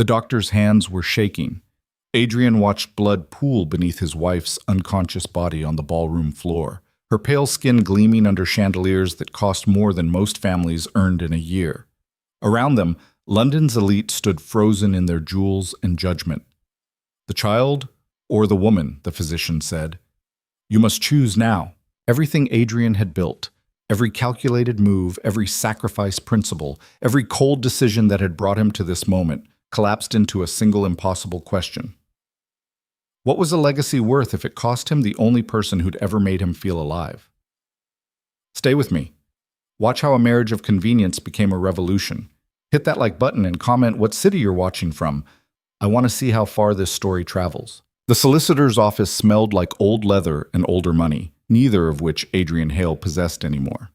The doctor's hands were shaking. Adrian watched blood pool beneath his wife's unconscious body on the ballroom floor, her pale skin gleaming under chandeliers that cost more than most families earned in a year. Around them, London's elite stood frozen in their jewels and judgment. The child or the woman, the physician said. You must choose now. Everything Adrian had built, every calculated move, every sacrifice principle, every cold decision that had brought him to this moment, collapsed into a single impossible question. What was a legacy worth if it cost him the only person who'd ever made him feel alive? Stay with me. Watch how a marriage of convenience became a revolution. Hit that like button and comment what city you're watching from. I want to see how far this story travels. The solicitor's office smelled like old leather and older money, neither of which Adrian Hale possessed anymore.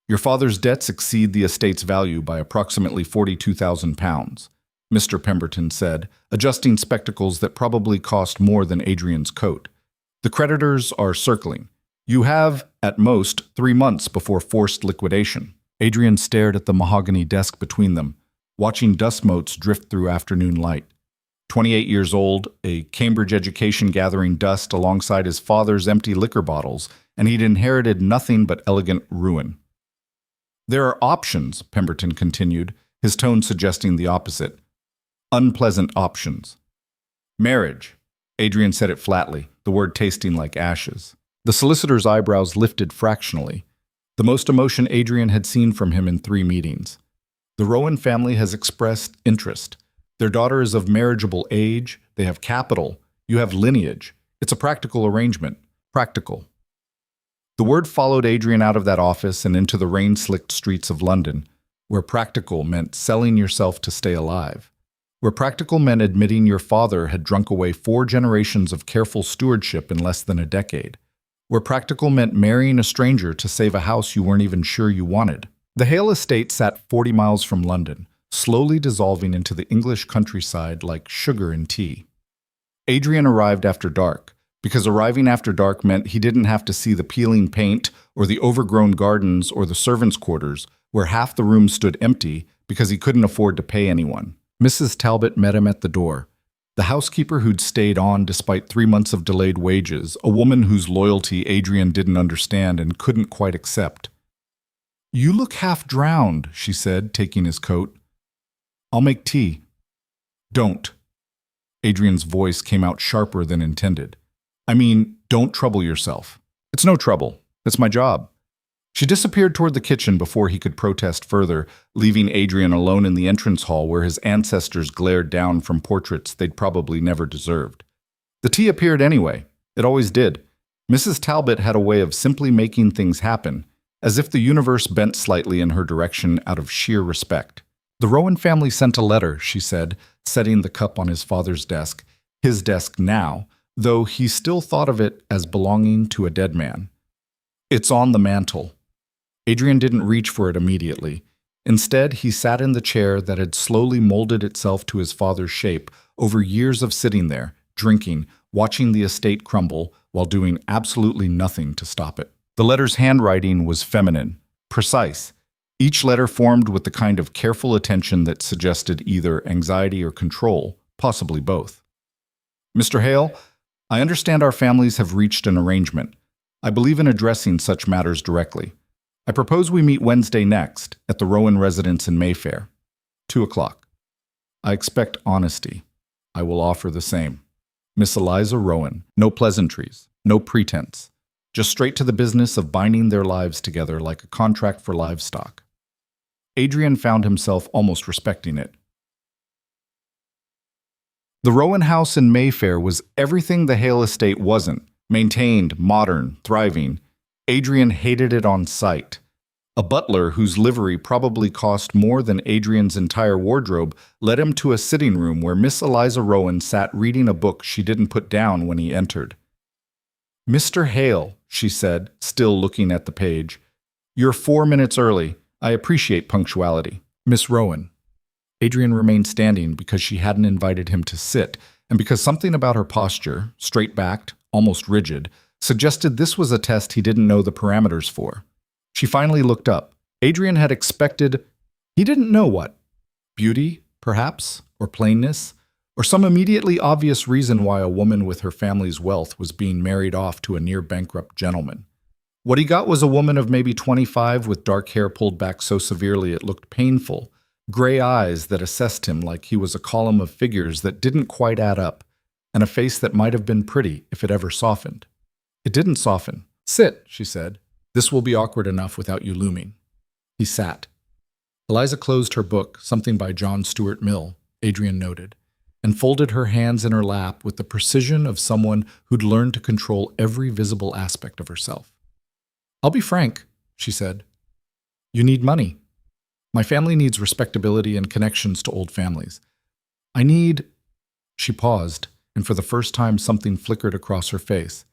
Your father's debts exceed the estate's value by approximately £42,000, Mr. Pemberton said, adjusting spectacles that probably cost more than Adrian's coat. The creditors are circling. You have, at most, 3 months before forced liquidation. Adrian stared at the mahogany desk between them, watching dust motes drift through afternoon light. 28 years old, a Cambridge education gathering dust alongside his father's empty liquor bottles, and he'd inherited nothing but elegant ruin. There are options, Pemberton continued, his tone suggesting the opposite. Unpleasant options. Marriage. Adrian said it flatly, the word tasting like ashes. The solicitor's eyebrows lifted fractionally, the most emotion Adrian had seen from him in 3 meetings. The Rowan family has expressed interest. Their daughter is of marriageable age, they have capital, you have lineage. It's a practical arrangement. Practical. The word followed Adrian out of that office and into the rain-slicked streets of London, where practical meant selling yourself to stay alive. Where practical meant admitting your father had drunk away 4 generations of careful stewardship in less than a decade. Where practical meant marrying a stranger to save a house you weren't even sure you wanted. The Hale estate sat 40 miles from London, slowly dissolving into the English countryside like sugar in tea. Adrian arrived after dark, because arriving after dark meant he didn't have to see the peeling paint or the overgrown gardens or the servants' quarters, where half the room stood empty because he couldn't afford to pay anyone. Mrs. Talbot met him at the door. The housekeeper who'd stayed on despite 3 months of delayed wages, a woman whose loyalty Adrian didn't understand and couldn't quite accept. You look half drowned, she said, taking his coat. I'll make tea. Don't. Adrian's voice came out sharper than intended. I mean, don't trouble yourself. It's no trouble. It's my job. She disappeared toward the kitchen before he could protest further, leaving Adrian alone in the entrance hall where his ancestors glared down from portraits they'd probably never deserved. The tea appeared anyway. It always did. Mrs. Talbot had a way of simply making things happen, as if the universe bent slightly in her direction out of sheer respect. The Rowan family sent a letter, she said, setting the cup on his father's desk, his desk now, though he still thought of it as belonging to a dead man. It's on the mantel. Adrian didn't reach for it immediately. Instead, he sat in the chair that had slowly molded itself to his father's shape over years of sitting there, drinking, watching the estate crumble while doing absolutely nothing to stop it. The letter's handwriting was feminine, precise, each letter formed with the kind of careful attention that suggested either anxiety or control, possibly both. Mr. Hale, I understand our families have reached an arrangement. I believe in addressing such matters directly. I propose we meet Wednesday next at the Rowan residence in Mayfair, 2:00. I expect honesty. I will offer the same. Miss Eliza Rowan, no pleasantries, no pretense, just straight to the business of binding their lives together like a contract for livestock. Adrian found himself almost respecting it. The Rowan house in Mayfair was everything the Hale estate wasn't, maintained, modern, thriving. Adrian hated it on sight. A butler whose livery probably cost more than Adrian's entire wardrobe led him to a sitting room where Miss Eliza Rowan sat reading a book she didn't put down when he entered. Mr. Hale, she said, still looking at the page, you're 4 minutes early. I appreciate punctuality. Miss Rowan. Adrian remained standing because she hadn't invited him to sit, and because something about her posture, straight-backed, almost rigid, suggested this was a test he didn't know the parameters for. She finally looked up. Adrian had expected, he didn't know what. Beauty? perhaps, or plainness, or some immediately obvious reason why a woman with her family's wealth was being married off to a near-bankrupt gentleman. What he got was a woman of maybe 25 with dark hair pulled back so severely it looked painful, gray eyes that assessed him like he was a column of figures that didn't quite add up, and a face that might have been pretty if it ever softened. It didn't soften. "Sit," she said. "This will be awkward enough without you looming." He sat. Eliza closed her book, something by John Stuart Mill, Adrian noted, and folded her hands in her lap with the precision of someone who'd learned to control every visible aspect of herself. "I'll be frank," she said. "You need money. My family needs respectability and connections to old families. I need—" She paused, and for the first time something flickered across her face.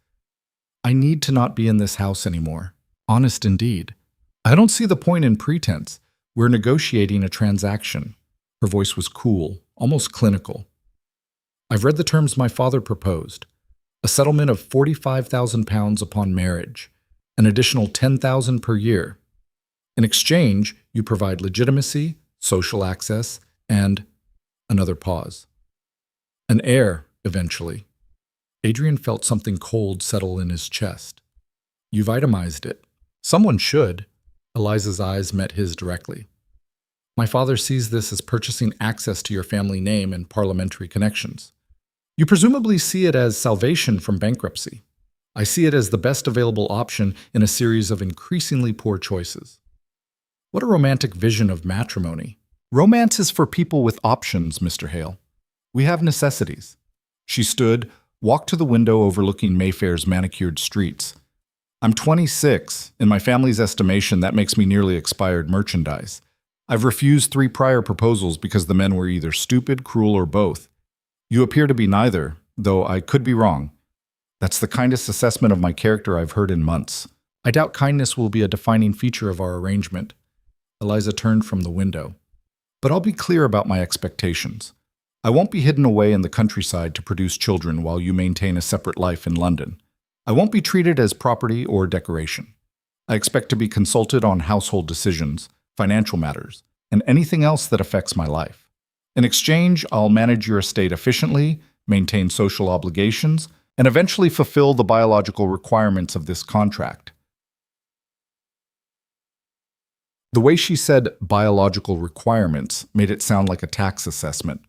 "I need to not be in this house anymore. Honest indeed. I don't see the point in pretense. We're negotiating a transaction." Her voice was cool, almost clinical. "I've read the terms my father proposed. A settlement of £45,000 upon marriage, an additional $10,000 per year. In exchange, you provide legitimacy, social access, and—" Another pause. "An heir, eventually." Adrian felt something cold settle in his chest. "You've itemized it. Someone should." Eliza's eyes met his directly. "My father sees this as purchasing access to your family name and parliamentary connections. You presumably see it as salvation from bankruptcy. I see it as the best available option in a series of increasingly poor choices." What a romantic vision of matrimony. "Romance is for people with options, Mr. Hale. We have necessities." She stood, walked to the window overlooking Mayfair's manicured streets. "I'm 26. In my family's estimation, that makes me nearly expired merchandise. I've refused 3 prior proposals because the men were either stupid, cruel, or both. You appear to be neither, though I could be wrong. That's the kindest assessment of my character I've heard in months. I doubt kindness will be a defining feature of our arrangement." Eliza turned from the window. "But I'll be clear about my expectations. I won't be hidden away in the countryside to produce children while you maintain a separate life in London. I won't be treated as property or decoration. I expect to be consulted on household decisions, financial matters, and anything else that affects my life. In exchange, I'll manage your estate efficiently, maintain social obligations, and eventually fulfill the biological requirements of this contract." The way she said biological requirements made it sound like a tax assessment.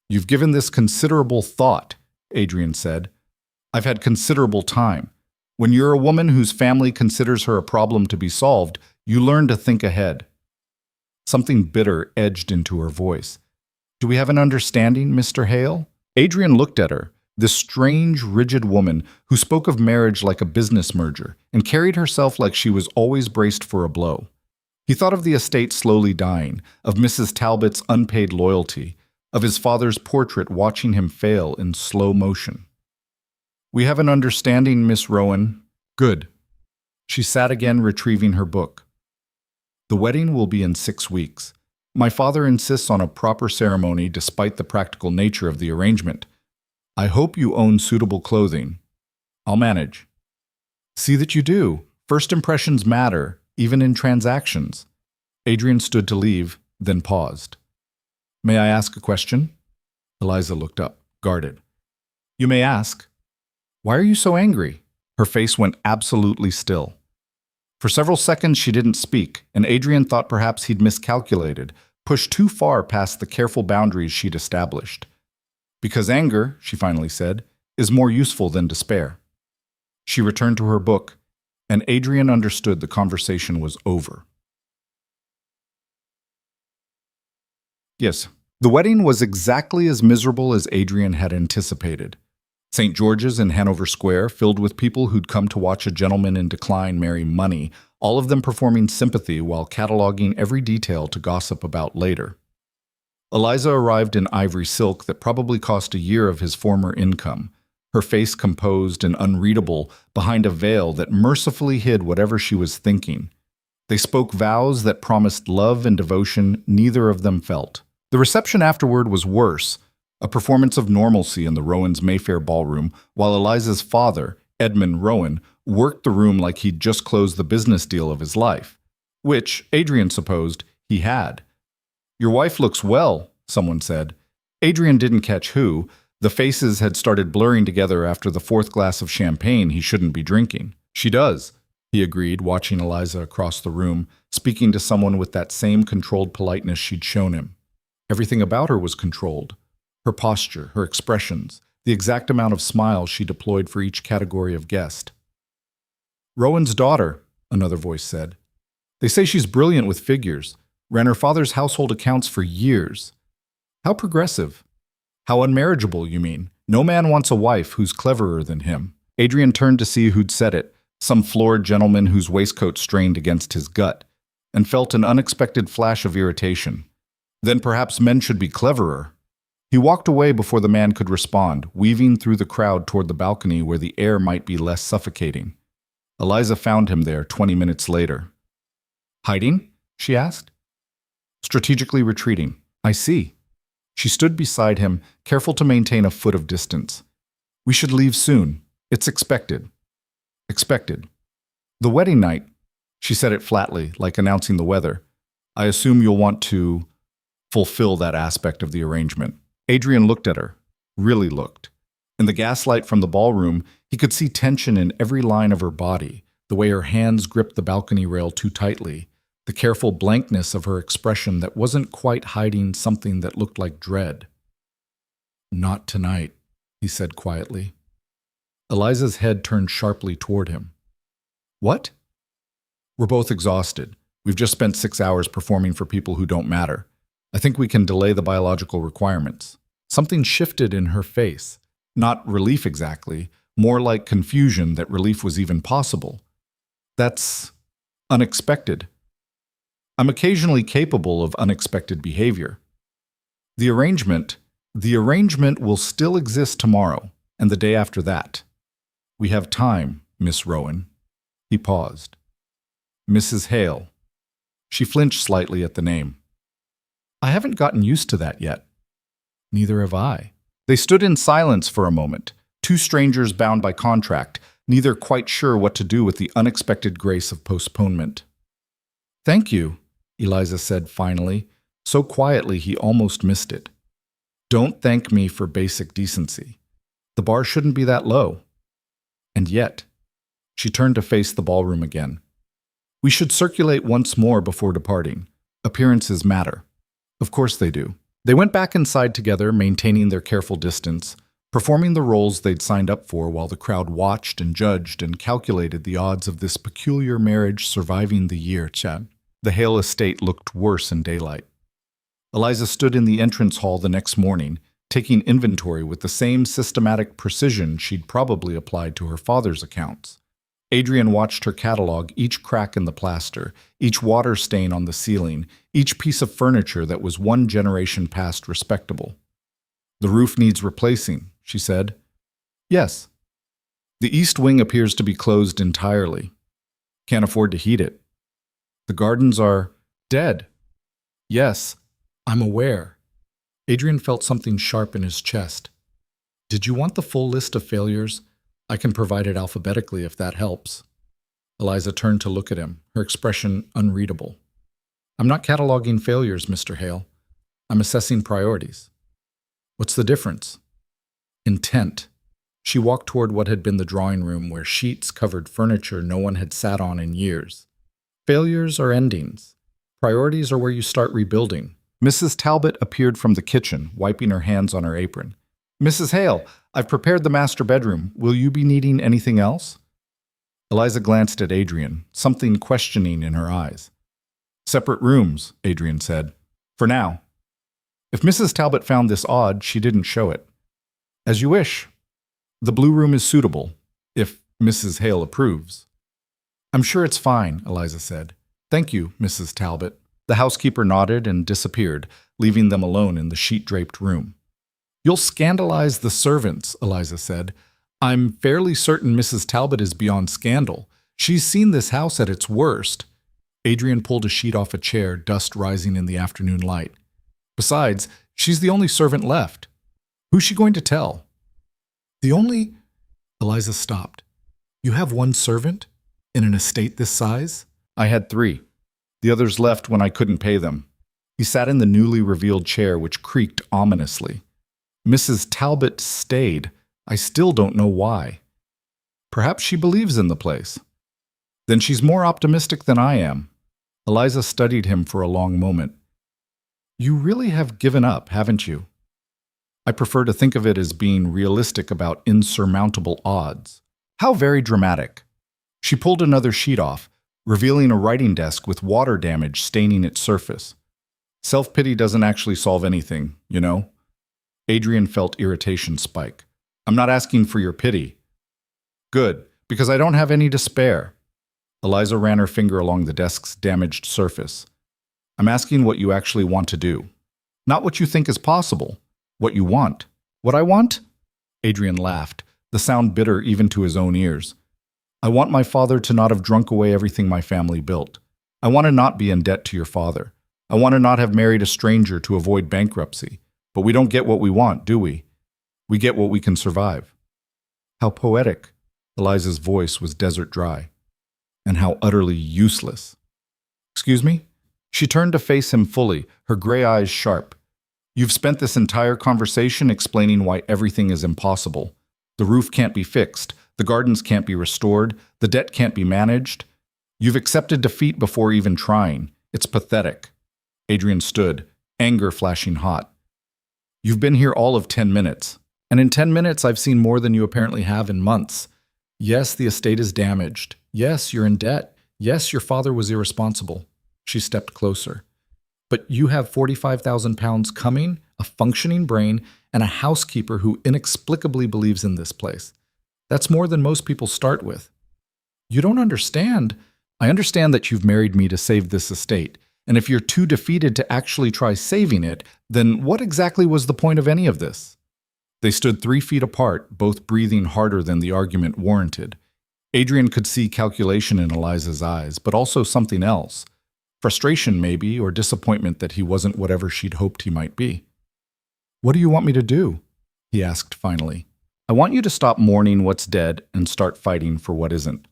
"You've given this considerable thought," Adrian said. "I've had considerable time. When you're a woman whose family considers her a problem to be solved, you learn to think ahead." Something bitter edged into her voice. "Do we have an understanding, Mr. Hale?" Adrian looked at her, this strange, rigid woman who spoke of marriage like a business merger and carried herself like she was always braced for a blow. He thought of the estate slowly dying, of Mrs. Talbot's unpaid loyalty, of his father's portrait watching him fail in slow motion. "We have an understanding, Miss Rowan." "Good." She sat again, retrieving her book. "The wedding will be in 6 weeks. My father insists on a proper ceremony despite the practical nature of the arrangement. I hope you own suitable clothing. I'll manage." "See that you do. First impressions matter, even in transactions." Adrian stood to leave, then paused. "May I ask a question?" Eliza looked up, guarded. "You may ask." "Why are you so angry?" Her face went absolutely still. For several seconds she didn't speak, and Adrian thought perhaps he'd miscalculated, pushed too far past the careful boundaries she'd established. "Because anger," she finally said, "is more useful than despair." She returned to her book, and Adrian understood the conversation was over. Yes, the wedding was exactly as miserable as Adrian had anticipated. St. George's in Hanover Square, filled with people who'd come to watch a gentleman in decline marry money, all of them performing sympathy while cataloging every detail to gossip about later. Eliza arrived in ivory silk that probably cost a year of his former income, her face composed and unreadable behind a veil that mercifully hid whatever she was thinking. They spoke vows that promised love and devotion neither of them felt. The reception afterward was worse, a performance of normalcy in the Rowans' Mayfair ballroom, while Eliza's father, Edmund Rowan, worked the room like he'd just closed the business deal of his life, which, Adrian supposed, he had. "Your wife looks well," someone said. Adrian didn't catch who. The faces had started blurring together after the fourth glass of champagne he shouldn't be drinking. She does, he agreed, watching Eliza across the room, speaking to someone with that same controlled politeness she'd shown him. Everything about her was controlled. Her posture, her expressions, the exact amount of smiles she deployed for each category of guest. Rowan's daughter, another voice said. They say she's brilliant with figures. Ran her father's household accounts for years. How progressive. How unmarriageable, you mean? No man wants a wife who's cleverer than him. Adrian turned to see who'd said it, some florid gentleman whose waistcoat strained against his gut, and felt an unexpected flash of irritation. Then perhaps men should be cleverer. He walked away before the man could respond, weaving through the crowd toward the balcony where the air might be less suffocating. Eliza found him there 20 minutes later. Hiding? She asked. Strategically retreating. I see. She stood beside him, careful to maintain a foot of distance. We should leave soon. It's expected. Expected. The wedding night. She said it flatly, like announcing the weather. I assume you'll want to fulfill that aspect of the arrangement. Adrian looked at her. Really looked. In the gaslight from the ballroom, he could see tension in every line of her body, the way her hands gripped the balcony rail too tightly, the careful blankness of her expression that wasn't quite hiding something that looked like dread. Not tonight, he said quietly. Eliza's head turned sharply toward him. What? We're both exhausted. We've just spent 6 hours performing for people who don't matter. I think we can delay the biological requirements. Something shifted in her face. Not relief exactly, more like confusion that relief was even possible. That's unexpected. I'm occasionally capable of unexpected behavior. The arrangement will still exist tomorrow and the day after that. We have time, Miss Rowan. He paused. Mrs. Hale. She flinched slightly at the name. I haven't gotten used to that yet. Neither have I. They stood in silence for a moment, two strangers bound by contract, neither quite sure what to do with the unexpected grace of postponement. Thank you, Eliza said finally, so quietly he almost missed it. Don't thank me for basic decency. The bar shouldn't be that low. And yet, she turned to face the ballroom again. We should circulate once more before departing. Appearances matter. Of course they do. They went back inside together, maintaining their careful distance, performing the roles they'd signed up for while the crowd watched and judged and calculated the odds of this peculiar marriage surviving the year. The Hale estate looked worse in daylight. Eliza stood in the entrance hall the next morning, taking inventory with the same systematic precision she'd probably applied to her father's accounts. Adrian watched her catalog each crack in the plaster, each water stain on the ceiling, each piece of furniture that was one generation past respectable. The roof needs replacing, she said. Yes. The east wing appears to be closed entirely. Can't afford to heat it. The gardens are dead. Yes, I'm aware. Adrian felt something sharp in his chest. Did you want the full list of failures? I can provide it alphabetically if that helps. Eliza turned to look at him, her expression unreadable. I'm not cataloging failures, Mr. Hale. I'm assessing priorities. What's the difference? Intent. She walked toward what had been the drawing room where sheets covered furniture no one had sat on in years. Failures are endings. Priorities are where you start rebuilding. Mrs. Talbot appeared from the kitchen, wiping her hands on her apron. Mrs. Hale, I've prepared the master bedroom. Will you be needing anything else? Eliza glanced at Adrian, something questioning in her eyes. Separate rooms, Adrian said. For now. If Mrs. Talbot found this odd, she didn't show it. As you wish. The blue room is suitable, if Mrs. Hale approves. I'm sure it's fine, Eliza said. Thank you, Mrs. Talbot. The housekeeper nodded and disappeared, leaving them alone in the sheet-draped room. You'll scandalize the servants, Eliza said. I'm fairly certain Mrs. Talbot is beyond scandal. She's seen this house at its worst. Adrian pulled a sheet off a chair, dust rising in the afternoon light. Besides, she's the only servant left. Who's she going to tell? The only... Eliza stopped. You have one servant? In an estate this size? I had 3. The others left when I couldn't pay them. He sat in the newly revealed chair, which creaked ominously. Mrs. Talbot stayed. I still don't know why. Perhaps she believes in the place. Then she's more optimistic than I am. Eliza studied him for a long moment. You really have given up, haven't you? I prefer to think of it as being realistic about insurmountable odds. How very dramatic. She pulled another sheet off, revealing a writing desk with water damage staining its surface. Self-pity doesn't actually solve anything, you know? Adrian felt irritation spike. I'm not asking for your pity. Good, because I don't have any to spare. Eliza ran her finger along the desk's damaged surface. I'm asking what you actually want to do. Not what you think is possible. What you want. What I want? Adrian laughed, the sound bitter even to his own ears. I want my father to not have drunk away everything my family built. I want to not be in debt to your father. I want to not have married a stranger to avoid bankruptcy. But we don't get what we want, do we? We get what we can survive. How poetic. Eliza's voice was desert dry. And how utterly useless. Excuse me? She turned to face him fully, her gray eyes sharp. You've spent this entire conversation explaining why everything is impossible. The roof can't be fixed, the gardens can't be restored, the debt can't be managed. You've accepted defeat before even trying. It's pathetic. Adrian stood, anger flashing hot. You've been here all of 10 minutes. And in 10 minutes, I've seen more than you apparently have in months. Yes, the estate is damaged. Yes, you're in debt. Yes, your father was irresponsible. She stepped closer. But you have 45,000 pounds coming, a functioning brain, and a housekeeper who inexplicably believes in this place. That's more than most people start with. You don't understand. I understand that you've married me to save this estate. And if you're too defeated to actually try saving it, then what exactly was the point of any of this? They stood 3 feet apart, both breathing harder than the argument warranted. Adrian could see calculation in Eliza's eyes, but also something else. Frustration, maybe, or disappointment that he wasn't whatever she'd hoped he might be. What do you want me to do? He asked finally. I want you to stop mourning what's dead and start fighting for what isn't.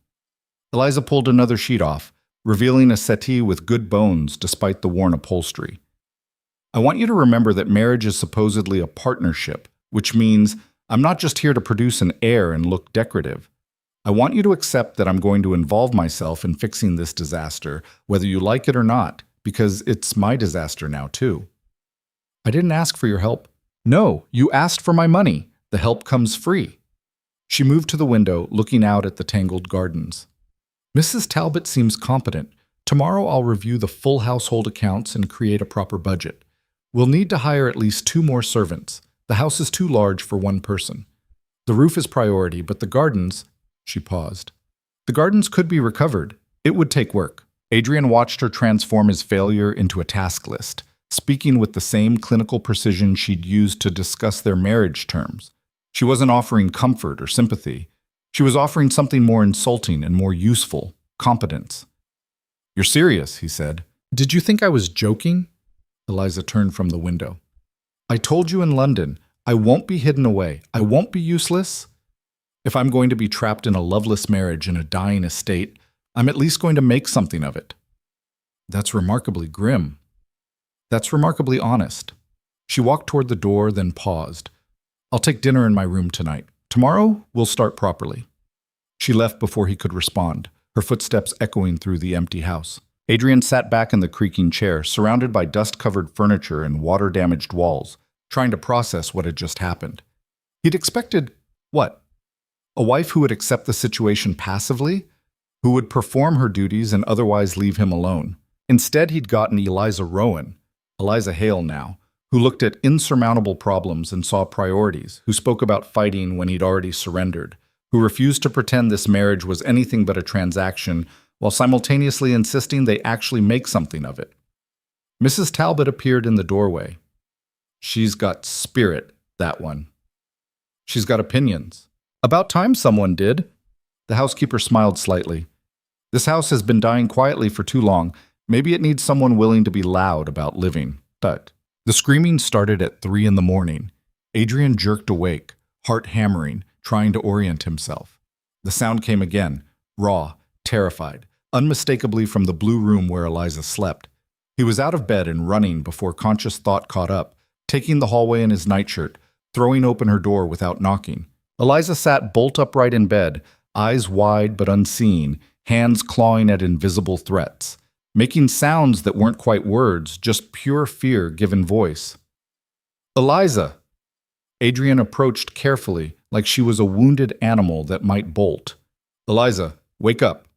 Eliza pulled another sheet off, revealing a settee with good bones despite the worn upholstery. I want you to remember that marriage is supposedly a partnership, which means I'm not just here to produce an heir and look decorative. I want you to accept that I'm going to involve myself in fixing this disaster, whether you like it or not, because it's my disaster now, too. I didn't ask for your help. No, you asked for my money. The help comes free. She moved to the window, looking out at the tangled gardens. Mrs. Talbot seems competent. Tomorrow I'll review the full household accounts and create a proper budget. We'll need to hire at least 2 more servants. The house is too large for one person. The roof is priority, but the gardens... She paused. The gardens could be recovered. It would take work. Adrian watched her transform his failure into a task list, speaking with the same clinical precision she'd used to discuss their marriage terms. She wasn't offering comfort or sympathy. She was offering something more insulting and more useful, competence. You're serious, he said. Did you think I was joking? Eliza turned from the window. I told you in London, I won't be hidden away. I won't be useless. If I'm going to be trapped in a loveless marriage in a dying estate, I'm at least going to make something of it. That's remarkably grim. That's remarkably honest. She walked toward the door, then paused. I'll take dinner in my room tonight. Tomorrow, we'll start properly. She left before he could respond, her footsteps echoing through the empty house. Adrian sat back in the creaking chair, surrounded by dust-covered furniture and water-damaged walls, trying to process what had just happened. He'd expected, what? A wife who would accept the situation passively, who would perform her duties and otherwise leave him alone. Instead, he'd gotten Eliza Hale now, who looked at insurmountable problems and saw priorities, who spoke about fighting when he'd already surrendered, who refused to pretend this marriage was anything but a transaction, while simultaneously insisting they actually make something of it. Mrs. Talbot appeared in the doorway. She's got spirit, that one. She's got opinions. About time someone did. The housekeeper smiled slightly. This house has been dying quietly for too long. Maybe it needs someone willing to be loud about living. But the screaming started at 3 a.m. Adrian jerked awake, heart hammering, trying to orient himself. The sound came again, raw, terrified, unmistakably from the blue room where Eliza slept. He was out of bed and running before conscious thought caught up, taking the hallway in his nightshirt, throwing open her door without knocking. Eliza sat bolt upright in bed, eyes wide but unseeing, hands clawing at invisible threats, making sounds that weren't quite words, just pure fear given voice. Eliza! Adrian approached carefully, like she was a wounded animal that might bolt. Eliza, wake up.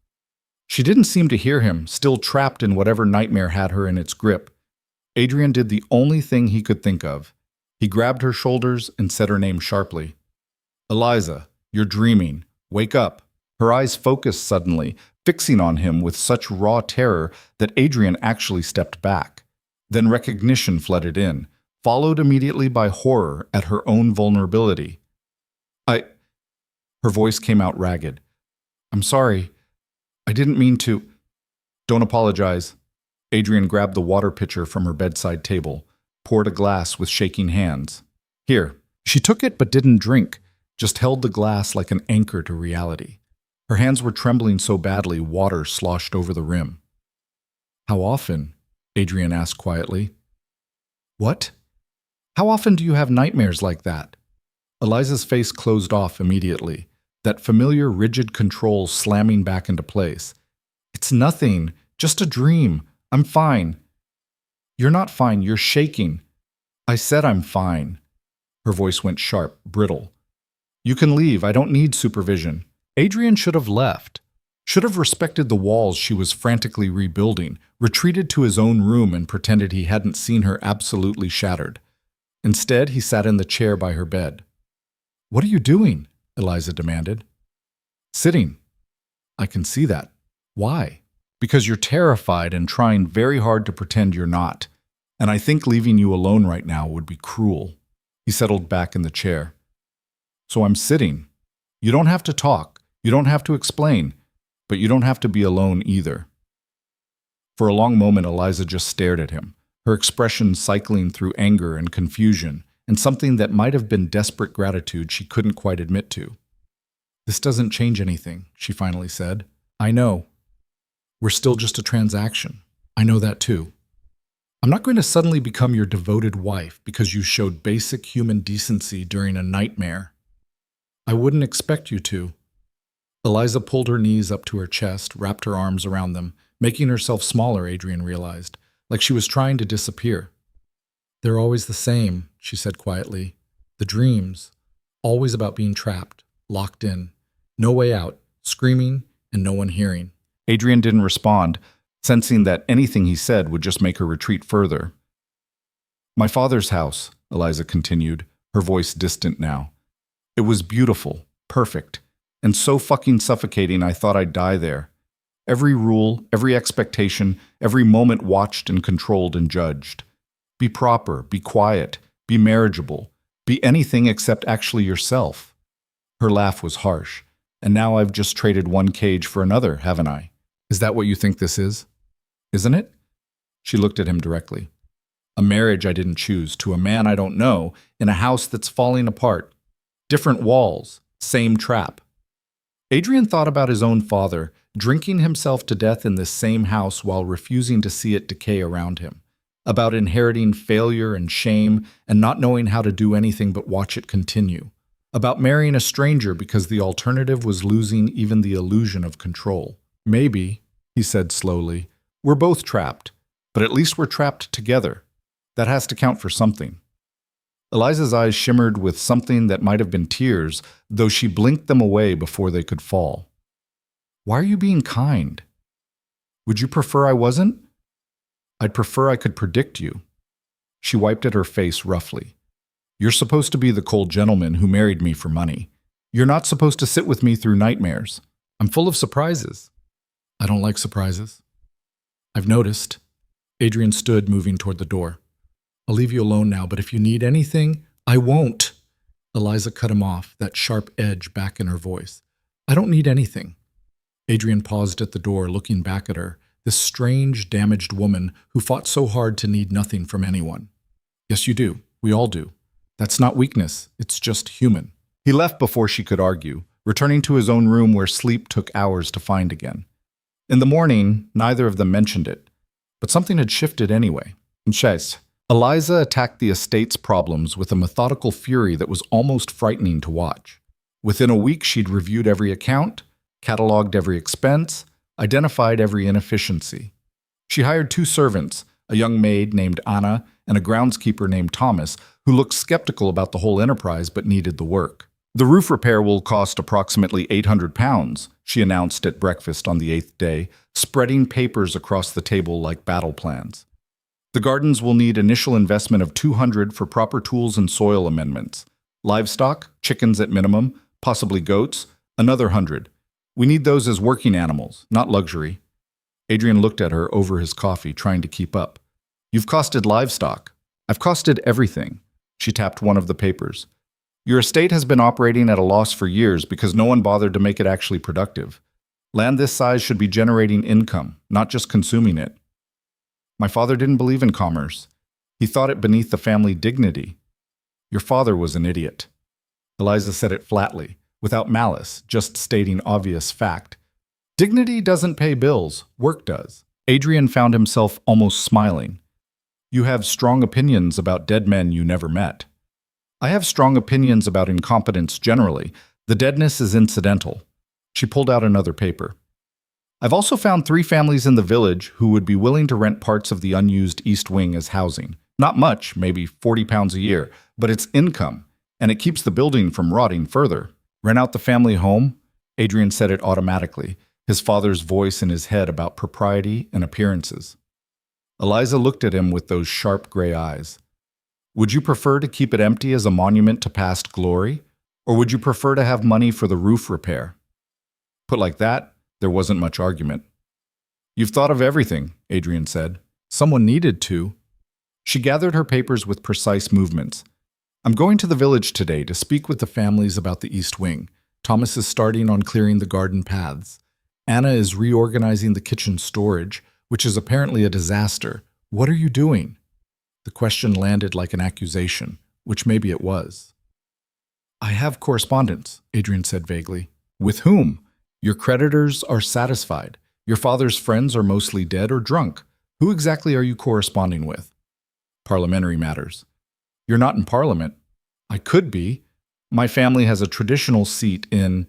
She didn't seem to hear him, still trapped in whatever nightmare had her in its grip. Adrian did the only thing he could think of. He grabbed her shoulders and said her name sharply. Eliza, you're dreaming. Wake up. Her eyes focused suddenly, fixing on him with such raw terror that Adrian actually stepped back. Then recognition flooded in, followed immediately by horror at her own vulnerability. Her voice came out ragged. I'm sorry. I didn't mean to. Don't apologize. Adrian grabbed the water pitcher from her bedside table, poured a glass with shaking hands. Here. She took it but didn't drink, just held the glass like an anchor to reality. Her hands were trembling so badly water sloshed over the rim. How often? Adrian asked quietly. What? How often do you have nightmares like that? Eliza's face closed off immediately, that familiar rigid control slamming back into place. It's nothing, just a dream. I'm fine. You're not fine, you're shaking. I said I'm fine. Her voice went sharp, brittle. You can leave, I don't need supervision. Adrian should have left, should have respected the walls she was frantically rebuilding, retreated to his own room and pretended he hadn't seen her absolutely shattered. Instead, he sat in the chair by her bed. What are you doing? Eliza demanded. Sitting. I can see that. Why? Because you're terrified and trying very hard to pretend you're not. And I think leaving you alone right now would be cruel. He settled back in the chair. So I'm sitting. You don't have to talk. You don't have to explain. But you don't have to be alone either. For a long moment, Eliza just stared at him, her expression cycling through anger and confusion, and something that might have been desperate gratitude she couldn't quite admit to. This doesn't change anything, she finally said. I know. We're still just a transaction. I know that too. I'm not going to suddenly become your devoted wife because you showed basic human decency during a nightmare. I wouldn't expect you to. Eliza pulled her knees up to her chest, wrapped her arms around them, making herself smaller, Adrian realized, like she was trying to disappear. They're always the same, she said quietly. The dreams, always about being trapped, locked in, no way out, screaming, and no one hearing. Adrian didn't respond, sensing that anything he said would just make her retreat further. My father's house, Eliza continued, her voice distant now. It was beautiful, perfect, and so fucking suffocating I thought I'd die there. Every rule, every expectation, every moment watched and controlled and judged. Be proper, be quiet, be marriageable, be anything except actually yourself. Her laugh was harsh. And now I've just traded one cage for another, haven't I? Is that what you think this is? Isn't it? She looked at him directly. A marriage I didn't choose to a man I don't know in a house that's falling apart. Different walls, same trap. Adrian thought about his own father, drinking himself to death in this same house while refusing to see it decay around him. About inheriting failure and shame and not knowing how to do anything but watch it continue. About marrying a stranger because the alternative was losing even the illusion of control. Maybe, he said slowly, we're both trapped, but at least we're trapped together. That has to count for something. Eliza's eyes shimmered with something that might have been tears, though she blinked them away before they could fall. Why are you being kind? Would you prefer I wasn't? I'd prefer I could predict you. She wiped at her face roughly. You're supposed to be the cold gentleman who married me for money. You're not supposed to sit with me through nightmares. I'm full of surprises. I don't like surprises. I've noticed. Adrian stood, moving toward the door. I'll leave you alone now, but if you need anything, I won't. Eliza cut him off, that sharp edge back in her voice. I don't need anything. Adrian paused at the door, looking back at her, this strange, damaged woman who fought so hard to need nothing from anyone. Yes, you do. We all do. That's not weakness, it's just human. He left before she could argue, returning to his own room where sleep took hours to find again. In the morning, neither of them mentioned it. But something had shifted anyway. Eliza attacked the estate's problems with a methodical fury that was almost frightening to watch. Within a week, she'd reviewed every account, cataloged every expense, identified every inefficiency. She hired 2 servants, a young maid named Anna and a groundskeeper named Thomas, who looked skeptical about the whole enterprise but needed the work. The roof repair will cost approximately £800, she announced at breakfast on the 8th day, spreading papers across the table like battle plans. The gardens will need initial investment of $200 for proper tools and soil amendments. Livestock, chickens at minimum, possibly goats, another $100. We need those as working animals, not luxury. Adrian looked at her over his coffee, trying to keep up. You've costed livestock. I've costed everything. She tapped one of the papers. Your estate has been operating at a loss for years because no one bothered to make it actually productive. Land this size should be generating income, not just consuming it. My father didn't believe in commerce. He thought it beneath the family dignity. Your father was an idiot. Eliza said it flatly, without malice, just stating obvious fact. Dignity doesn't pay bills, work does. Adrian found himself almost smiling. You have strong opinions about dead men you never met. I have strong opinions about incompetence generally. The deadness is incidental. She pulled out another paper. I've also found 3 families in the village who would be willing to rent parts of the unused East Wing as housing. Not much, maybe £40 a year, but it's income, and it keeps the building from rotting further. Rent out the family home? Adrian said it automatically, his father's voice in his head about propriety and appearances. Eliza looked at him with those sharp gray eyes. Would you prefer to keep it empty as a monument to past glory, or would you prefer to have money for the roof repair? Put like that, there wasn't much argument. You've thought of everything, Adrian said. Someone needed to. She gathered her papers with precise movements. I'm going to the village today to speak with the families about the East Wing. Thomas is starting on clearing the garden paths. Anna is reorganizing the kitchen storage, which is apparently a disaster. What are you doing? The question landed like an accusation, which maybe it was. I have correspondence, Adrian said vaguely. With whom? Your creditors are satisfied. Your father's friends are mostly dead or drunk. Who exactly are you corresponding with? Parliamentary matters. You're not in Parliament. I could be. My family has a traditional seat in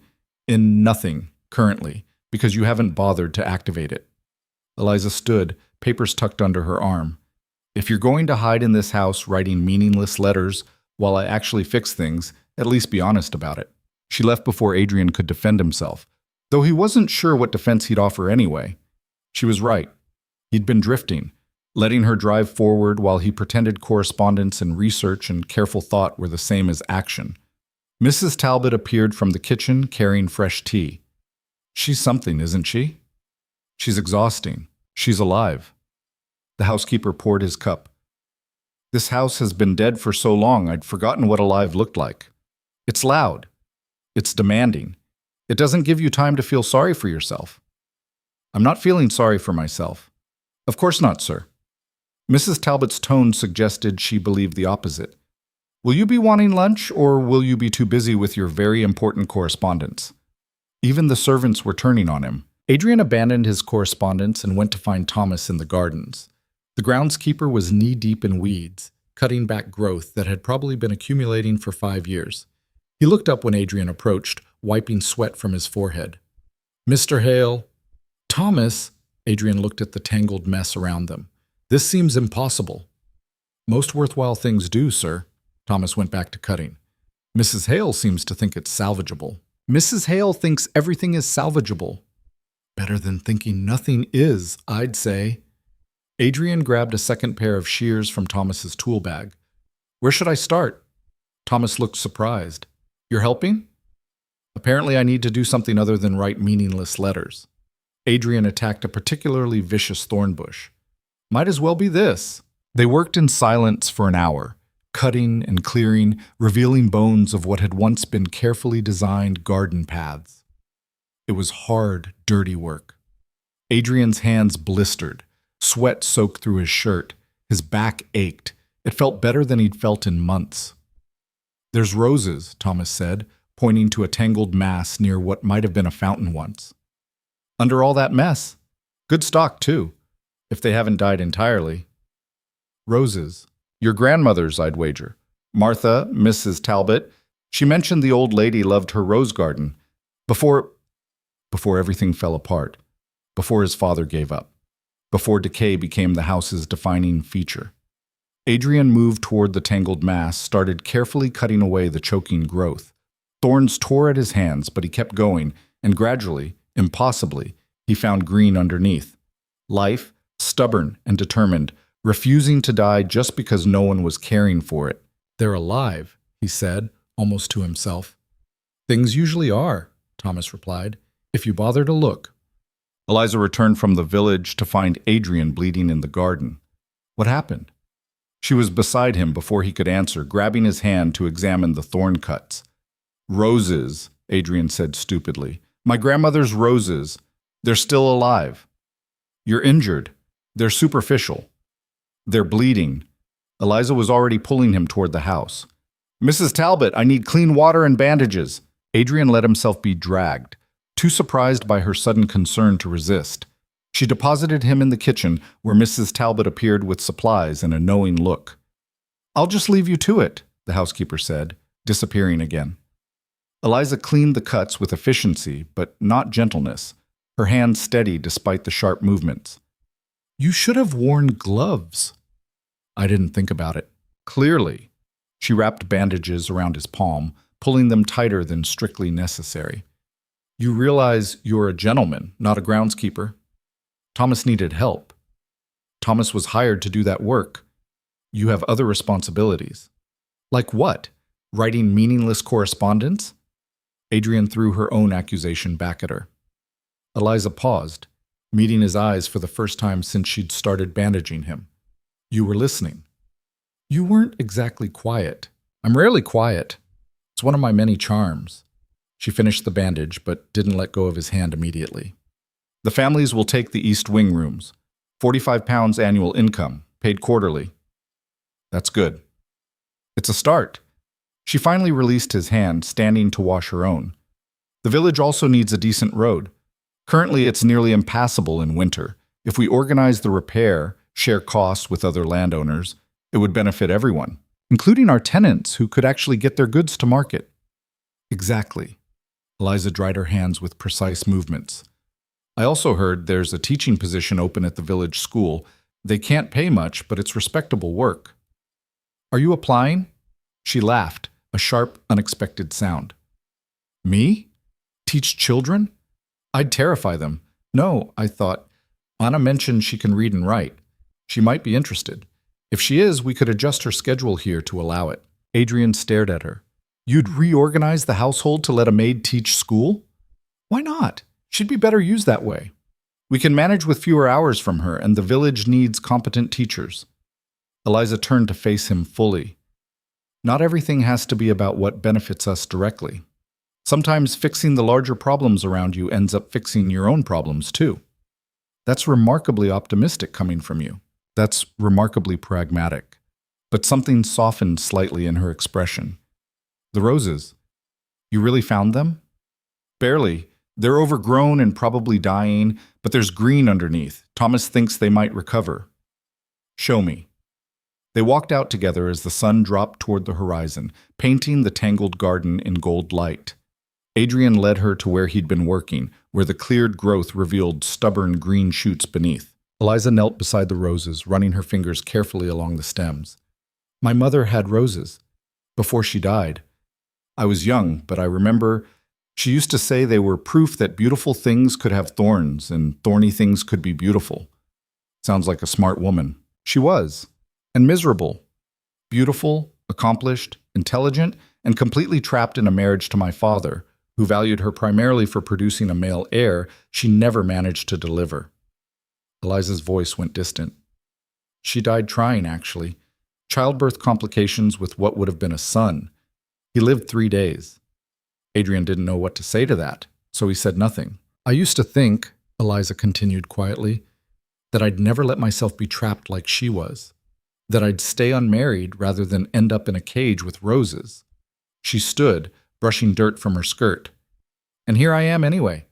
nothing currently, because you haven't bothered to activate it. Eliza stood, papers tucked under her arm. If you're going to hide in this house writing meaningless letters while I actually fix things, at least be honest about it. She left before Adrian could defend himself, though he wasn't sure what defense he'd offer anyway. She was right. He'd been drifting, letting her drive forward while he pretended correspondence and research and careful thought were the same as action. Mrs. Talbot appeared from the kitchen carrying fresh tea. She's something, isn't she? She's exhausting. She's alive. The housekeeper poured his cup. This house has been dead for so long I'd forgotten what alive looked like. It's loud. It's demanding. It doesn't give you time to feel sorry for yourself. I'm not feeling sorry for myself. Of course not, sir. Mrs. Talbot's tone suggested she believed the opposite. Will you be wanting lunch, or will you be too busy with your very important correspondence? Even the servants were turning on him. Adrian abandoned his correspondence and went to find Thomas in the gardens. The groundskeeper was knee-deep in weeds, cutting back growth that had probably been accumulating for 5 years. He looked up when Adrian approached, wiping sweat from his forehead. Mr. Hale. Thomas, Adrian looked at the tangled mess around them. This seems impossible. Most worthwhile things do, sir. Thomas went back to cutting. Mrs. Hale seems to think it's salvageable. Mrs. Hale thinks everything is salvageable. Better than thinking nothing is, I'd say. Adrian grabbed a second pair of shears from Thomas's tool bag. Where should I start? Thomas looked surprised. You're helping? Apparently I need to do something other than write meaningless letters. Adrian attacked a particularly vicious thorn bush. Might as well be this. They worked in silence for an hour, cutting and clearing, revealing bones of what had once been carefully designed garden paths. It was hard, dirty work. Adrian's hands blistered. Sweat soaked through his shirt. His back ached. It felt better than he'd felt in months. There's roses, Thomas said, pointing to a tangled mass near what might have been a fountain once. Under all that mess. Good stock, too. if they haven't died entirely. Roses. Your grandmother's, I'd wager. Martha, Mrs. Talbot, she mentioned the old lady loved her rose garden. Before everything fell apart. Before his father gave up. Before decay became the house's defining feature. Adrian moved toward the tangled mass, started carefully cutting away the choking growth. Thorns tore at his hands, but he kept going, and gradually, impossibly, he found green underneath. Life, stubborn and determined, refusing to die just because no one was caring for it. They're alive, he said, almost to himself. Things usually are, Thomas replied, if you bother to look. Eliza returned from the village to find Adrian bleeding in the garden. What happened? She was beside him before he could answer, grabbing his hand to examine the thorn cuts. Roses, Adrian said stupidly. My grandmother's roses. They're still alive. You're injured. They're superficial. They're bleeding. Eliza was already pulling him toward the house. Mrs. Talbot, I need clean water and bandages. Adrian let himself be dragged, too surprised by her sudden concern to resist. She deposited him in the kitchen, where Mrs. Talbot appeared with supplies and a knowing look. I'll just leave you to it, the housekeeper said, disappearing again. Eliza cleaned the cuts with efficiency, but not gentleness, her hands steady despite the sharp movements. You should have worn gloves. I didn't think about it. Clearly. She wrapped bandages around his palm, pulling them tighter than strictly necessary. You realize you're a gentleman, not a groundskeeper. Thomas needed help. Thomas was hired to do that work. You have other responsibilities. Like what? Writing meaningless correspondence? Adrian threw her own accusation back at her. Eliza paused, meeting his eyes for the first time since she'd started bandaging him. You were listening. You weren't exactly quiet. I'm rarely quiet. It's one of my many charms. She finished the bandage, but didn't let go of his hand immediately. The families will take the East Wing rooms. £45 annual income, paid quarterly. That's good. It's a start. She finally released his hand, standing to wash her own. The village also needs a decent road. Currently, it's nearly impassable in winter. If we organize the repair, share costs with other landowners, it would benefit everyone, including our tenants who could actually get their goods to market. Exactly. Eliza dried her hands with precise movements. I also heard there's a teaching position open at the village school. They can't pay much, but it's respectable work. Are you applying? She laughed, a sharp, unexpected sound. Me? Teach children? I'd terrify them. No, I thought. Anna mentioned she can read and write. She might be interested. If she is, we could adjust her schedule here to allow it. Adrian stared at her. You'd reorganize the household to let a maid teach school? Why not? She'd be better used that way. We can manage with fewer hours from her, and the village needs competent teachers. Eliza turned to face him fully. Not everything has to be about what benefits us directly. Sometimes fixing the larger problems around you ends up fixing your own problems too. That's remarkably optimistic coming from you. That's remarkably pragmatic. But something softened slightly in her expression. The roses. You really found them? Barely. They're overgrown and probably dying, but there's green underneath. Thomas thinks they might recover. Show me. They walked out together as the sun dropped toward the horizon, painting the tangled garden in gold light. Adrian led her to where he'd been working, where the cleared growth revealed stubborn green shoots beneath. Eliza knelt beside the roses, running her fingers carefully along the stems. My mother had roses. Before she died. I was young, but I remember she used to say they were proof that beautiful things could have thorns and thorny things could be beautiful. Sounds like a smart woman. She was. And miserable. Beautiful, accomplished, intelligent, and completely trapped in a marriage to my father, who valued her primarily for producing a male heir she never managed to deliver. Eliza's voice went distant. She died trying, actually. Childbirth complications with what would have been a son. He lived 3 days. Adrian didn't know what to say to that, so he said nothing. I used to think, Eliza continued quietly, that I'd never let myself be trapped like she was. That I'd stay unmarried rather than end up in a cage with roses. She stood, brushing dirt from her skirt. And here I am anyway,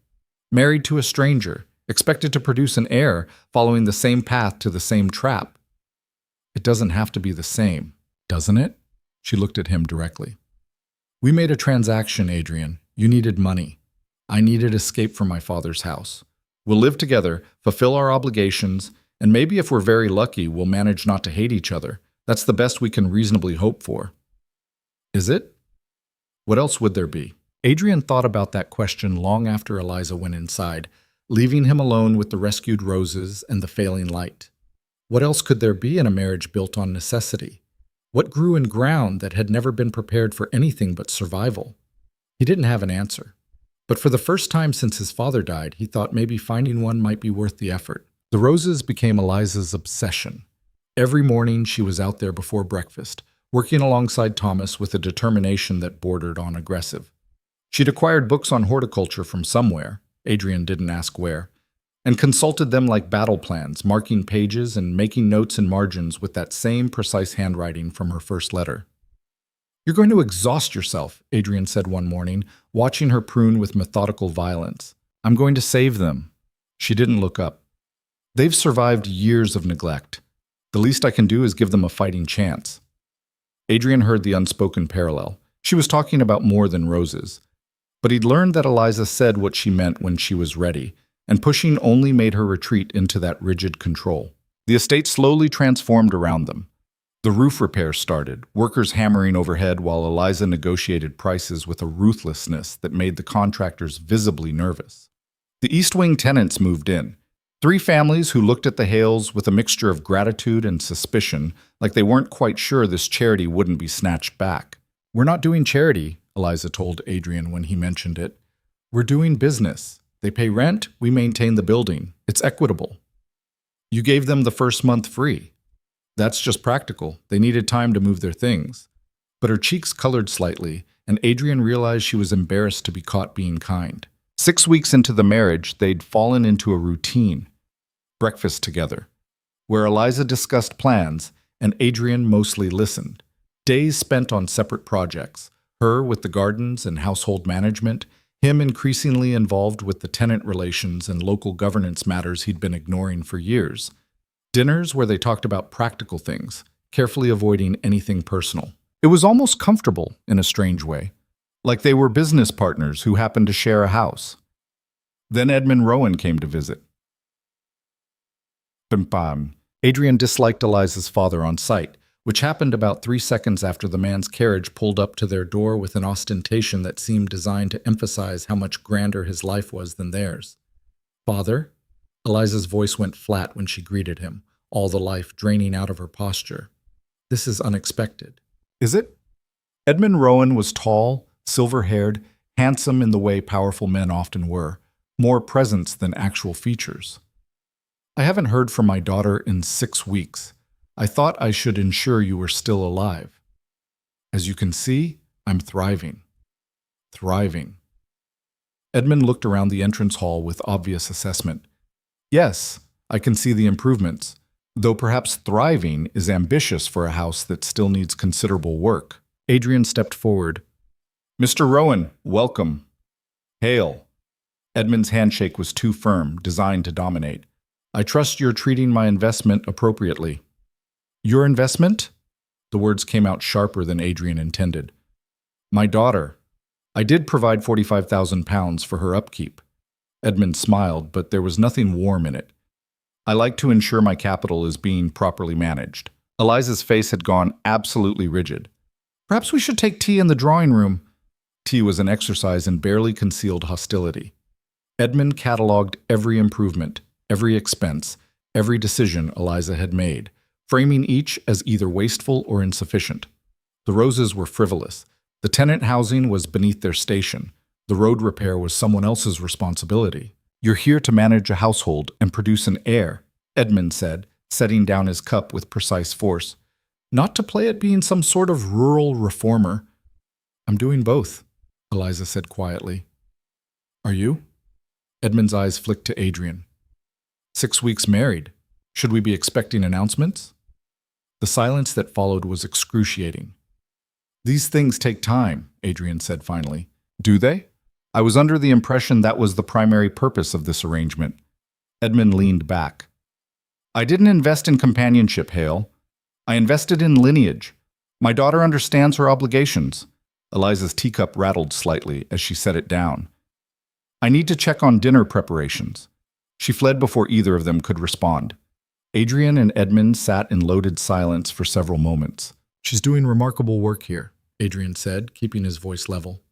married to a stranger, expected to produce an heir following the same path to the same trap. It doesn't have to be the same, doesn't it? She looked at him directly. We made a transaction, Adrian. You needed money. I needed escape from my father's house. We'll live together, fulfill our obligations, and maybe if we're very lucky, we'll manage not to hate each other. That's the best we can reasonably hope for. Is it? What else would there be? Adrian thought about that question long after Eliza went inside, leaving him alone with the rescued roses and the failing light. What else could there be in a marriage built on necessity? What grew in ground that had never been prepared for anything but survival? He didn't have an answer. But for the first time since his father died, he thought maybe finding one might be worth the effort. The roses became Eliza's obsession. Every morning she was out there before breakfast, working alongside Thomas with a determination that bordered on aggressive. She'd acquired books on horticulture from somewhere, Adrian didn't ask where, and consulted them like battle plans, marking pages and making notes in margins with that same precise handwriting from her first letter. You're going to exhaust yourself, Adrian said one morning, watching her prune with methodical violence. I'm going to save them. She didn't look up. They've survived years of neglect. The least I can do is give them a fighting chance. Adrian heard the unspoken parallel. She was talking about more than roses. But he'd learned that Eliza said what she meant when she was ready, and pushing only made her retreat into that rigid control. The estate slowly transformed around them. The roof repairs started, workers hammering overhead while Eliza negotiated prices with a ruthlessness that made the contractors visibly nervous. The East Wing tenants moved in. 3 families who looked at the Hales with a mixture of gratitude and suspicion, like they weren't quite sure this charity wouldn't be snatched back. We're not doing charity, Eliza told Adrian when he mentioned it. We're doing business. They pay rent, we maintain the building. It's equitable. You gave them the first month free. That's just practical. They needed time to move their things. But her cheeks colored slightly, and Adrian realized she was embarrassed to be caught being kind. 6 weeks into the marriage, they'd fallen into a routine. Breakfast together, where Eliza discussed plans and Adrian mostly listened. Days spent on separate projects, her with the gardens and household management, him increasingly involved with the tenant relations and local governance matters he'd been ignoring for years. Dinners where they talked about practical things, carefully avoiding anything personal. It was almost comfortable in a strange way, like they were business partners who happened to share a house. Then Edmund Rowan came to visit. Adrian disliked Eliza's father on sight, which happened about 3 seconds after the man's carriage pulled up to their door with an ostentation that seemed designed to emphasize how much grander his life was than theirs. Father? Eliza's voice went flat when she greeted him, all the life draining out of her posture. This is unexpected. Is it? Edmund Rowan was tall, silver-haired, handsome in the way powerful men often were, more presence than actual features. I haven't heard from my daughter in 6 weeks. I thought I should ensure you were still alive. As you can see, I'm thriving. Thriving. Edmund looked around the entrance hall with obvious assessment. Yes, I can see the improvements, though perhaps thriving is ambitious for a house that still needs considerable work. Adrian stepped forward. Mr. Rowan, welcome. Hail. Edmund's handshake was too firm, designed to dominate. I trust you're treating my investment appropriately. Your investment? The words came out sharper than Adrian intended. My daughter. I did provide £45,000 for her upkeep. Edmund smiled, but there was nothing warm in it. I like to ensure my capital is being properly managed. Eliza's face had gone absolutely rigid. Perhaps we should take tea in the drawing room. Tea was an exercise in barely concealed hostility. Edmund catalogued every improvement, every expense, every decision Eliza had made, framing each as either wasteful or insufficient. The roses were frivolous. The tenant housing was beneath their station. The road repair was someone else's responsibility. You're here to manage a household and produce an heir, Edmund said, setting down his cup with precise force. Not to play at being some sort of rural reformer. I'm doing both, Eliza said quietly. Are you? Edmund's eyes flicked to Adrian. 6 weeks married. Should we be expecting announcements? The silence that followed was excruciating. These things take time, Adrian said finally. Do they? I was under the impression that was the primary purpose of this arrangement. Edmund leaned back. I didn't invest in companionship, Hale. I invested in lineage. My daughter understands her obligations. Eliza's teacup rattled slightly as she set it down. I need to check on dinner preparations. She fled before either of them could respond. Adrian and Edmund sat in loaded silence for several moments. She's doing remarkable work here, Adrian said, keeping his voice level.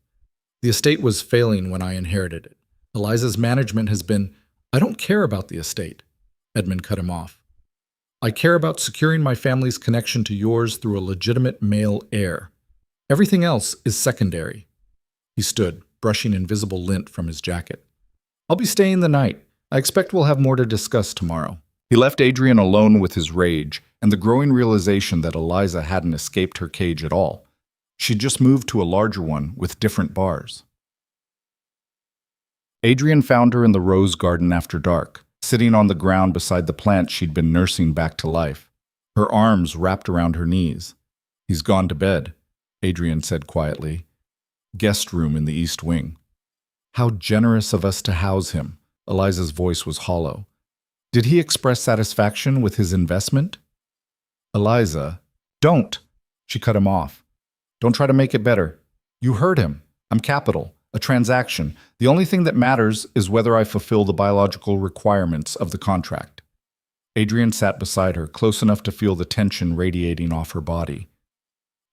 The estate was failing when I inherited it. Eliza's management has been, I don't care about the estate. Edmund cut him off. I care about securing my family's connection to yours through a legitimate male heir. Everything else is secondary. He stood, brushing invisible lint from his jacket. I'll be staying the night. I expect we'll have more to discuss tomorrow. He left Adrian alone with his rage and the growing realization that Eliza hadn't escaped her cage at all. She'd just moved to a larger one with different bars. Adrian found her in the rose garden after dark, sitting on the ground beside the plant she'd been nursing back to life, her arms wrapped around her knees. He's gone to bed, Adrian said quietly. Guest room in the east wing. How generous of us to house him. Eliza's voice was hollow. Did he express satisfaction with his investment? Eliza, don't. She cut him off. Don't try to make it better. You heard him. I'm capital, a transaction. The only thing that matters is whether I fulfill the biological requirements of the contract. Adrian sat beside her, close enough to feel the tension radiating off her body.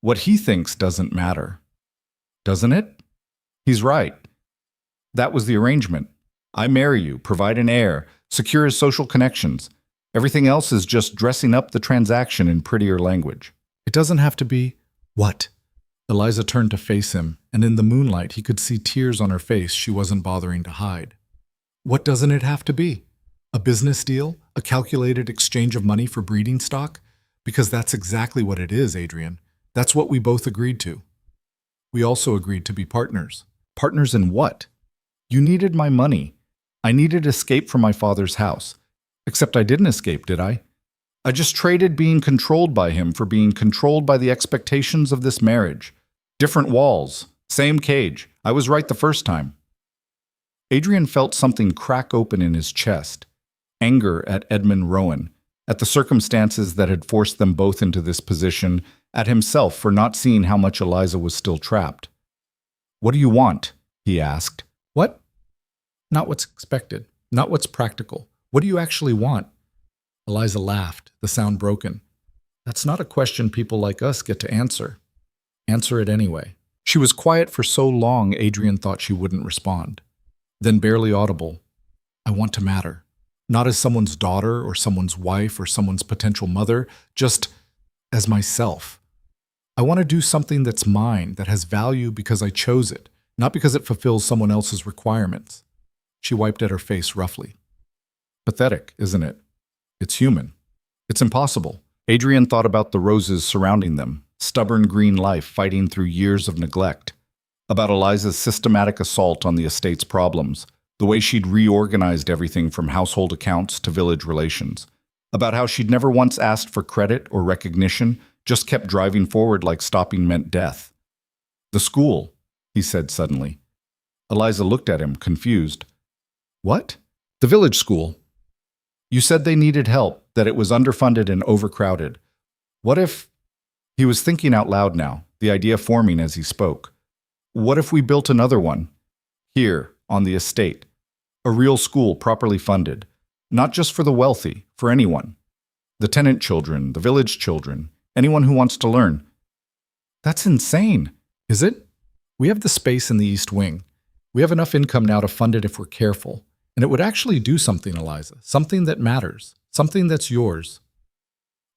What he thinks doesn't matter. Doesn't it? He's right. That was the arrangement. I marry you, provide an heir, secure his social connections. Everything else is just dressing up the transaction in prettier language. It doesn't have to be what? Eliza turned to face him, and in the moonlight he could see tears on her face she wasn't bothering to hide. What doesn't it have to be? A business deal? A calculated exchange of money for breeding stock? Because that's exactly what it is, Adrian. That's what we both agreed to. We also agreed to be partners. Partners in what? You needed my money. I needed escape from my father's house. Except I didn't escape, did I? I just traded being controlled by him for being controlled by the expectations of this marriage. Different walls, same cage. I was right the first time. Adrian felt something crack open in his chest. Anger at Edmund Rowan, at the circumstances that had forced them both into this position, at himself for not seeing how much Eliza was still trapped. What do you want? He asked. What? Not what's expected, not what's practical. What do you actually want? Eliza laughed, the sound broken. That's not a question people like us get to answer. Answer it anyway. She was quiet for so long Adrian thought she wouldn't respond. Then barely audible, I want to matter. Not as someone's daughter or someone's wife or someone's potential mother, just as myself. I want to do something that's mine, that has value because I chose it, not because it fulfills someone else's requirements. She wiped at her face roughly. Pathetic, isn't it? It's human. It's impossible. Adrian thought about the roses surrounding them, stubborn green life fighting through years of neglect, about Eliza's systematic assault on the estate's problems, the way she'd reorganized everything from household accounts to village relations, about how she'd never once asked for credit or recognition, just kept driving forward like stopping meant death. The school, he said suddenly. Eliza looked at him, confused. What? The village school. You said they needed help, that it was underfunded and overcrowded. What if... He was thinking out loud now, the idea forming as he spoke. What if we built another one? Here, on the estate. A real school properly funded. Not just for the wealthy, for anyone. The tenant children, the village children, anyone who wants to learn. That's insane, is it? We have the space in the East Wing. We have enough income now to fund it if we're careful. And it would actually do something, Eliza. Something that matters. Something that's yours.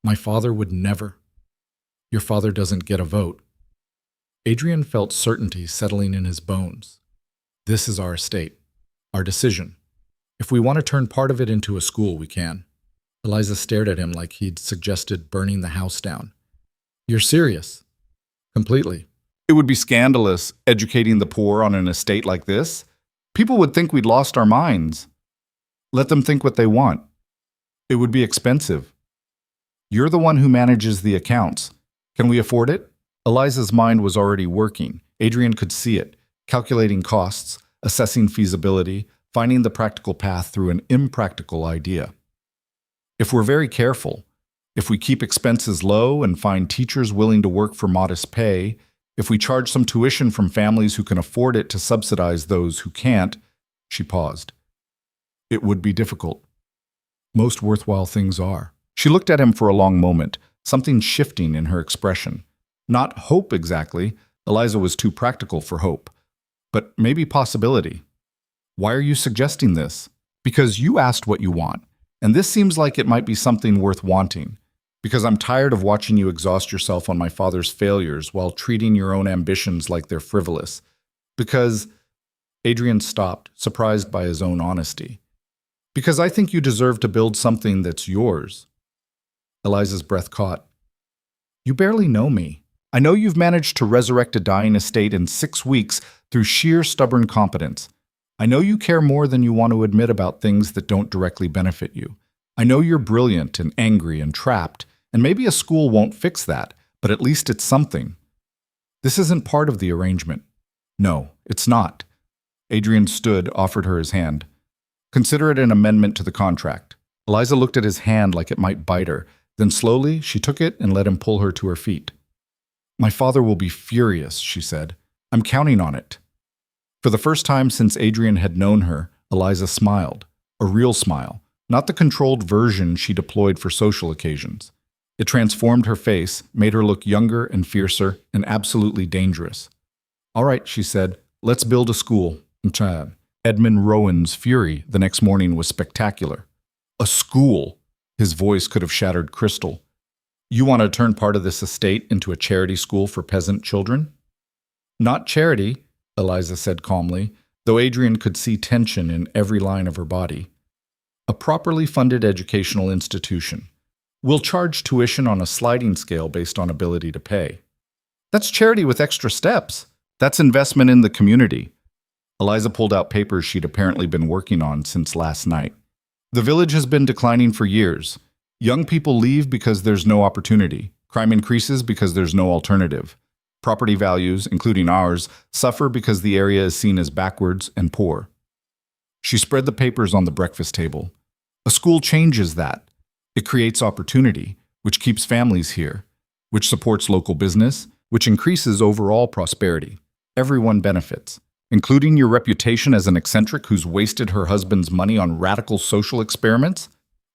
My father would never. Your father doesn't get a vote. Adrian felt certainty settling in his bones. This is our estate. Our decision. If we want to turn part of it into a school, we can. Eliza stared at him like he'd suggested burning the house down. You're serious? Completely. It would be scandalous, educating the poor on an estate like this. People would think we'd lost our minds. Let them think what they want. It would be expensive. You're the one who manages the accounts. Can we afford it? Eliza's mind was already working. Adrian could see it, calculating costs, assessing feasibility, finding the practical path through an impractical idea. If we're very careful, if we keep expenses low and find teachers willing to work for modest pay, if we charge some tuition from families who can afford it to subsidize those who can't, she paused. It would be difficult. Most worthwhile things are. She looked at him for a long moment, something shifting in her expression. Not hope exactly. Eliza was too practical for hope. But maybe possibility. Why are you suggesting this? Because you asked what you want, and this seems like it might be something worth wanting. Because I'm tired of watching you exhaust yourself on my father's failures while treating your own ambitions like they're frivolous. Because Adrian stopped, surprised by his own honesty. Because I think you deserve to build something that's yours. Eliza's breath caught. You barely know me. I know you've managed to resurrect a dying estate in 6 weeks through sheer stubborn competence. I know you care more than you want to admit about things that don't directly benefit you. I know you're brilliant and angry and trapped, and maybe a school won't fix that, but at least it's something. This isn't part of the arrangement. No, it's not. Adrian stood, offered her his hand. Consider it an amendment to the contract. Eliza looked at his hand like it might bite her. Then slowly, she took it and let him pull her to her feet. My father will be furious, she said. I'm counting on it. For the first time since Adrian had known her, Eliza smiled. A real smile, not the controlled version she deployed for social occasions. It transformed her face, made her look younger and fiercer, and absolutely dangerous. All right, she said, let's build a school. Edmund Rowan's fury the next morning was spectacular. A school! His voice could have shattered crystal. You want to turn part of this estate into a charity school for peasant children? Not charity, Eliza said calmly, though Adrian could see tension in every line of her body. A properly funded educational institution. We'll charge tuition on a sliding scale based on ability to pay. That's charity with extra steps. That's investment in the community. Eliza pulled out papers she'd apparently been working on since last night. The village has been declining for years. Young people leave because there's no opportunity. Crime increases because there's no alternative. Property values, including ours, suffer because the area is seen as backwards and poor. She spread the papers on the breakfast table. A school changes that. It creates opportunity, which keeps families here, which supports local business, which increases overall prosperity. Everyone benefits, including your reputation as an eccentric who's wasted her husband's money on radical social experiments.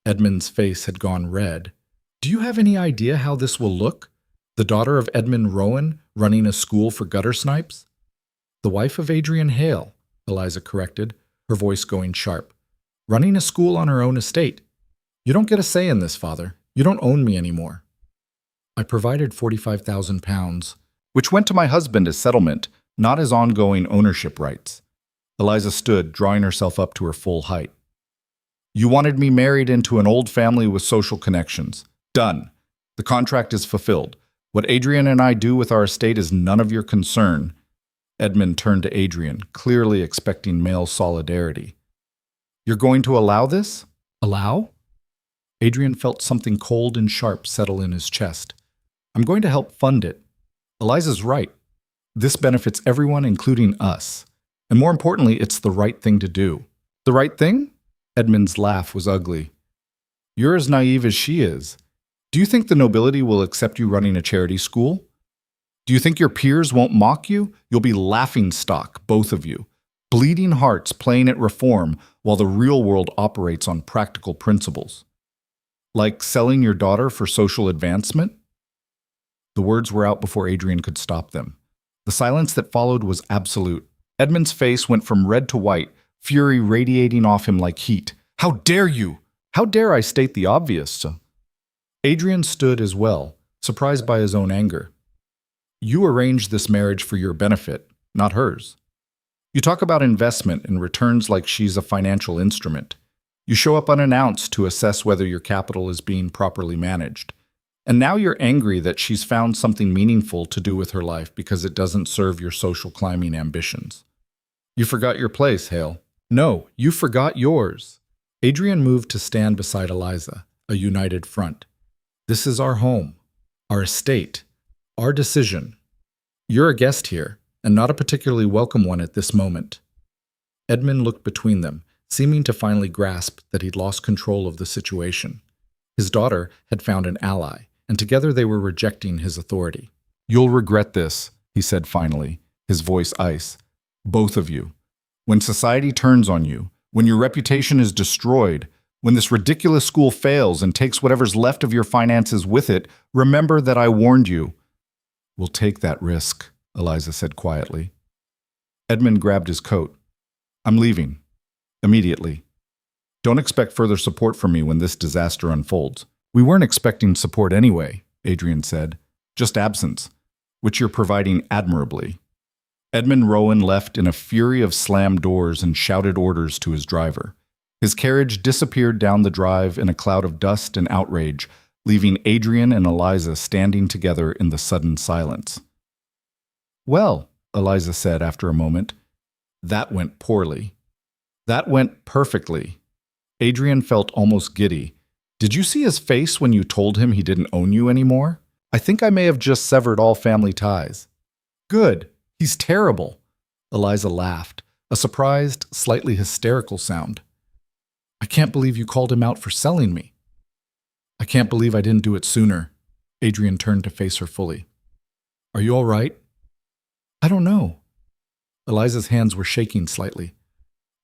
Edmund's face had gone red. Do you have any idea how this will look? The daughter of Edmund Rowan running a school for gutter snipes? The wife of Adrian Hale, Eliza corrected, her voice going sharp. Running a school on her own estate. You don't get a say in this, Father. You don't own me anymore. I provided £45,000, which went to my husband as settlement, not as ongoing ownership rights. Eliza stood, drawing herself up to her full height. You wanted me married into an old family with social connections. Done. The contract is fulfilled. What Adrian and I do with our estate is none of your concern. Edmund turned to Adrian, clearly expecting male solidarity. You're going to allow this? Allow? Adrian felt something cold and sharp settle in his chest. I'm going to help fund it. Eliza's right. This benefits everyone, including us. And more importantly, it's the right thing to do. The right thing? Edmund's laugh was ugly. You're as naive as she is. Do you think the nobility will accept you running a charity school? Do you think your peers won't mock you? You'll be laughingstock, both of you. Bleeding hearts playing at reform while the real world operates on practical principles. Like selling your daughter for social advancement? The words were out before Adrian could stop them. The silence that followed was absolute. Edmund's face went from red to white, fury radiating off him like heat. How dare you? How dare I state the obvious? Adrian stood as well, surprised by his own anger. You arranged this marriage for your benefit, not hers. You talk about investment and returns like she's a financial instrument. You show up unannounced to assess whether your capital is being properly managed. And now you're angry that she's found something meaningful to do with her life because it doesn't serve your social climbing ambitions. You forgot your place, Hale. No, you forgot yours. Adrian moved to stand beside Eliza, a united front. This is our home, our estate, our decision. You're a guest here, and not a particularly welcome one at this moment. Edmund looked between them, seeming to finally grasp that he'd lost control of the situation. His daughter had found an ally, and together they were rejecting his authority. "You'll regret this," he said finally, his voice ice. "Both of you. When society turns on you, when your reputation is destroyed, when this ridiculous school fails and takes whatever's left of your finances with it, remember that I warned you." "We'll take that risk," Eliza said quietly. Edmund grabbed his coat. "I'm leaving. Immediately. Don't expect further support from me when this disaster unfolds." "We weren't expecting support anyway," Adrian said. "Just absence, which you're providing admirably." Edmund Rowan left in a fury of slammed doors and shouted orders to his driver. His carriage disappeared down the drive in a cloud of dust and outrage, leaving Adrian and Eliza standing together in the sudden silence. "Well," Eliza said after a moment, "that went poorly." "That went perfectly." Adrian felt almost giddy. "Did you see his face when you told him he didn't own you anymore? I think I may have just severed all family ties." "Good. He's terrible." Eliza laughed, a surprised, slightly hysterical sound. "I can't believe you called him out for selling me." "I can't believe I didn't do it sooner." Adrian turned to face her fully. "Are you all right?" "I don't know." Eliza's hands were shaking slightly.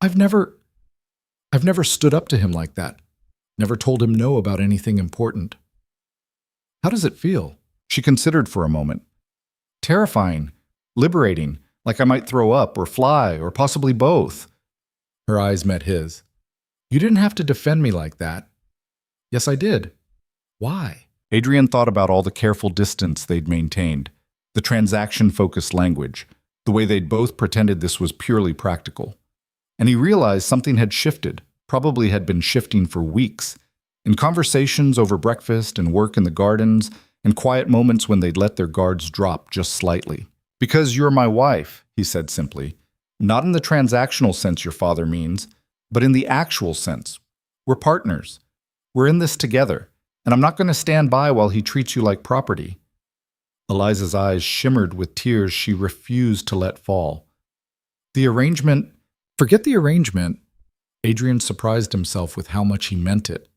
I've never stood up to him like that. Never told him no about anything important." "How does it feel?" She considered for a moment. "Terrifying. Liberating. Like I might throw up or fly or possibly both." Her eyes met his. "You didn't have to defend me like that." "Yes, I did." "Why?" Adrian thought about all the careful distance they'd maintained, the transaction-focused language, the way they'd both pretended this was purely practical. And he realized something had shifted, probably had been shifting for weeks, in conversations over breakfast and work in the gardens, and quiet moments when they'd let their guards drop just slightly. "Because you're my wife," he said simply. "Not in the transactional sense your father means, but in the actual sense. We're partners. We're in this together, and I'm not going to stand by while he treats you like property." Eliza's eyes shimmered with tears she refused to let fall. "The arrangement..." "Forget the arrangement." Adrian surprised himself with how much he meant it.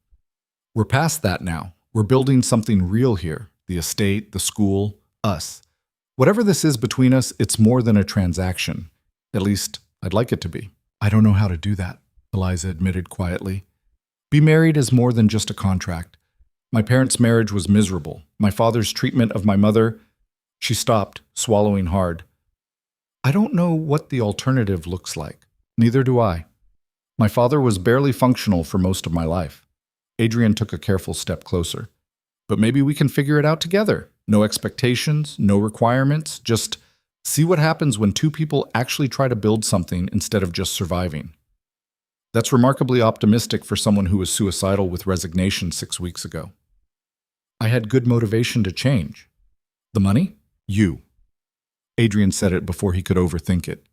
"We're past that now. We're building something real here. The estate, the school, us. Whatever this is between us, it's more than a transaction. At least, I'd like it to be." "I don't know how to do that," Eliza admitted quietly. "Be married is more than just a contract. My parents' marriage was miserable. My father's treatment of my mother..." She stopped, swallowing hard. "I don't know what the alternative looks like. Neither do I. My father was barely functional for most of my life." Adrian took a careful step closer. "But maybe we can figure it out together. No expectations, no requirements, just see what happens when two people actually try to build something instead of just surviving." That's remarkably optimistic for someone who was suicidal with resignation 6 weeks ago. "I had good motivation to change." "The money?" "You." Adrian said it before he could overthink it.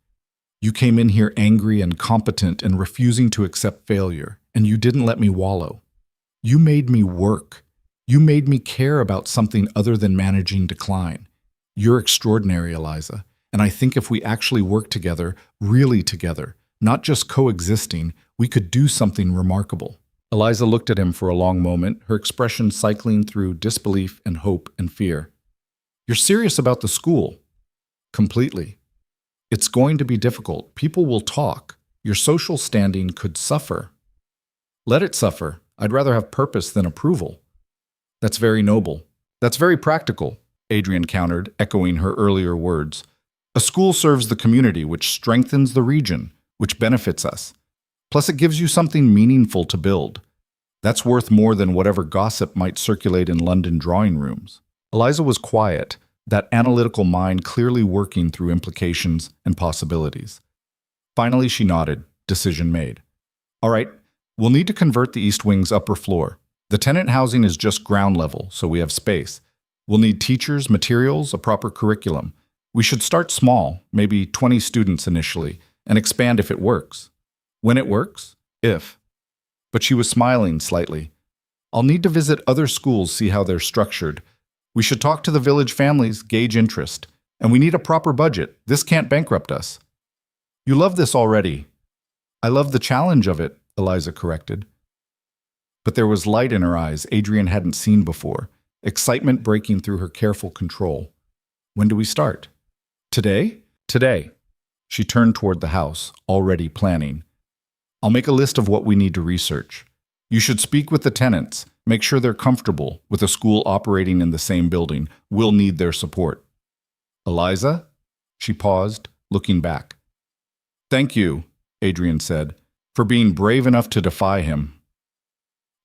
"You came in here angry and competent and refusing to accept failure, and you didn't let me wallow. You made me work. You made me care about something other than managing decline. You're extraordinary, Eliza, and I think if we actually work together, really together, not just coexisting, we could do something remarkable." Eliza looked at him for a long moment, her expression cycling through disbelief and hope and fear. "You're serious about the school?" "Completely. It's going to be difficult. People will talk. Your social standing could suffer." "Let it suffer. I'd rather have purpose than approval." "That's very noble. That's very practical," Adrian countered, echoing her earlier words. "A school serves the community, which strengthens the region, which benefits us. Plus it gives you something meaningful to build. That's worth more than whatever gossip might circulate in London drawing rooms." Eliza was quiet, that analytical mind clearly working through implications and possibilities. Finally, she nodded, decision made. "All right, we'll need to convert the East Wing's upper floor. The tenant housing is just ground level, so we have space. We'll need teachers, materials, a proper curriculum. We should start small, maybe 20 students initially, and expand if it works." "When it works?" "If." But she was smiling slightly. "I'll need to visit other schools, see how they're structured. We should talk to the village families, gauge interest. And we need a proper budget. This can't bankrupt us." "You love this already." I love the challenge of it, Eliza corrected. But there was light in her eyes Adrian hadn't seen before, excitement breaking through her careful control. When do we start? Today? Today. She turned toward the house, already planning. I'll make a list of what we need to research. You should speak with the tenants, make sure they're comfortable with a school operating in the same building. We'll need their support. Eliza? She paused, looking back. Thank you, Adrian said, for being brave enough to defy him.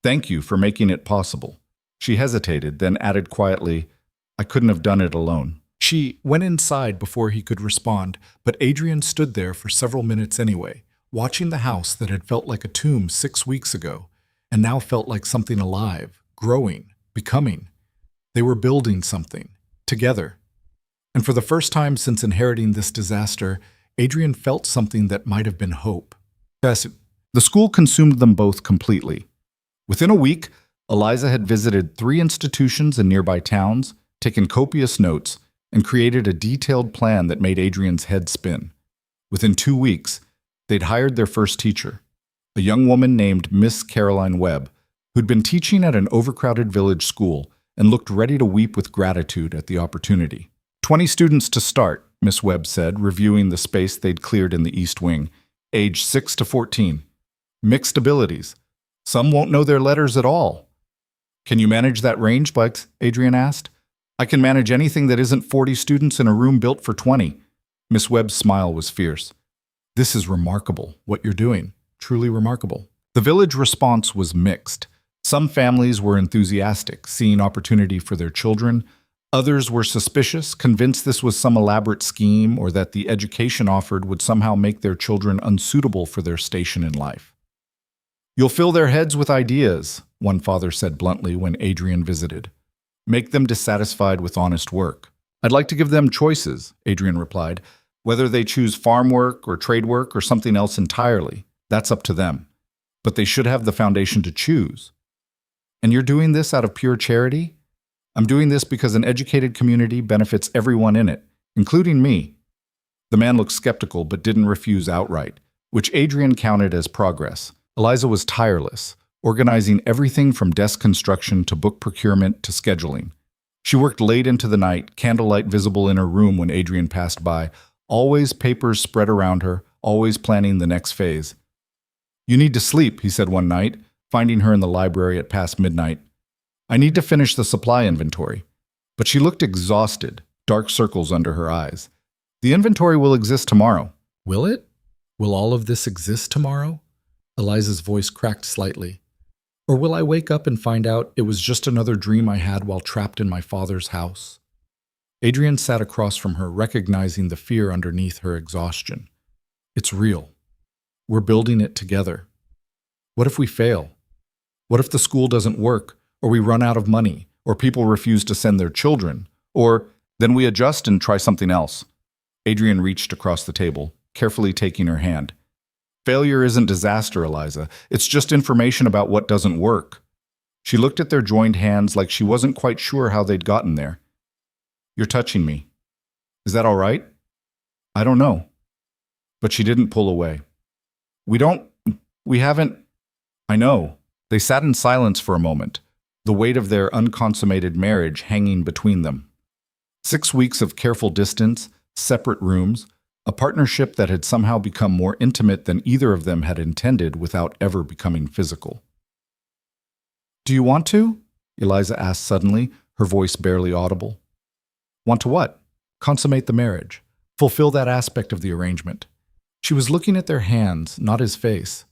Thank you for making it possible. She hesitated, then added quietly, I couldn't have done it alone. She went inside before he could respond, but Adrian stood there for several minutes anyway, watching the house that had felt like a tomb 6 weeks ago, and now felt like something alive, growing, becoming. They were building something, together. And for the first time since inheriting this disaster, Adrian felt something that might have been hope. Yes, the school consumed them both completely. Within a week, Eliza had visited 3 institutions in nearby towns, taken copious notes, and created a detailed plan that made Adrian's head spin. Within 2 weeks, they'd hired their first teacher, a young woman named Miss Caroline Webb, who'd been teaching at an overcrowded village school and looked ready to weep with gratitude at the opportunity. 20 students to start, Miss Webb said, reviewing the space they'd cleared in the East Wing, age 6 to 14. Mixed abilities. Some won't know their letters at all. Can you manage that range, Bugs? Adrian asked. I can manage anything that isn't 40 students in a room built for 20. Miss Webb's smile was fierce. This is remarkable, what you're doing. Truly remarkable. The village response was mixed. Some families were enthusiastic, seeing opportunity for their children. Others were suspicious, convinced this was some elaborate scheme or that the education offered would somehow make their children unsuitable for their station in life. You'll fill their heads with ideas, one father said bluntly when Adrian visited. Make them dissatisfied with honest work. I'd like to give them choices, Adrian replied. Whether they choose farm work or trade work or something else entirely, that's up to them. But they should have the foundation to choose. And you're doing this out of pure charity? I'm doing this because an educated community benefits everyone in it, including me. The man looked skeptical but didn't refuse outright, which Adrian counted as progress. Eliza was tireless, organizing everything from desk construction to book procurement to scheduling. She worked late into the night, candlelight visible in her room when Adrian passed by, always papers spread around her, always planning the next phase. You need to sleep, he said one night, finding her in the library at past midnight. I need to finish the supply inventory. But she looked exhausted, dark circles under her eyes. The inventory will exist tomorrow. Will it? Will all of this exist tomorrow? Eliza's voice cracked slightly. Or will I wake up and find out it was just another dream I had while trapped in my father's house? Adrian sat across from her, recognizing the fear underneath her exhaustion. It's real. We're building it together. What if we fail? What if the school doesn't work, or we run out of money, or people refuse to send their children, or then we adjust and try something else? Adrian reached across the table, carefully taking her hand. Failure isn't disaster, Eliza. It's just information about what doesn't work. She looked at their joined hands like she wasn't quite sure how they'd gotten there. You're touching me. Is that all right? I don't know. But she didn't pull away. We haven't. I know. They sat in silence for a moment, the weight of their unconsummated marriage hanging between them. 6 weeks of careful distance, separate rooms, a partnership that had somehow become more intimate than either of them had intended without ever becoming physical. Do you want to? Eliza asked suddenly, her voice barely audible. Want to what? Consummate the marriage. Fulfill that aspect of the arrangement. She was looking at their hands, not his face.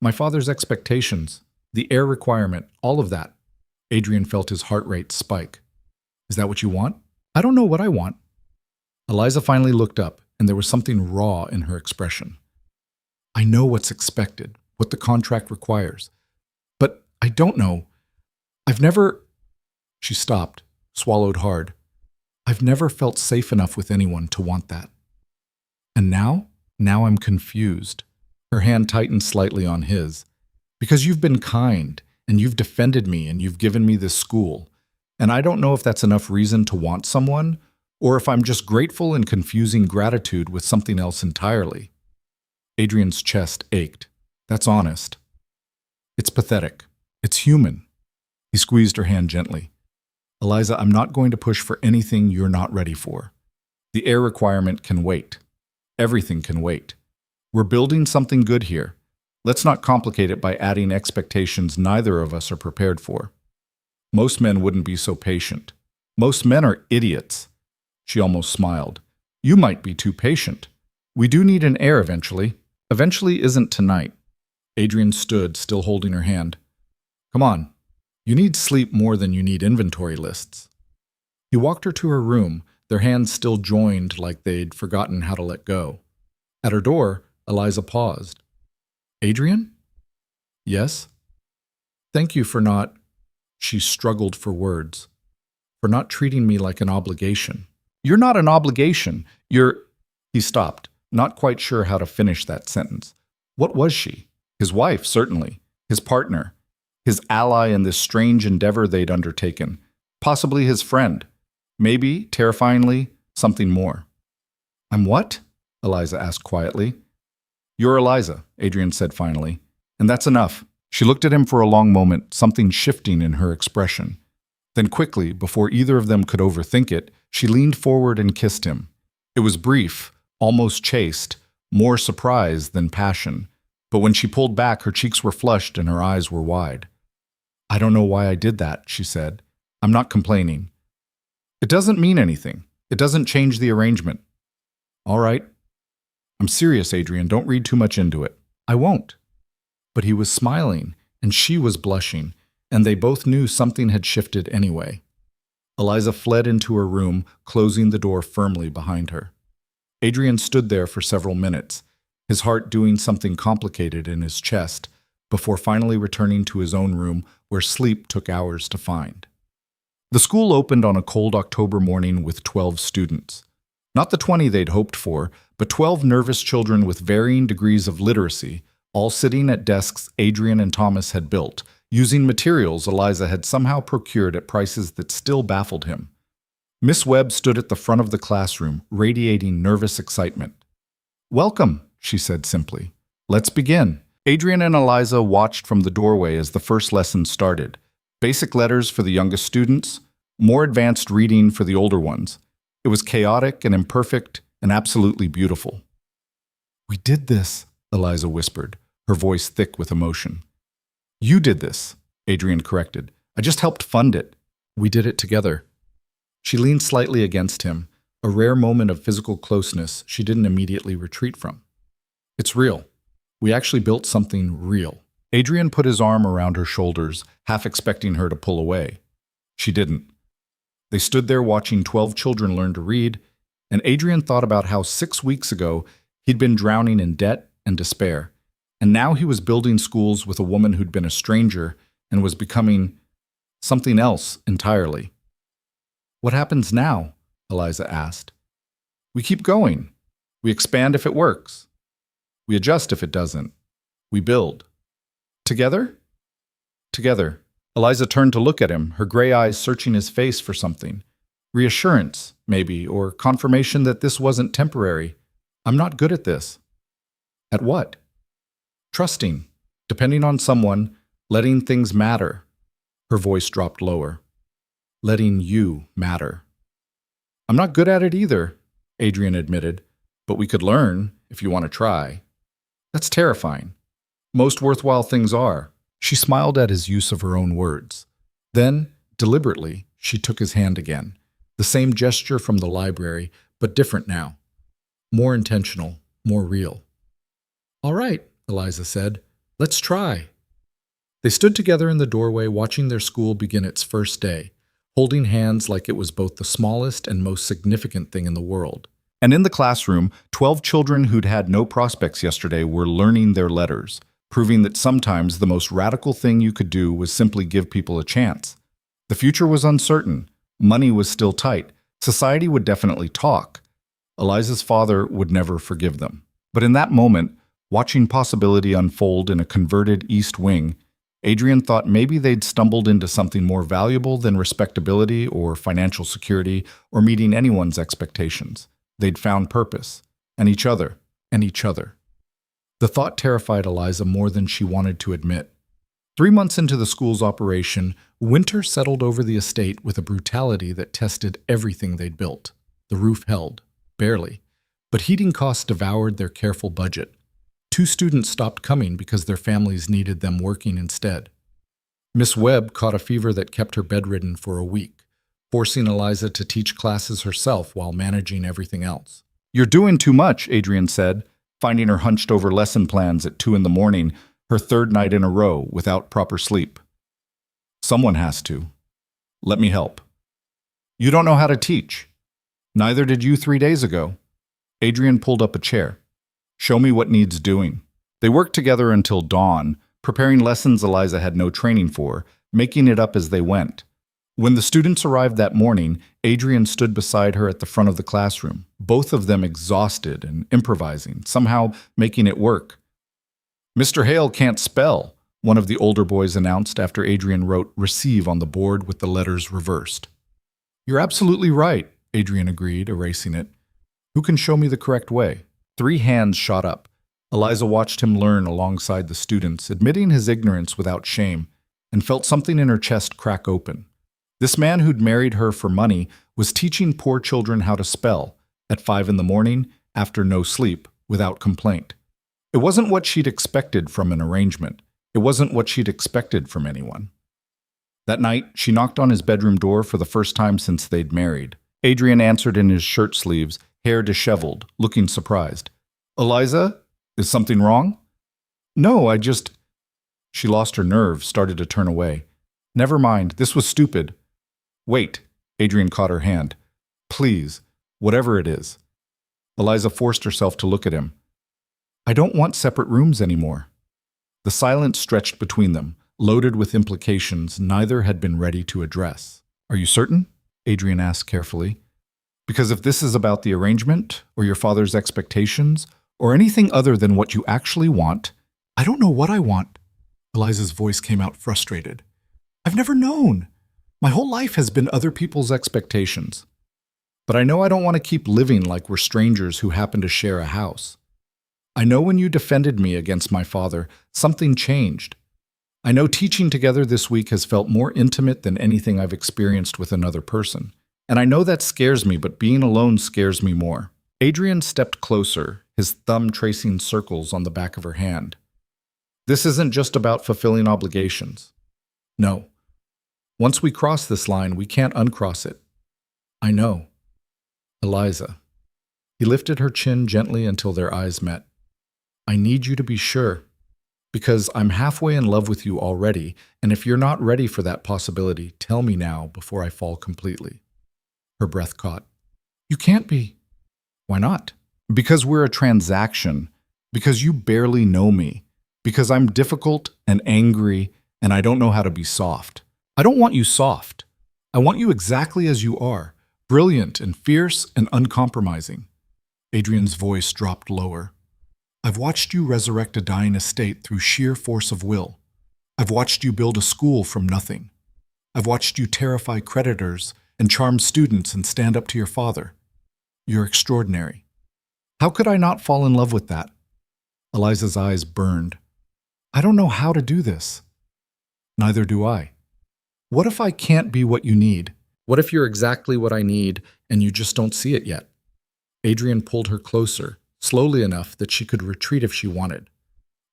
My father's expectations, the heir requirement, all of that. Adrian felt his heart rate spike. Is that what you want? I don't know what I want. Eliza finally looked up, and there was something raw in her expression. I know what's expected, what the contract requires. But I don't know. I've never... She stopped, swallowed hard. I've never felt safe enough with anyone to want that. And now I'm confused. Her hand tightened slightly on his. Because you've been kind, and you've defended me, and you've given me this school. And I don't know if that's enough reason to want someone, or if I'm just grateful and confusing gratitude with something else entirely. Adrian's chest ached. That's honest. It's pathetic. It's human. He squeezed her hand gently. Eliza, I'm not going to push for anything you're not ready for. The air requirement can wait. Everything can wait. We're building something good here. Let's not complicate it by adding expectations neither of us are prepared for. Most men wouldn't be so patient. Most men are idiots. She almost smiled. You might be too patient. We do need an heir eventually. Eventually isn't tonight. Adrian stood, still holding her hand. Come on. You need sleep more than you need inventory lists. He walked her to her room, their hands still joined like they'd forgotten how to let go. At her door, Eliza paused. Adrian? Yes? Thank you for not... She struggled for words. For not treating me like an obligation. You're not an obligation. You're... He stopped, not quite sure how to finish that sentence. What was she? His wife, certainly. His partner. His ally in this strange endeavor they'd undertaken. Possibly his friend. Maybe, terrifyingly, something more. I'm what? Eliza asked quietly. You're Eliza, Adrian said finally. And that's enough. She looked at him for a long moment, something shifting in her expression. Then quickly, before either of them could overthink it, she leaned forward and kissed him. It was brief, almost chaste, more surprise than passion. But when she pulled back, her cheeks were flushed and her eyes were wide. I don't know why I did that, she said. I'm not complaining. It doesn't mean anything. It doesn't change the arrangement. All right. I'm serious, Adrian. Don't read too much into it. I won't. But he was smiling, and she was blushing, and they both knew something had shifted anyway. Eliza fled into her room, closing the door firmly behind her. Adrian stood there for several minutes, his heart doing something complicated in his chest, before finally returning to his own room where sleep took hours to find. The school opened on a cold October morning with 12 students. Not the 20 they'd hoped for, but 12 nervous children with varying degrees of literacy, all sitting at desks Adrian and Thomas had built, using materials Eliza had somehow procured at prices that still baffled him. Miss Webb stood at the front of the classroom, radiating nervous excitement. Welcome, she said simply. Let's begin. Adrian and Eliza watched from the doorway as the first lesson started. Basic letters for the youngest students, more advanced reading for the older ones. It was chaotic and imperfect and absolutely beautiful. We did this, Eliza whispered, her voice thick with emotion. You did this, Adrian corrected. I just helped fund it. We did it together. She leaned slightly against him, a rare moment of physical closeness she didn't immediately retreat from. It's real. We actually built something real. Adrian put his arm around her shoulders, half expecting her to pull away. She didn't. They stood there watching 12 children learn to read, and Adrian thought about how 6 weeks ago he'd been drowning in debt and despair, and now he was building schools with a woman who'd been a stranger and was becoming something else entirely. What happens now? Eliza asked. We keep going. We expand if it works. We adjust if it doesn't. We build. Together? Together. Eliza turned to look at him, her gray eyes searching his face for something. Reassurance, maybe, or confirmation that this wasn't temporary. I'm not good at this. At what? Trusting, depending on someone, letting things matter. Her voice dropped lower. Letting you matter. I'm not good at it either, Adrian admitted, but we could learn if you want to try. That's terrifying. Most worthwhile things are. She smiled at his use of her own words. Then, deliberately, she took his hand again. The same gesture from the library, but different now. More intentional, more real. All right, Eliza said. Let's try. They stood together in the doorway watching their school begin its first day, holding hands like it was both the smallest and most significant thing in the world. And in the classroom, 12 children who'd had no prospects yesterday were learning their letters, proving that sometimes the most radical thing you could do was simply give people a chance. The future was uncertain. Money was still tight. Society would definitely talk. Eliza's father would never forgive them. But in that moment, watching possibility unfold in a converted East Wing, Adrian thought maybe they'd stumbled into something more valuable than respectability or financial security or meeting anyone's expectations. They'd found purpose, and each other, and each other. The thought terrified Eliza more than she wanted to admit. 3 months into the school's operation, winter settled over the estate with a brutality that tested everything they'd built. The roof held, barely, but heating costs devoured their careful budget. 2 students stopped coming because their families needed them working instead. Miss Webb caught a fever that kept her bedridden for a week, forcing Eliza to teach classes herself while managing everything else. "You're doing too much," Adrian said, finding her hunched over lesson plans at 2 a.m, her 3rd night in a row without proper sleep. "Someone has to. Let me help." "You don't know how to teach. Neither did you 3 days ago." Adrian pulled up a chair. "Show me what needs doing." They worked together until dawn, preparing lessons Eliza had no training for, making it up as they went. When the students arrived that morning, Adrian stood beside her at the front of the classroom, both of them exhausted and improvising, somehow making it work. "Mr. Hale can't spell," one of the older boys announced after Adrian wrote "receive" on the board with the letters reversed. "You're absolutely right," Adrian agreed, erasing it. "Who can show me the correct way?" 3 hands shot up. Eliza watched him learn alongside the students, admitting his ignorance without shame, and felt something in her chest crack open. This man who'd married her for money was teaching poor children how to spell, at 5 a.m, after no sleep, without complaint. It wasn't what she'd expected from an arrangement. It wasn't what she'd expected from anyone. That night, she knocked on his bedroom door for the first time since they'd married. Adrian answered in his shirt sleeves, hair disheveled, looking surprised. "Eliza, is something wrong?" "No, I just—" She lost her nerve, started to turn away. "Never mind, this was stupid." "Wait," Adrian caught her hand. "Please, whatever it is." Eliza forced herself to look at him. "I don't want separate rooms anymore." The silence stretched between them, loaded with implications neither had been ready to address. "Are you certain?" Adrian asked carefully. "Because if this is about the arrangement, or your father's expectations, or anything other than what you actually want—" "I don't know what I want." Eliza's voice came out frustrated. "I've never known. My whole life has been other people's expectations. But I know I don't want to keep living like we're strangers who happen to share a house. I know when you defended me against my father, something changed. I know teaching together this week has felt more intimate than anything I've experienced with another person. And I know that scares me, but being alone scares me more." Adrian stepped closer, his thumb tracing circles on the back of her hand. "This isn't just about fulfilling obligations. No. Once we cross this line, we can't uncross it. I know. Eliza." He lifted her chin gently until their eyes met. "I need you to be sure, because I'm halfway in love with you already, and if you're not ready for that possibility, tell me now before I fall completely." Her breath caught. "You can't be." "Why not?" "Because we're a transaction, because you barely know me, because I'm difficult and angry, and I don't know how to be soft. I don't want you soft. I want you exactly as you are, brilliant and fierce and uncompromising." Adrian's voice dropped lower. "I've watched you resurrect a dying estate through sheer force of will. I've watched you build a school from nothing. I've watched you terrify creditors and charm students and stand up to your father. You're extraordinary. How could I not fall in love with that?" Eliza's eyes burned. "I don't know how to do this." "Neither do I. What if I can't be what you need? What if you're exactly what I need and you just don't see it yet?" Adrian pulled her closer, slowly enough that she could retreat if she wanted.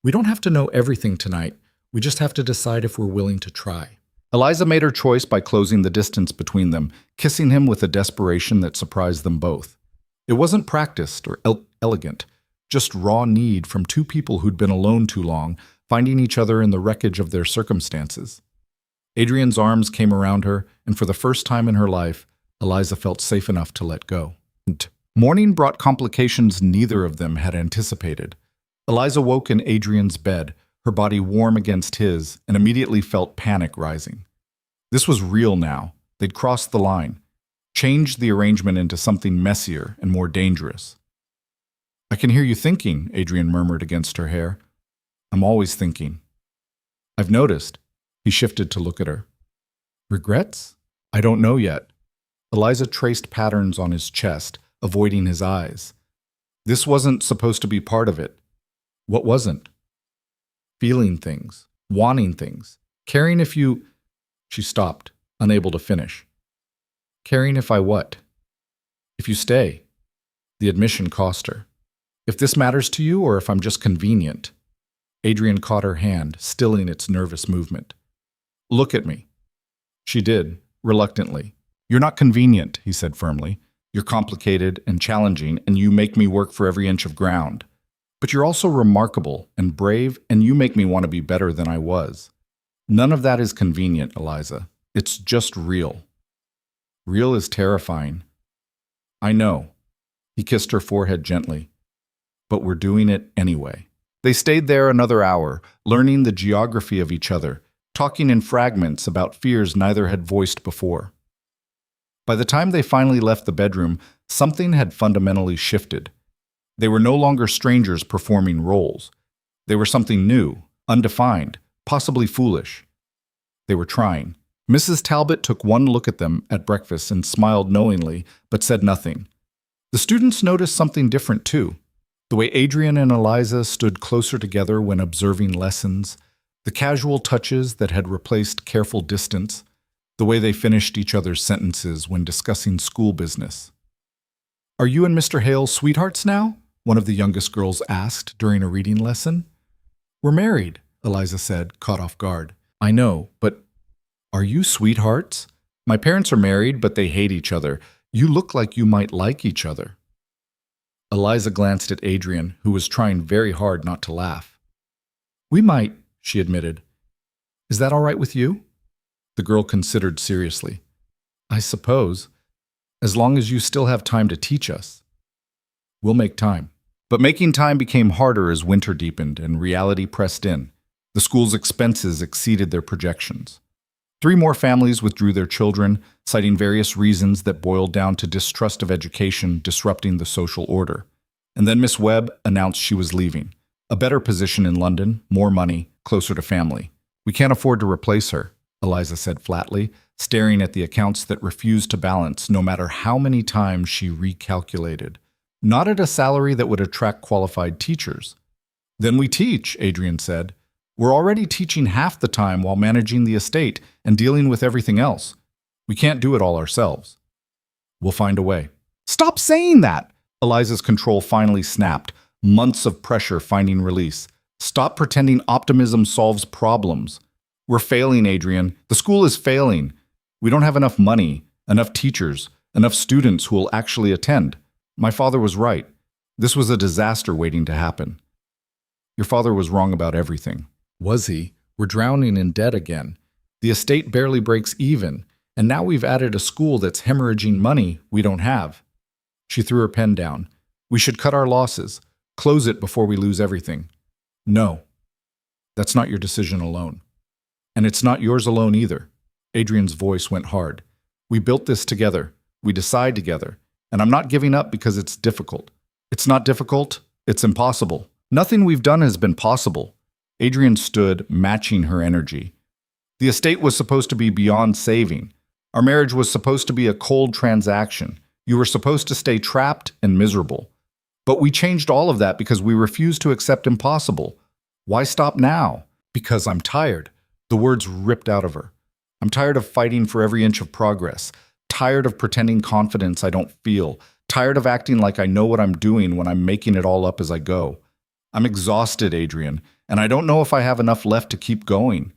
"We don't have to know everything tonight. We just have to decide if we're willing to try." Eliza made her choice by closing the distance between them, kissing him with a desperation that surprised them both. It wasn't practiced or elegant, just raw need from 2 people who'd been alone too long, finding each other in the wreckage of their circumstances. Adrian's arms came around her, and for the first time in her life, Eliza felt safe enough to let go. Morning brought complications neither of them had anticipated. Eliza woke in Adrian's bed, her body warm against his, and immediately felt panic rising. This was real now. They'd crossed the line, changed the arrangement into something messier and more dangerous. "I can hear you thinking," Adrian murmured against her hair. "I'm always thinking." "I've noticed." He shifted to look at her. "Regrets?" "I don't know yet." Eliza traced patterns on his chest, avoiding his eyes. This wasn't supposed to be part of it. What wasn't? Feeling things, wanting things, caring if you... She stopped, unable to finish. Caring if I what? If you stay. The admission cost her. If this matters to you or if I'm just convenient. Adrian caught her hand, stilling its nervous movement. Look at me. She did, reluctantly. You're not convenient, he said firmly. You're complicated and challenging, and you make me work for every inch of ground. But you're also remarkable and brave, and you make me want to be better than I was. None of that is convenient, Eliza. It's just real. Real is terrifying. I know. He kissed her forehead gently. But we're doing it anyway. They stayed there another hour, learning the geography of each other, talking in fragments about fears neither had voiced before. By the time they finally left the bedroom, something had fundamentally shifted. They were no longer strangers performing roles. They were something new, undefined, possibly foolish. They were trying. Mrs. Talbot took one look at them at breakfast and smiled knowingly, but said nothing. The students noticed something different too. The way Adrian and Eliza stood closer together when observing lessons, the casual touches that had replaced careful distance, the way they finished each other's sentences when discussing school business. Are you and Mr. Hale sweethearts now? One of the youngest girls asked during a reading lesson. We're married, Eliza said, caught off guard. I know, but are you sweethearts? My parents are married, but they hate each other. You look like you might like each other. Eliza glanced at Adrian, who was trying very hard not to laugh. We might, she admitted. Is that all right with you? The girl considered seriously. I suppose, as long as you still have time to teach us. We'll make time. But making time became harder as winter deepened and reality pressed in. The school's expenses exceeded their projections. 3 more families withdrew their children, citing various reasons that boiled down to distrust of education disrupting the social order. And then Miss Webb announced she was leaving. A better position in London, more money, closer to family. We can't afford to replace her, Eliza said flatly, staring at the accounts that refused to balance no matter how many times she recalculated. Not at a salary that would attract qualified teachers. Then we teach, Adrian said. We're already teaching half the time while managing the estate and dealing with everything else. We can't do it all ourselves. We'll find a way. Stop saying that! Eliza's control finally snapped, months of pressure finding release. Stop pretending optimism solves problems. We're failing, Adrian. The school is failing. We don't have enough money, enough teachers, enough students who will actually attend. My father was right. This was a disaster waiting to happen. Your father was wrong about everything. Was he? We're drowning in debt again. The estate barely breaks even, and now we've added a school that's hemorrhaging money we don't have. She threw her pen down. We should cut our losses, close it before we lose everything. No, that's not your decision alone. And it's not yours alone either. Adrian's voice went hard. We built this together. We decide together. And I'm not giving up because it's difficult. It's not difficult. It's impossible. Nothing we've done has been possible. Adrian stood, matching her energy. The estate was supposed to be beyond saving. Our marriage was supposed to be a cold transaction. You were supposed to stay trapped and miserable. But we changed all of that because we refused to accept impossible. Why stop now? Because I'm tired. The words ripped out of her. I'm tired of fighting for every inch of progress. Tired of pretending confidence I don't feel. Tired of acting like I know what I'm doing when I'm making it all up as I go. I'm exhausted, Adrian, and I don't know if I have enough left to keep going.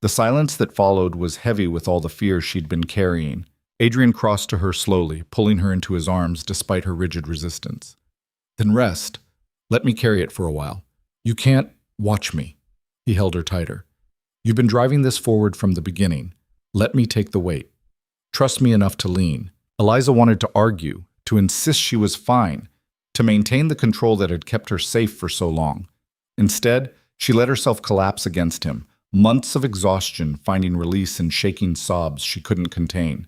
The silence that followed was heavy with all the fear she'd been carrying. Adrian crossed to her slowly, pulling her into his arms despite her rigid resistance. Then rest. Let me carry it for a while. You can't watch me. He held her tighter. You've been driving this forward from the beginning. Let me take the weight. Trust me enough to lean. Eliza wanted to argue, to insist she was fine, to maintain the control that had kept her safe for so long. Instead, she let herself collapse against him, months of exhaustion finding release in shaking sobs she couldn't contain.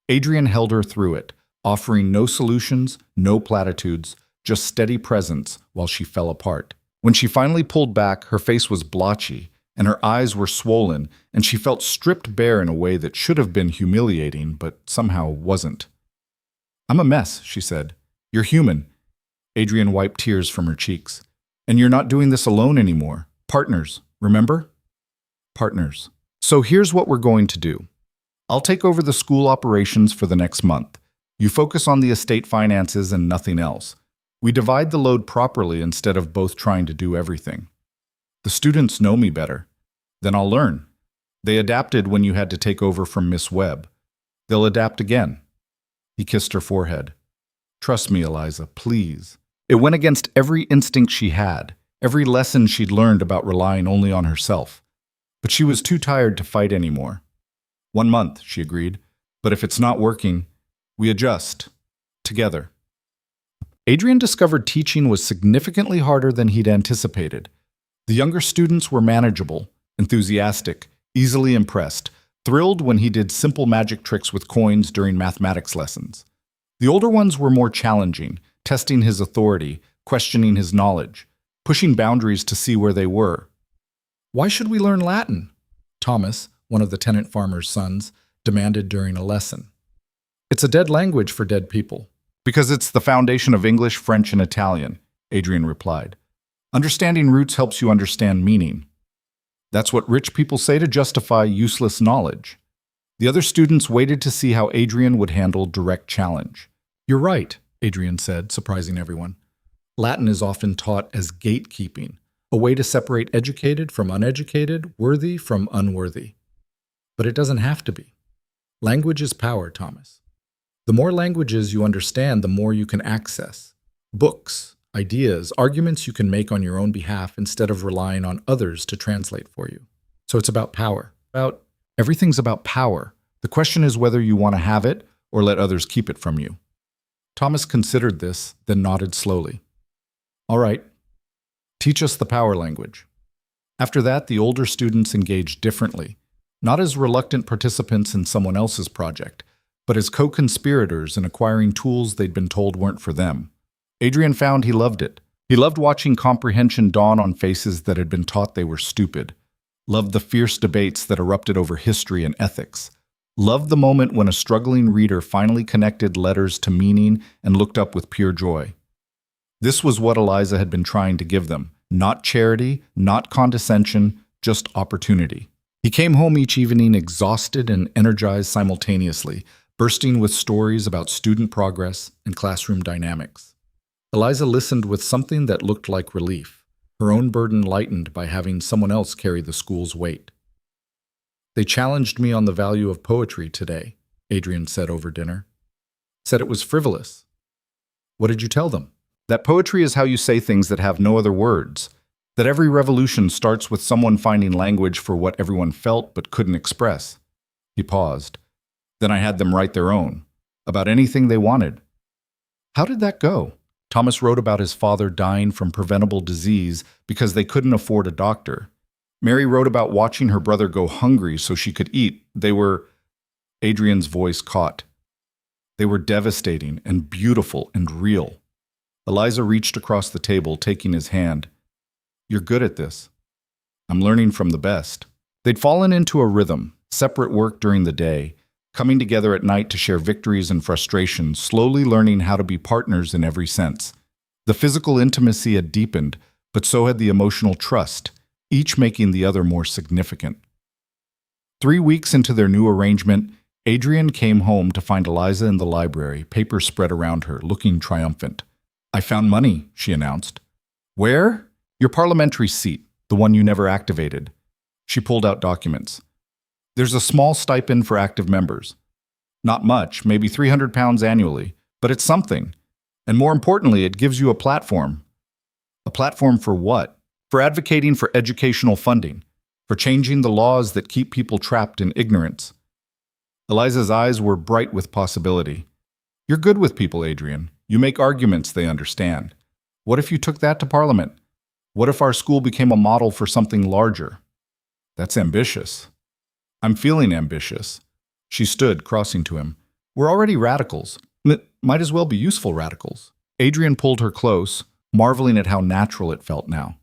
Adrian held her through it, offering no solutions, no platitudes, just steady presence while she fell apart. When she finally pulled back, her face was blotchy, and her eyes were swollen, and she felt stripped bare in a way that should have been humiliating, but somehow wasn't. I'm a mess, she said. You're human. Adrian wiped tears from her cheeks. And you're not doing this alone anymore. Partners, remember? Partners. So here's what we're going to do. I'll take over the school operations for the next month. You focus on the estate finances and nothing else. We divide the load properly instead of both trying to do everything. The students know me better. Then I'll learn. They adapted when you had to take over from Miss Webb. They'll adapt again. He kissed her forehead. Trust me, Eliza, please. It went against every instinct she had, every lesson she'd learned about relying only on herself. But she was too tired to fight anymore. 1 month, she agreed. But if it's not working, we adjust. Together. Adrian discovered teaching was significantly harder than he'd anticipated. The younger students were manageable, enthusiastic, easily impressed, thrilled when he did simple magic tricks with coins during mathematics lessons. The older ones were more challenging, testing his authority, questioning his knowledge, pushing boundaries to see where they were. Why should we learn Latin? Thomas, one of the tenant farmer's sons, demanded during a lesson. It's a dead language for dead people. Because it's the foundation of English, French, and Italian, Adrian replied. Understanding roots helps you understand meaning. That's what rich people say to justify useless knowledge. The other students waited to see how Adrian would handle direct challenge. You're right, Adrian said, surprising everyone. Latin is often taught as gatekeeping, a way to separate educated from uneducated, worthy from unworthy. But it doesn't have to be. Language is power, Thomas. The more languages you understand, the more you can access. Books, ideas, arguments you can make on your own behalf instead of relying on others to translate for you. So it's about power. Everything's about power. The question is whether you want to have it or let others keep it from you. Thomas considered this, then nodded slowly. All right, teach us the power language. After that, the older students engaged differently, not as reluctant participants in someone else's project, but as co-conspirators in acquiring tools they'd been told weren't for them. Adrian found he loved it. He loved watching comprehension dawn on faces that had been taught they were stupid, loved the fierce debates that erupted over history and ethics, loved the moment when a struggling reader finally connected letters to meaning and looked up with pure joy. This was what Eliza had been trying to give them, not charity, not condescension, just opportunity. He came home each evening exhausted and energized simultaneously, bursting with stories about student progress and classroom dynamics. Eliza listened with something that looked like relief, her own burden lightened by having someone else carry the school's weight. They challenged me on the value of poetry today, Adrian said over dinner. Said it was frivolous. What did you tell them? That poetry is how you say things that have no other words. That every revolution starts with someone finding language for what everyone felt but couldn't express. He paused. Then I had them write their own, about anything they wanted. How did that go? Thomas wrote about his father dying from preventable disease because they couldn't afford a doctor. Mary wrote about watching her brother go hungry so she could eat. Adrian's voice caught. They were devastating and beautiful and real. Eliza reached across the table, taking his hand. You're good at this. I'm learning from the best. They'd fallen into a rhythm, separate work during the day, coming together at night to share victories and frustrations, slowly learning how to be partners in every sense. The physical intimacy had deepened, but so had the emotional trust, each making the other more significant. 3 weeks into their new arrangement, Adrian came home to find Eliza in the library, papers spread around her, looking triumphant. I found money, she announced. Where? Your parliamentary seat, the one you never activated. She pulled out documents. There's a small stipend for active members. Not much, maybe £300 annually, but it's something. And more importantly, it gives you a platform. A platform for what? For advocating for educational funding, for changing the laws that keep people trapped in ignorance. Eliza's eyes were bright with possibility. You're good with people, Adrian. You make arguments they understand. What if you took that to Parliament? What if our school became a model for something larger? That's ambitious. I'm feeling ambitious. She stood, crossing to him. We're already radicals. Might as well be useful radicals. Adrian pulled her close, marveling at how natural it felt now.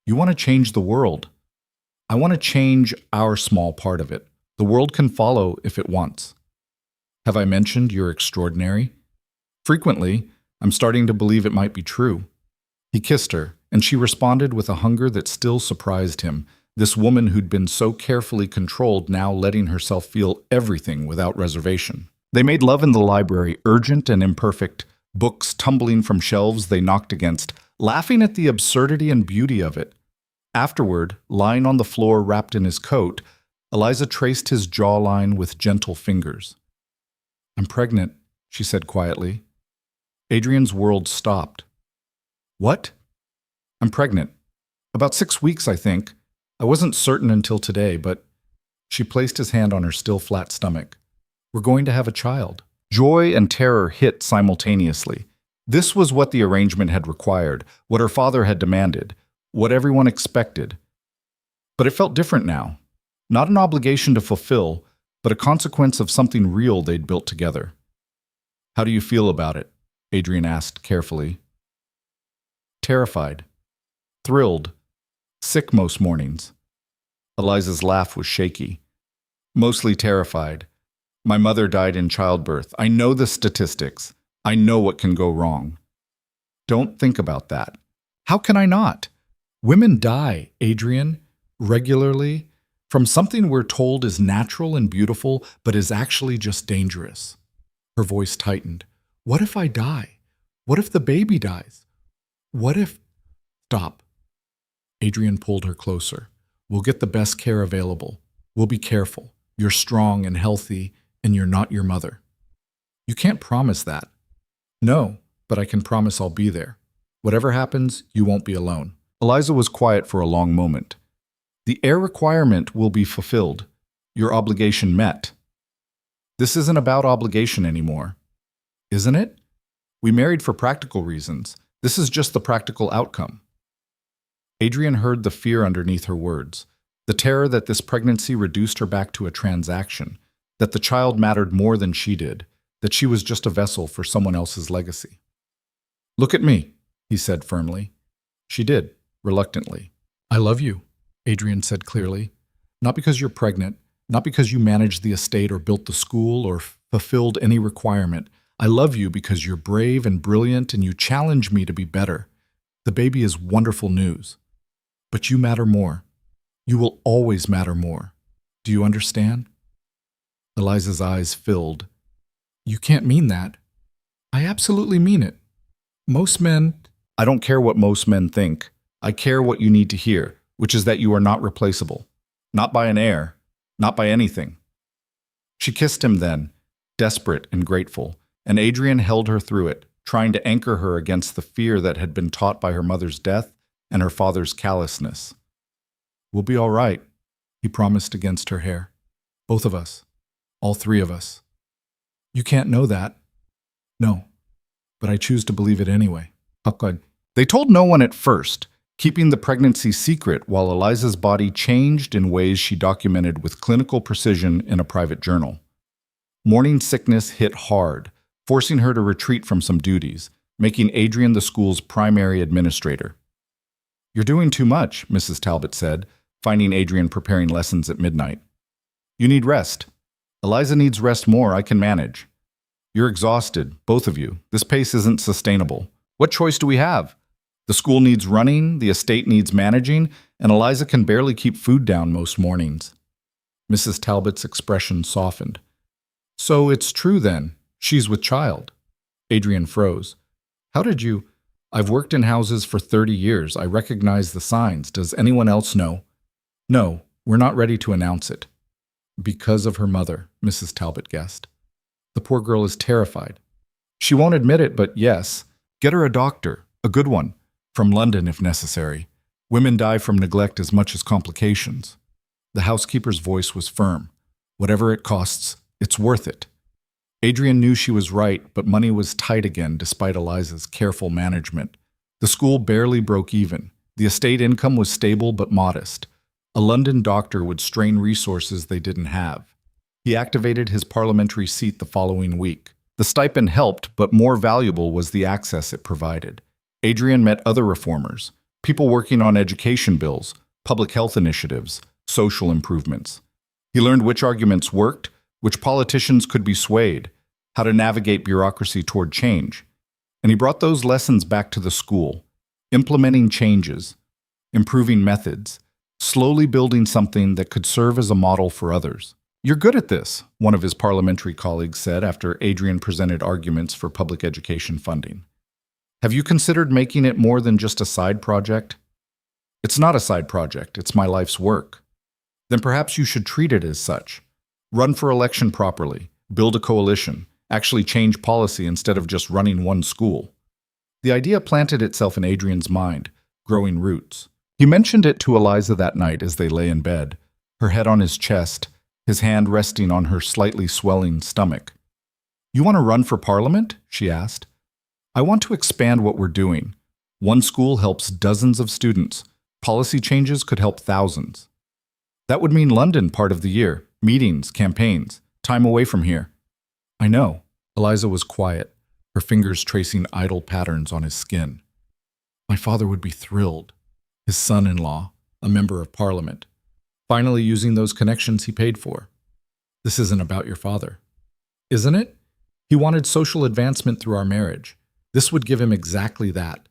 You want to change the world. I want to change our small part of it. The world can follow if it wants. Have I mentioned you're extraordinary? Frequently, I'm starting to believe it might be true. He kissed her, and she responded with a hunger that still surprised him. This woman who'd been so carefully controlled now letting herself feel everything without reservation. They made love in the library, urgent and imperfect, books tumbling from shelves they knocked against, laughing at the absurdity and beauty of it. Afterward, lying on the floor wrapped in his coat, Eliza traced his jawline with gentle fingers. "I'm pregnant," she said quietly. Adrian's world stopped. "What?" "I'm pregnant. About 6 weeks, I think. I wasn't certain until today, but..." She placed his hand on her still flat stomach. "We're going to have a child." Joy and terror hit simultaneously. This was what the arrangement had required, what her father had demanded, what everyone expected. But it felt different now. Not an obligation to fulfill, but a consequence of something real they'd built together. "How do you feel about it?" Adrian asked carefully. "Terrified. Thrilled. Sick most mornings." Eliza's laugh was shaky. "Mostly terrified. My mother died in childbirth. I know the statistics. I know what can go wrong." "Don't think about that." "How can I not? Women die, Adrian, regularly, from something we're told is natural and beautiful, but is actually just dangerous." Her voice tightened. "What if I die? What if the baby dies? What if..." "Stop." Adrian pulled her closer. "We'll get the best care available. We'll be careful. You're strong and healthy, and you're not your mother." "You can't promise that." "No, but I can promise I'll be there. Whatever happens, you won't be alone." Eliza was quiet for a long moment. "The heir requirement will be fulfilled. Your obligation met." "This isn't about obligation anymore." "Isn't it? We married for practical reasons. This is just the practical outcome." Adrian heard the fear underneath her words, the terror that this pregnancy reduced her back to a transaction, that the child mattered more than she did, that she was just a vessel for someone else's legacy. "Look at me," he said firmly. She did, reluctantly. "I love you," Adrian said clearly. "Not because you're pregnant, not because you managed the estate or built the school or fulfilled any requirement. I love you because you're brave and brilliant and you challenge me to be better. The baby is wonderful news. But you matter more. You will always matter more. Do you understand?" Eliza's eyes filled. "You can't mean that." "I absolutely mean it. Most men..." "I don't care what most men think. I care what you need to hear, which is that you are not replaceable. Not by an heir. Not by anything." She kissed him then, desperate and grateful, and Adrian held her through it, trying to anchor her against the fear that had been taught by her mother's death and her father's callousness. "We'll be all right," he promised against her hair. "Both of us. All three of us." "You can't know that." "No, but I choose to believe it anyway." "Okay." They told no one at first, keeping the pregnancy secret while Eliza's body changed in ways she documented with clinical precision in a private journal. Morning sickness hit hard, forcing her to retreat from some duties, making Adrian the school's primary administrator. "You're doing too much," Mrs. Talbot said, finding Adrian preparing lessons at midnight. "You need rest." "Eliza needs rest more. I can manage." "You're exhausted, both of you. This pace isn't sustainable. What choice do we have? The school needs running, the estate needs managing, and Eliza can barely keep food down most mornings." Mrs. Talbot's expression softened. "So it's true then. She's with child." Adrian froze. "How did you..." "I've worked in houses for 30 years. I recognize the signs. Does anyone else know?" "No, we're not ready to announce it." "Because of her mother," Mrs. Talbot guessed. "The poor girl is terrified. She won't admit it, but yes. Get her a doctor, a good one, from London if necessary. Women die from neglect as much as complications." The housekeeper's voice was firm. "Whatever it costs, it's worth it." Adrian knew she was right, but money was tight again despite Eliza's careful management. The school barely broke even. The estate income was stable but modest. A London doctor would strain resources they didn't have. He activated his parliamentary seat the following week. The stipend helped, but more valuable was the access it provided. Adrian met other reformers, people working on education bills, public health initiatives, social improvements. He learned which arguments worked, which politicians could be swayed, how to navigate bureaucracy toward change. And he brought those lessons back to the school. implementing changes, improving methods, slowly building something that could serve as a model for others. "You're good at this," one of his parliamentary colleagues said after Adrian presented arguments for public education funding. "Have you considered making it more than just a side project?" "It's not a side project, it's my life's work." "Then perhaps you should treat it as such. Run for election properly, build a coalition, actually change policy instead of just running one school." The idea planted itself in Adrian's mind, growing roots. He mentioned it to Eliza that night as they lay in bed, her head on his chest, his hand resting on her slightly swelling stomach. "You want to run for parliament?" she asked. "I want to expand what we're doing. One school helps dozens of students. Policy changes could help thousands. That would mean London part of the year, meetings, campaigns, time away from here." "I know." Eliza was quiet, her fingers tracing idle patterns on his skin. "My father would be thrilled. His son-in-law, a member of parliament, finally using those connections he paid for." "This isn't about your father." "Isn't it? He wanted social advancement through our marriage. This would give him exactly that."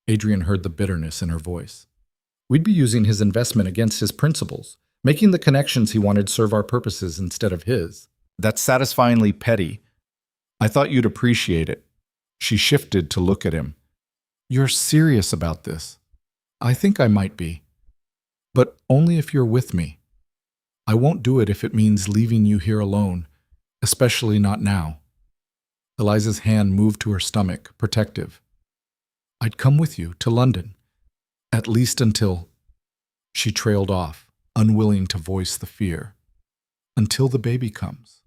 Adrian heard the bitterness in her voice. "We'd be using his investment against his principles, making the connections he wanted serve our purposes instead of his." "That's satisfyingly petty. I thought you'd appreciate it." She shifted to look at him. "You're serious about this?" "I think I might be. But only if you're with me. I won't do it if it means leaving you here alone, especially not now." Eliza's hand moved to her stomach, protective. "I'd come with you to London, at least until—" She trailed off, unwilling to voice the fear. "Until the baby comes."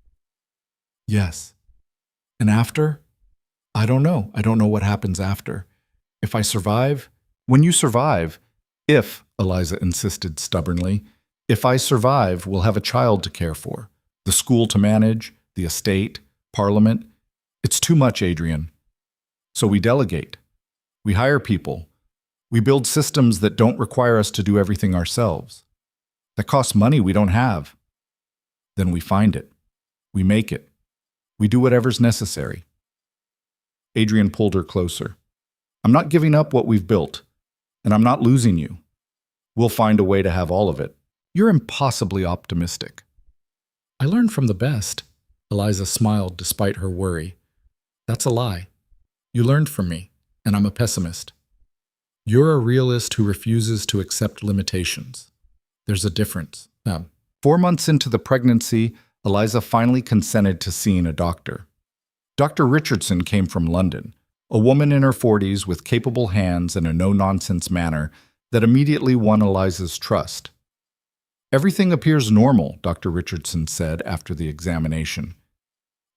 "Yes. And after? I don't know. I don't know what happens after. If I survive—" "When you survive, if," Eliza insisted stubbornly, "if I survive, we'll have a child to care for, the school to manage, the estate, parliament. It's too much, Adrian. So we delegate. We hire people. We build systems that don't require us to do everything ourselves. That costs money we don't have. Then we find it. We make it. We do whatever's necessary." Adrian pulled her closer. "I'm not giving up what we've built, and I'm not losing you. We'll find a way to have all of it." "You're impossibly optimistic." "I learned from the best." Eliza smiled despite her worry. "That's a lie. You learned from me, and I'm a pessimist. You're a realist who refuses to accept limitations. There's a difference." 4 months into the pregnancy, Eliza finally consented to seeing a doctor. Dr. Richardson came from London, a woman in her 40s with capable hands and a no-nonsense manner that immediately won Eliza's trust. "Everything appears normal," Dr. Richardson said after the examination.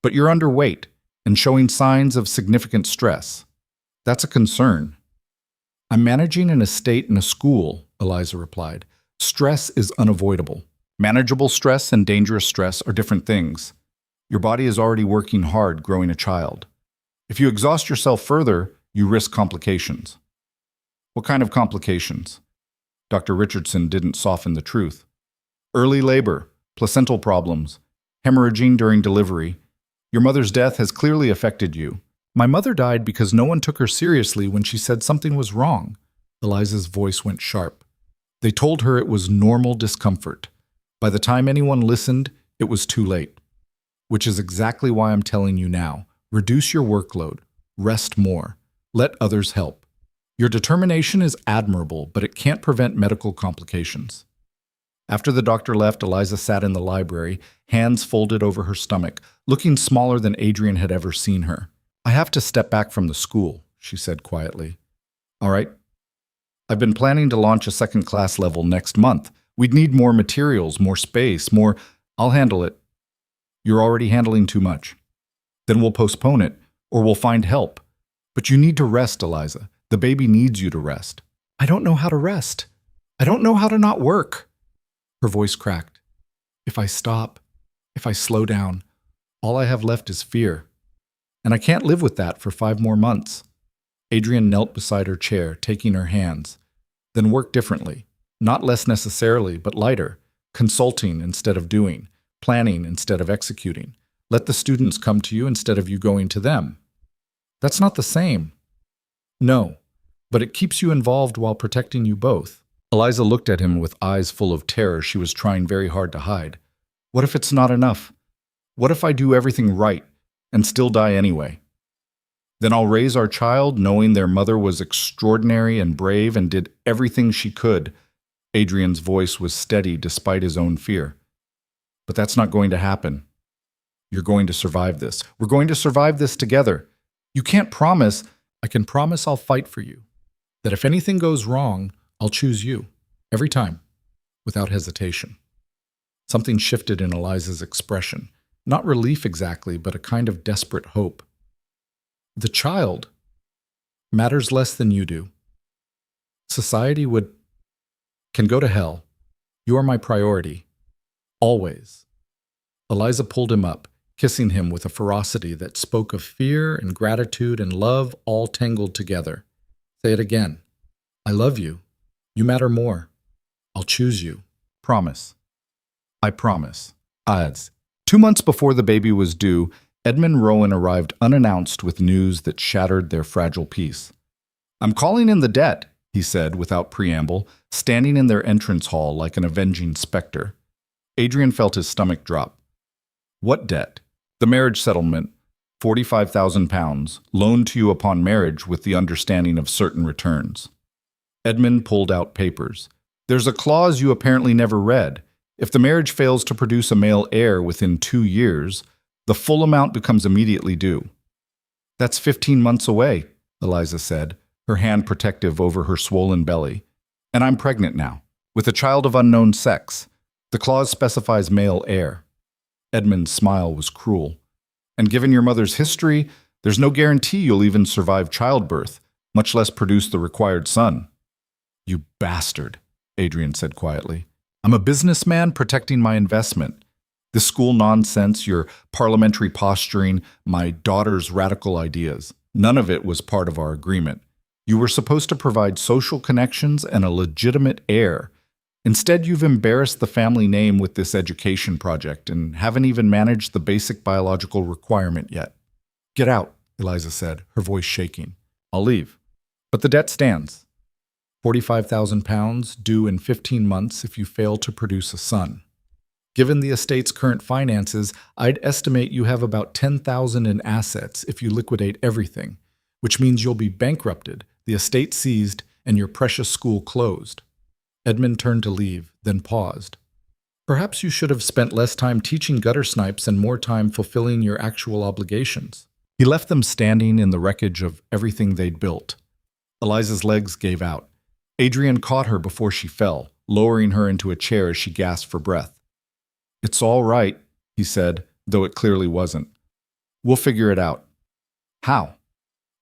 "But you're underweight and showing signs of significant stress. That's a concern." "I'm managing an estate and a school," Eliza replied. "Stress is unavoidable. Manageable stress and dangerous stress are different things. Your body is already working hard growing a child. If you exhaust yourself further, you risk complications." "What kind of complications?" Dr. Richardson didn't soften the truth. "Early labor, placental problems, hemorrhaging during delivery. Your mother's death has clearly affected you." "My mother died because no one took her seriously when she said something was wrong." Eliza's voice went sharp. "They told her it was normal discomfort. By the time anyone listened, it was too late. Which is exactly why I'm telling you now. Reduce your workload. Rest more. Let others help. Your determination is admirable, but it can't prevent medical complications." After the doctor left, Eliza sat in the library, hands folded over her stomach, looking smaller than Adrian had ever seen her. "I have to step back from the school," she said quietly. "All right. I've been planning to launch a second-class level next month. We'd need more materials, more space, more—" "I'll handle it." "You're already handling too much." "Then we'll postpone it, or we'll find help. But you need to rest, Eliza. The baby needs you to rest." "I don't know how to rest. I don't know how to not work." Her voice cracked. "If I stop, if I slow down, all I have left is fear. And I can't live with that for 5 more months." Adrian knelt beside her chair, taking her hands. "Then work differently. Not less necessarily, but lighter. Consulting instead of doing. Planning instead of executing. Let the students come to you instead of you going to them." "That's not the same." "No. but it keeps you involved while protecting you both. Eliza looked at him with eyes full of terror she was trying very hard to hide. What if it's not enough? What if I do everything right and still die anyway? Then I'll raise our child knowing their mother was extraordinary and brave and did everything she could. Adrian's voice was steady despite his own fear. But that's not going to happen. You're going to survive this. We're going to survive this together. You can't promise. I can promise I'll fight for you. That if anything goes wrong, I'll choose you. Every time. Without hesitation. Something shifted in Eliza's expression. Not relief exactly, but a kind of desperate hope. The child matters less than you do. Society can go to hell. You are my priority. Always. Eliza pulled him up, kissing him with a ferocity that spoke of fear and gratitude and love all tangled together. Say it again. I love you. You matter more. I'll choose you. Promise. I promise. Odds. 2 months before the baby was due, Edmund Rowan arrived unannounced with news that shattered their fragile peace. I'm calling in the debt, he said without preamble, standing in their entrance hall like an avenging specter. Adrian felt his stomach drop. What debt? The marriage settlement, £45,000, loaned to you upon marriage with the understanding of certain returns. Edmund pulled out papers. There's a clause you apparently never read. If the marriage fails to produce a male heir within 2 years, the full amount becomes immediately due. That's 15 months away, Eliza said, her hand protective over her swollen belly. And I'm pregnant now, with a child of unknown sex. The clause specifies male heir. Edmund's smile was cruel. And given your mother's history, there's no guarantee you'll even survive childbirth, much less produce the required son. You bastard, Adrian said quietly. I'm a businessman protecting my investment. This school nonsense, your parliamentary posturing, my daughter's radical ideas. None of it was part of our agreement. You were supposed to provide social connections and a legitimate heir. Instead, you've embarrassed the family name with this education project and haven't even managed the basic biological requirement yet. Get out, Eliza said, her voice shaking. I'll leave. But the debt stands. £45,000 due in 15 months if you fail to produce a son. Given the estate's current finances, I'd estimate you have about $10,000 in assets if you liquidate everything, which means you'll be bankrupted, the estate seized, and your precious school closed. Edmund turned to leave, then paused. Perhaps you should have spent less time teaching gutter snipes and more time fulfilling your actual obligations. He left them standing in the wreckage of everything they'd built. Eliza's legs gave out. Adrian caught her before she fell, lowering her into a chair as she gasped for breath. It's all right, he said, though it clearly wasn't. We'll figure it out. How?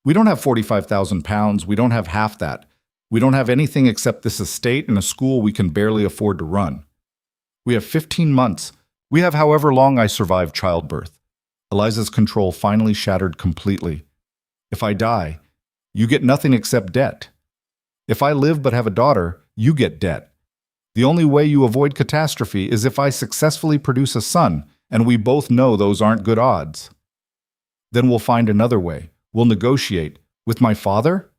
We don't have £45,000. We don't have half that. We don't have anything except this estate and a school we can barely afford to run. We have 15 months. We have however long I survive childbirth. Eliza's control finally shattered completely. If I die, you get nothing except debt. If I live but have a daughter, you get debt. The only way you avoid catastrophe is if I successfully produce a son, and we both know those aren't good odds. Then we'll find another way. We'll negotiate. With my father?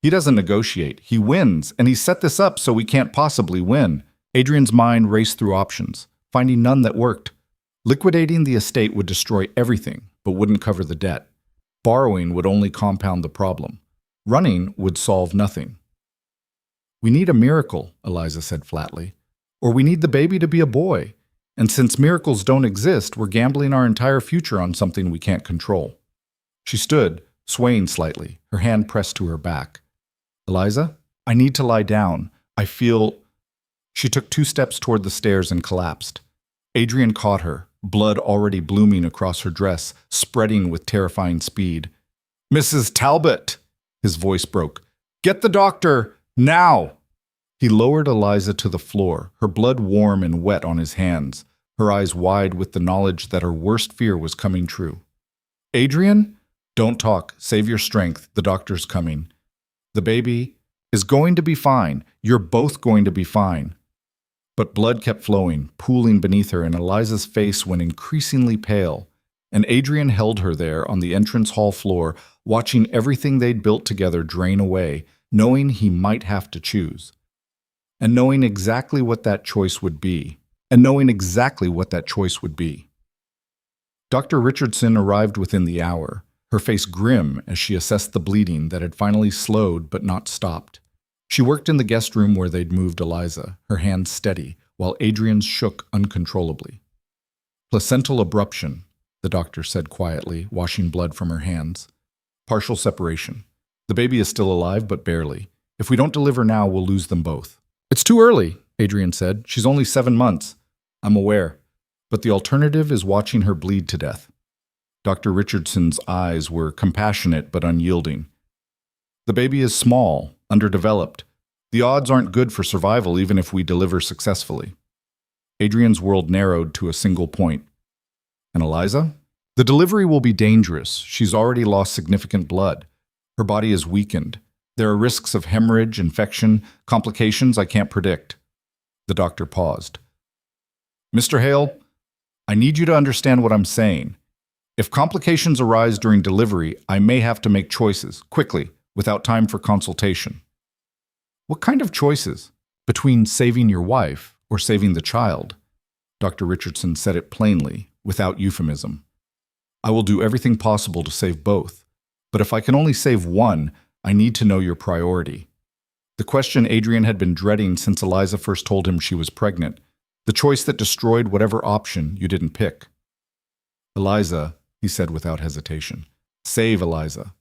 He doesn't negotiate. He wins, and he set this up so we can't possibly win. Adrian's mind raced through options, finding none that worked. Liquidating the estate would destroy everything, but wouldn't cover the debt. Borrowing would only compound the problem. Running would solve nothing. We need a miracle, Eliza said flatly. Or we need the baby to be a boy. And since miracles don't exist, we're gambling our entire future on something we can't control. She stood, swaying slightly, her hand pressed to her back. Eliza, I need to lie down. I feel... She took 2 steps toward the stairs and collapsed. Adrian caught her, blood already blooming across her dress, spreading with terrifying speed. Mrs. Talbot! His voice broke. Get the doctor! Now! He lowered Eliza to the floor, her blood warm and wet on his hands, her eyes wide with the knowledge that her worst fear was coming true. Adrian? Don't talk. Save your strength. The doctor's coming. The baby is going to be fine. You're both going to be fine. But blood kept flowing, pooling beneath her, and Eliza's face went increasingly pale, and Adrian held her there on the entrance hall floor, watching everything they'd built together drain away, knowing he might have to choose, and knowing exactly what that choice would be, Dr. Richardson arrived within the hour, her face grim as she assessed the bleeding that had finally slowed but not stopped. She worked in the guest room where they'd moved Eliza, her hands steady, while Adrian's shook uncontrollably. Placental abruption, the doctor said quietly, washing blood from her hands. Partial separation. The baby is still alive, but barely. If we don't deliver now, we'll lose them both. It's too early, Adrian said. She's only 7 months. I'm aware. But the alternative is watching her bleed to death. Dr. Richardson's eyes were compassionate but unyielding. The baby is small, underdeveloped. The odds aren't good for survival even if we deliver successfully. Adrian's world narrowed to a single point. And Eliza? The delivery will be dangerous. She's already lost significant blood. Her body is weakened. There are risks of hemorrhage, infection, complications I can't predict. The doctor paused. Mr. Hale, I need you to understand what I'm saying. If complications arise during delivery, I may have to make choices, quickly, without time for consultation. What kind of choices? Between saving your wife or saving the child? Dr. Richardson said it plainly, without euphemism. I will do everything possible to save both, but if I can only save one, I need to know your priority. The question Adrian had been dreading since Eliza first told him she was pregnant, the choice that destroyed whatever option you didn't pick. Eliza, he said without hesitation. Save Eliza.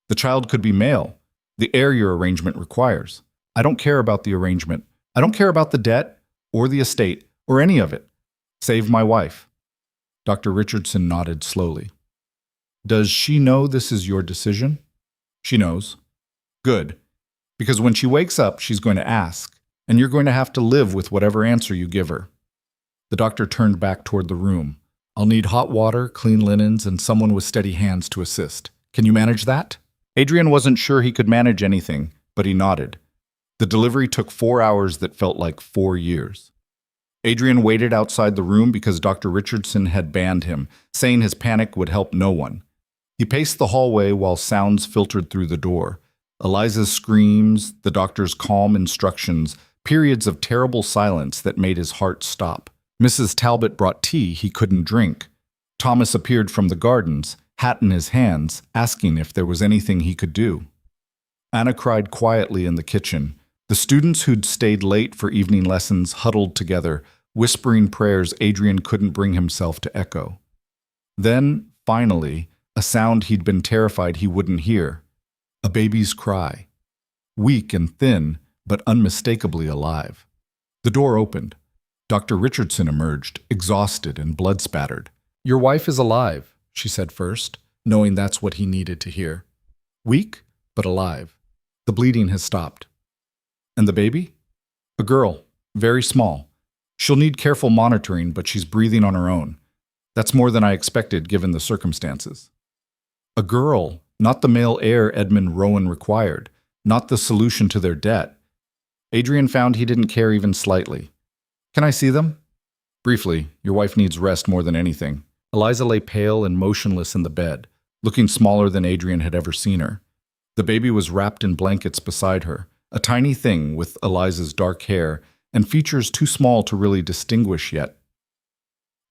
The child could be male, the heir your arrangement requires. I don't care about the arrangement. I don't care about the debt or the estate or any of it. Save my wife. Dr. Richardson nodded slowly. Does she know this is your decision? She knows. Good. Because when she wakes up, she's going to ask, and you're going to have to live with whatever answer you give her. The doctor turned back toward the room. I'll need hot water, clean linens, and someone with steady hands to assist. Can you manage that? Adrian wasn't sure he could manage anything, but he nodded. The delivery took 4 hours that felt like 4 years. Adrian waited outside the room because Dr. Richardson had banned him, saying his panic would help no one. He paced the hallway while sounds filtered through the door. Eliza's screams, the doctor's calm instructions, periods of terrible silence that made his heart stop. Mrs. Talbot brought tea he couldn't drink. Thomas appeared from the gardens, hat in his hands, asking if there was anything he could do. Anna cried quietly in the kitchen. The students who'd stayed late for evening lessons huddled together, whispering prayers Adrian couldn't bring himself to echo. Then, finally, a sound he'd been terrified he wouldn't hear. A baby's cry. Weak and thin, but unmistakably alive. The door opened. Dr. Richardson emerged, exhausted and blood-spattered. Your wife is alive, she said first, knowing that's what he needed to hear. Weak, but alive. The bleeding has stopped. And the baby? A girl, very small. She'll need careful monitoring, but she's breathing on her own. That's more than I expected given the circumstances. A girl, not the male heir Edmund Rowan required, not the solution to their debt. Adrian found he didn't care even slightly. Can I see them? Briefly, your wife needs rest more than anything. Eliza lay pale and motionless in the bed, looking smaller than Adrian had ever seen her. The baby was wrapped in blankets beside her, a tiny thing with Eliza's dark hair and features too small to really distinguish yet.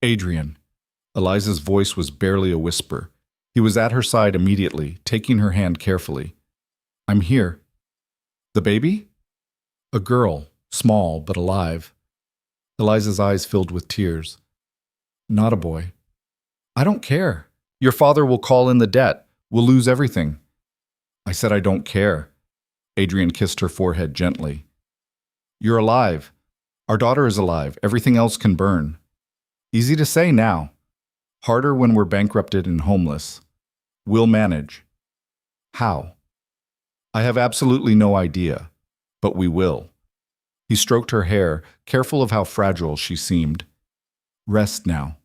Adrian. Eliza's voice was barely a whisper. He was at her side immediately, taking her hand carefully. I'm here. The baby? A girl, small but alive. Eliza's eyes filled with tears. Not a boy. I don't care. Your father will call in the debt. We'll lose everything. I said I don't care. Adrian kissed her forehead gently. You're alive. Our daughter is alive. Everything else can burn. Easy to say now. Harder when we're bankrupted and homeless. We'll manage. How? I have absolutely no idea, but we will. He stroked her hair, careful of how fragile she seemed. Rest now.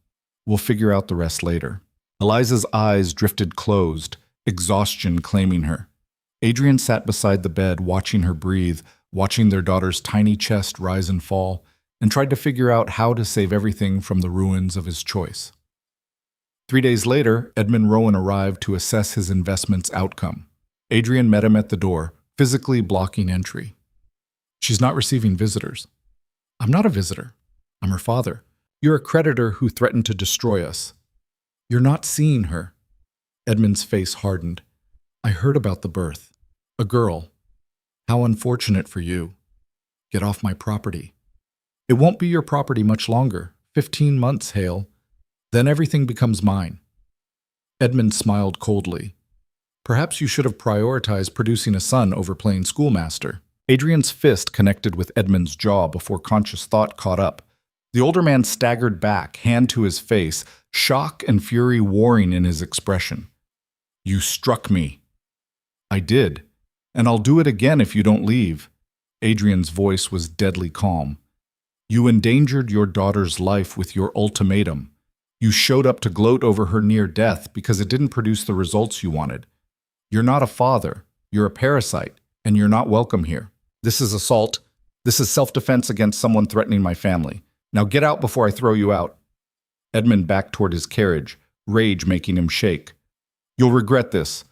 We'll figure out the rest later. Eliza's eyes drifted closed, exhaustion claiming her. Adrian sat beside the bed, watching her breathe, watching their daughter's tiny chest rise and fall, and tried to figure out how to save everything from the ruins of his choice. 3 days later, Edmund Rowan arrived to assess his investment's outcome. Adrian met him at the door, physically blocking entry. She's not receiving visitors. I'm not a visitor. I'm her father. You're a creditor who threatened to destroy us. You're not seeing her. Edmund's face hardened. I heard about the birth. A girl. How unfortunate for you. Get off my property. It won't be your property much longer. 15 months, Hale. Then everything becomes mine. Edmund smiled coldly. Perhaps you should have prioritized producing a son over playing schoolmaster. Adrian's fist connected with Edmund's jaw before conscious thought caught up. The older man staggered back, hand to his face, shock and fury warring in his expression. You struck me. I did, and I'll do it again if you don't leave. Adrian's voice was deadly calm. You endangered your daughter's life with your ultimatum. You showed up to gloat over her near death because it didn't produce the results you wanted. You're not a father, you're a parasite, and you're not welcome here. This is assault. This is self-defense against someone threatening my family. Now get out before I throw you out. Edmund backed toward his carriage, rage making him shake. You'll regret this.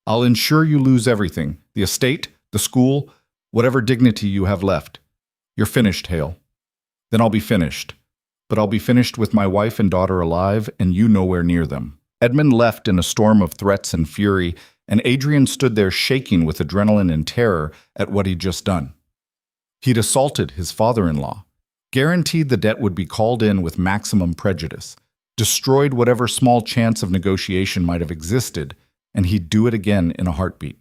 I'll ensure you lose everything, the estate, the school, whatever dignity you have left. You're finished, Hale. Then I'll be finished. But I'll be finished with my wife and daughter alive, and you nowhere near them. Edmund left in a storm of threats and fury, and Adrian stood there shaking with adrenaline and terror at what he'd just done. He'd assaulted his father-in-law, guaranteed the debt would be called in with maximum prejudice, destroyed whatever small chance of negotiation might have existed, and he'd do it again in a heartbeat.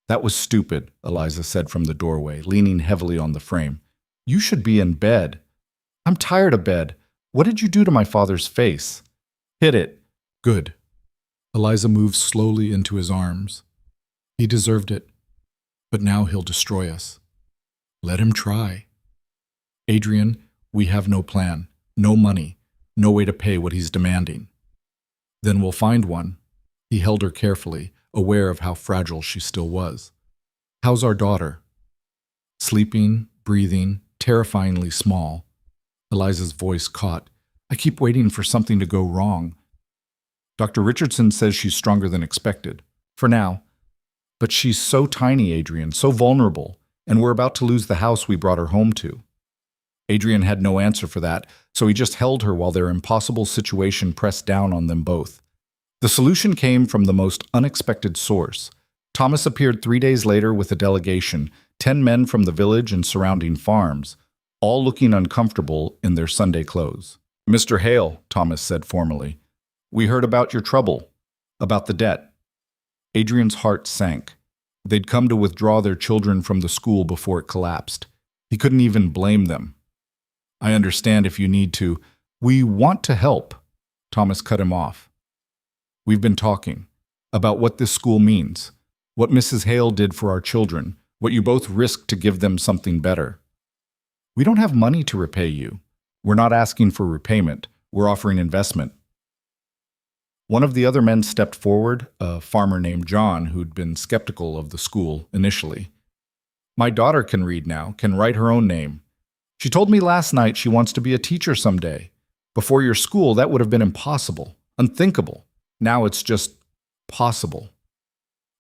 That was stupid, Eliza said from the doorway, leaning heavily on the frame. You should be in bed. I'm tired of bed. What did you do to my father's face? Hit it. Good. Eliza moved slowly into his arms. He deserved it, but now he'll destroy us. Let him try. Adrian, we have no plan, no money, no way to pay what he's demanding. Then we'll find one. He held her carefully, aware of how fragile she still was. How's our daughter? Sleeping, breathing, terrifyingly small. Eliza's voice caught. I keep waiting for something to go wrong. Dr. Richardson says she's stronger than expected. For now. But she's so tiny, Adrian, so vulnerable, and we're about to lose the house we brought her home to. Adrian had no answer for that, so he just held her while their impossible situation pressed down on them both. The solution came from the most unexpected source. Thomas appeared 3 days later with a delegation, 10 men from the village and surrounding farms, all looking uncomfortable in their Sunday clothes. Mr. Hale, Thomas said formally, we heard about your trouble, about the debt. Adrian's heart sank. They'd come to withdraw their children from the school before it collapsed. He couldn't even blame them. I understand if you need to. We want to help. Thomas cut him off. We've been talking about what this school means, what Mrs. Hale did for our children, what you both risked to give them something better. We don't have money to repay you. We're not asking for repayment. We're offering investment. One of the other men stepped forward, a farmer named John who'd been skeptical of the school initially. My daughter can read now, can write her own name. She told me last night she wants to be a teacher someday. Before your school, that would have been impossible, unthinkable. Now it's just possible.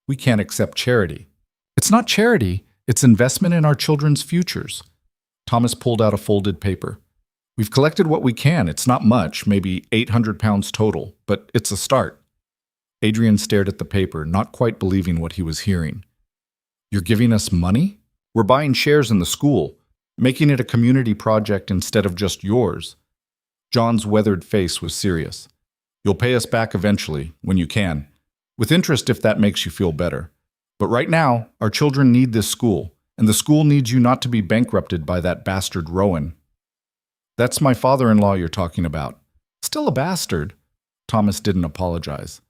We can't accept charity. It's not charity, it's investment in our children's futures. Thomas pulled out a folded paper. We've collected what we can. It's not much, maybe 800 pounds total, but it's a start. Adrian stared at the paper, not quite believing what he was hearing. You're giving us money? We're buying shares in the school, making it a community project instead of just yours. John's weathered face was serious. You'll pay us back eventually, when you can. With interest if that makes you feel better. But right now, our children need this school, and the school needs you not to be bankrupted by that bastard Rowan. That's my father-in-law you're talking about. Still a bastard. Thomas didn't apologize.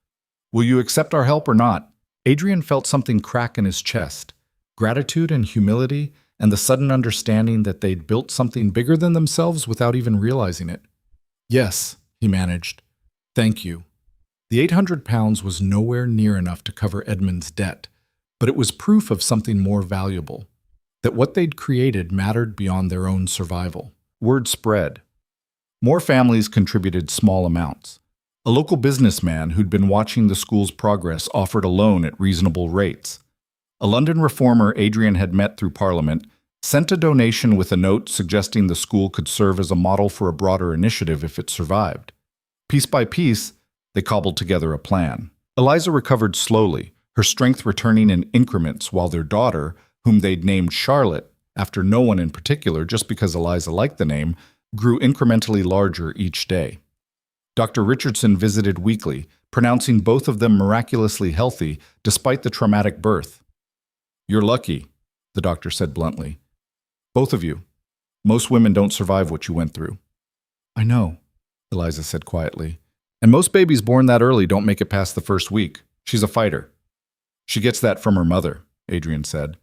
Will you accept our help or not? Adrian felt something crack in his chest. Gratitude and humility, and the sudden understanding that they'd built something bigger than themselves without even realizing it. Yes, he managed. Thank you. The 800 pounds was nowhere near enough to cover Edmund's debt, but it was proof of something more valuable, that what they'd created mattered beyond their own survival. Word spread. More families contributed small amounts. A local businessman who'd been watching the school's progress offered a loan at reasonable rates. A London reformer Adrian had met through Parliament sent a donation with a note suggesting the school could serve as a model for a broader initiative if it survived. Piece by piece, they cobbled together a plan. Eliza recovered slowly, her strength returning in increments, while their daughter, whom they'd named Charlotte, after no one in particular, just because Eliza liked the name, grew incrementally larger each day. Dr. Richardson visited weekly, pronouncing both of them miraculously healthy despite the traumatic birth. "You're lucky," the doctor said bluntly. "Both of you. Most women don't survive what you went through." "I know," Eliza said quietly. "And most babies born that early don't make it past the first week. She's a fighter." "She gets that from her mother," Adrian said.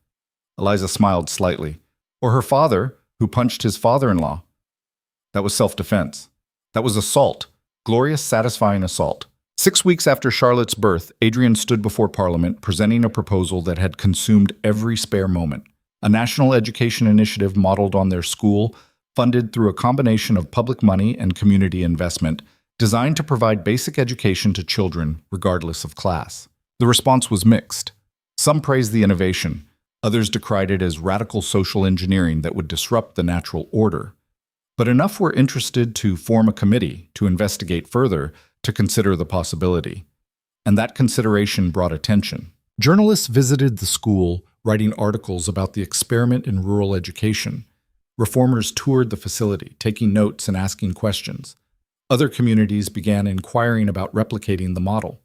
Eliza smiled slightly. "Or her father, who punched his father-in-law." "That was self-defense. That was assault. Glorious, satisfying assault." 6 weeks after Charlotte's birth, Adrian stood before Parliament presenting a proposal that had consumed every spare moment. A national education initiative modeled on their school, funded through a combination of public money and community investment, designed to provide basic education to children regardless of class. The response was mixed. Some praised the innovation. Others decried it as radical social engineering that would disrupt the natural order. But enough were interested to form a committee to investigate further, to consider the possibility. And that consideration brought attention. Journalists visited the school, writing articles about the experiment in rural education. Reformers toured the facility, taking notes and asking questions. Other communities began inquiring about replicating the model.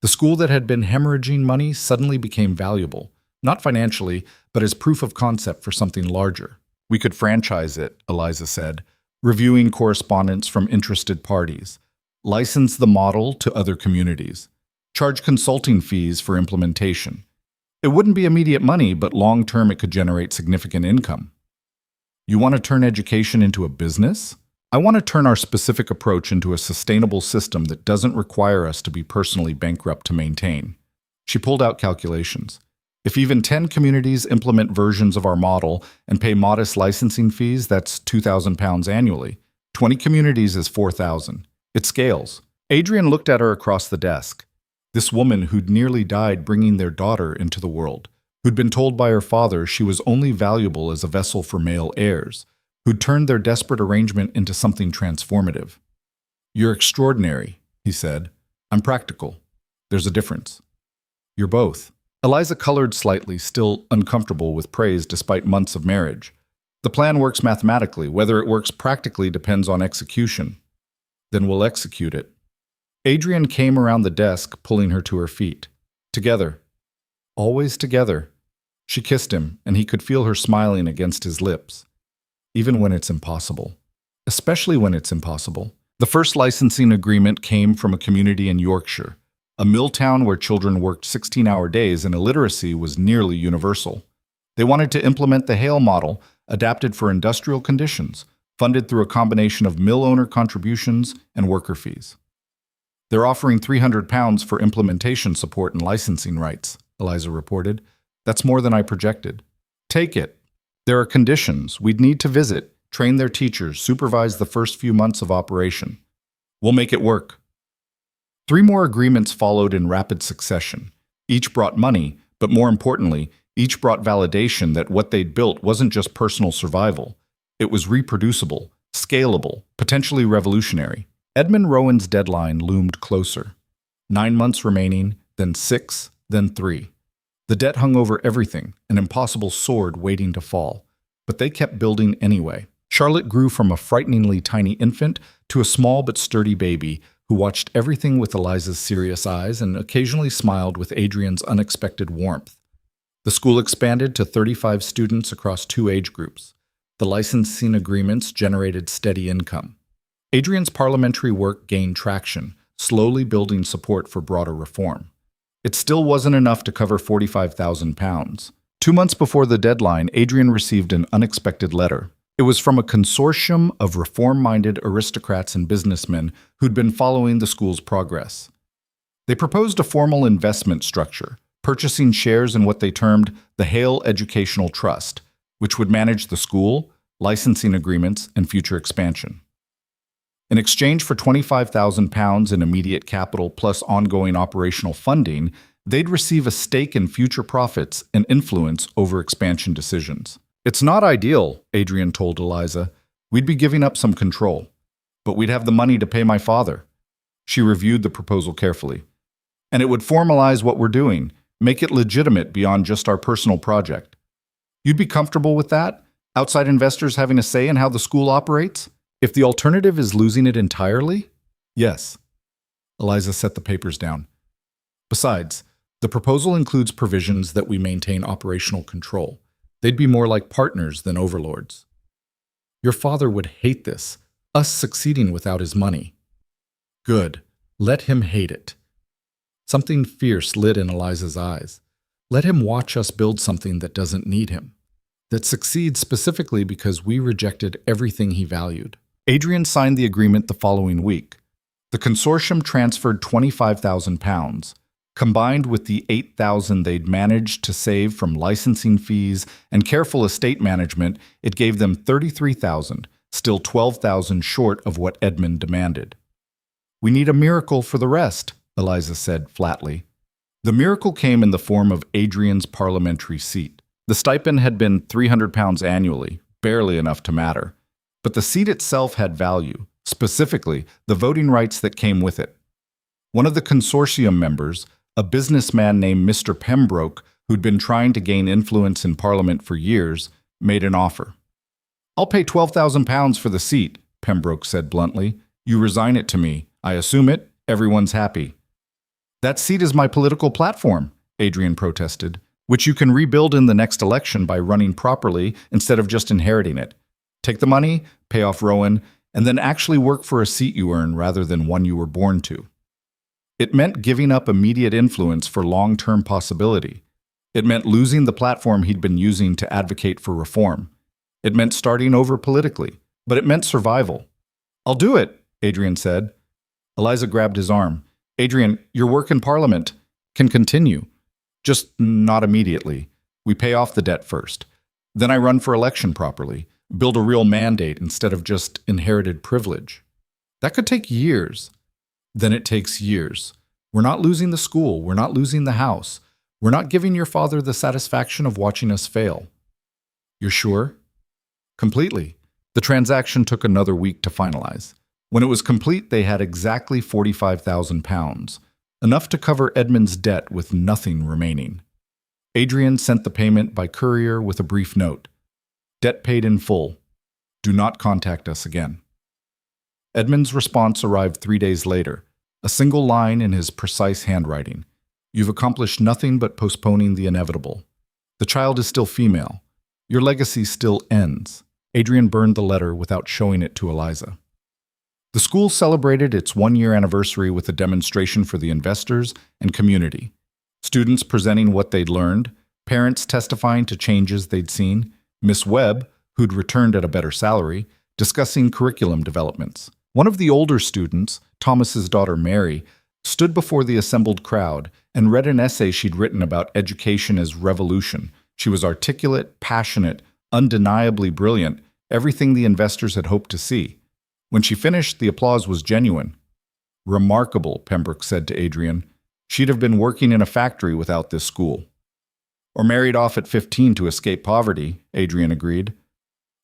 The school that had been hemorrhaging money suddenly became valuable, not financially, but as proof of concept for something larger. "We could franchise it," Eliza said, reviewing correspondence from interested parties. "License the model to other communities. Charge consulting fees for implementation. It wouldn't be immediate money, but long-term it could generate significant income." "You want to turn education into a business?" "I want to turn our specific approach into a sustainable system that doesn't require us to be personally bankrupt to maintain." She pulled out calculations. "If even 10 communities implement versions of our model and pay modest licensing fees, that's £2,000 annually. 20 communities is 4,000. It scales." Adrian looked at her across the desk. This woman who'd nearly died bringing their daughter into the world, who'd been told by her father she was only valuable as a vessel for male heirs, who'd turned their desperate arrangement into something transformative. "You're extraordinary," he said. "I'm practical. There's a difference." "You're both." Eliza colored slightly, still uncomfortable with praise despite months of marriage. "The plan works mathematically. Whether it works practically depends on execution." "Then we'll execute it." Adrian came around the desk, pulling her to her feet. "Together. Always together." She kissed him, and he could feel her smiling against his lips. "Even when it's impossible. Especially when it's impossible." The first licensing agreement came from a community in Yorkshire, a mill town where children worked 16-hour days and illiteracy was nearly universal. They wanted to implement the Hale model, adapted for industrial conditions, funded through a combination of mill owner contributions and worker fees. "They're offering £300 for implementation support and licensing rights," Eliza reported. "That's more than I projected." "Take it. There are conditions. We'd need to visit, train their teachers, supervise the first few months of operation. We'll make it work." 3 more agreements followed in rapid succession. Each brought money, but more importantly, each brought validation that what they'd built wasn't just personal survival. It was reproducible, scalable, potentially revolutionary. Edmund Rowan's deadline loomed closer. 9 months remaining, then 6, then 3. The debt hung over everything, an impossible sword waiting to fall. But they kept building anyway. Charlotte grew from a frighteningly tiny infant to a small but sturdy baby who watched everything with Eliza's serious eyes and occasionally smiled with Adrian's unexpected warmth. The school expanded to 35 students across 2 age groups. The licensing agreements generated steady income. Adrian's parliamentary work gained traction, slowly building support for broader reform. It still wasn't enough to cover £45,000. 2 months before the deadline, Adrian received an unexpected letter. It was from a consortium of reform-minded aristocrats and businessmen who'd been following the school's progress. They proposed a formal investment structure, purchasing shares in what they termed the Hale Educational Trust, which would manage the school, licensing agreements, and future expansion. In exchange for £25,000 in immediate capital plus ongoing operational funding, They'd receive a stake in future profits and influence over expansion decisions. It's not ideal, Adrian told Eliza. We'd be giving up some control, but we'd have the money to pay my father. She reviewed the proposal carefully. And it would formalize what we're doing, make it legitimate beyond just our personal project. You'd be comfortable with that? Outside investors having a say in how the school operates? If the alternative is losing it entirely? Yes. Eliza set the papers down. Besides, the proposal includes provisions that we maintain operational control. They'd be more like partners than overlords. Your father would hate this, us succeeding without his money. Good. Let him hate it. Something fierce lit in Eliza's eyes. Let him watch us build something that doesn't need him, that succeeds specifically because we rejected everything he valued. Adrian signed the agreement the following week. The consortium transferred £25,000. Combined with the $8,000 they'd managed to save from licensing fees and careful estate management, it gave them $33,000, still $12,000 short of what Edmund demanded. We need a miracle for the rest, Eliza said flatly. The miracle came in the form of Adrian's parliamentary seat. The stipend had been £300 annually, barely enough to matter. But the seat itself had value, specifically the voting rights that came with it. One of the consortium members, a businessman named Mr. Pembroke, who'd been trying to gain influence in Parliament for years, made an offer. I'll pay £12,000 for the seat, Pembroke said bluntly. You resign it to me. I assume it. Everyone's happy. That seat is my political platform, Adrian protested, which you can rebuild in the next election by running properly instead of just inheriting it. Take the money, pay off Rowan, and then actually work for a seat you earn rather than one you were born to. It meant giving up immediate influence for long-term possibility. It meant losing the platform he'd been using to advocate for reform. It meant starting over politically, but it meant survival. I'll do it, Adrian said. Eliza grabbed his arm. Adrian, your work in Parliament can continue. Just not immediately. We pay off the debt first. Then I run for election properly, build a real mandate instead of just inherited privilege. That could take years. Then it takes years. We're not losing the school. We're not losing the house. We're not giving your father the satisfaction of watching us fail. You're sure? Completely. The transaction took another week to finalize. When it was complete, they had exactly £45,000, enough to cover Edmund's debt with nothing remaining. Adrian sent the payment by courier with a brief note. Debt paid in full. Do not contact us again. Edmund's response arrived 3 days later, a single line in his precise handwriting. You've accomplished nothing but postponing the inevitable. The child is still female. Your legacy still ends. Adrian burned the letter without showing it to Eliza. The school celebrated its one-year anniversary with a demonstration for the investors and community. Students presenting what they'd learned, parents testifying to changes they'd seen, Miss Webb, who'd returned at a better salary, discussing curriculum developments. One of the older students, Thomas's daughter Mary, stood before the assembled crowd and read an essay she'd written about education as revolution. She was articulate, passionate, undeniably brilliant, everything the investors had hoped to see. When she finished, the applause was genuine. Remarkable, Pembroke said to Adrian. She'd have been working in a factory without this school. Or married off at 15 to escape poverty, Adrian agreed.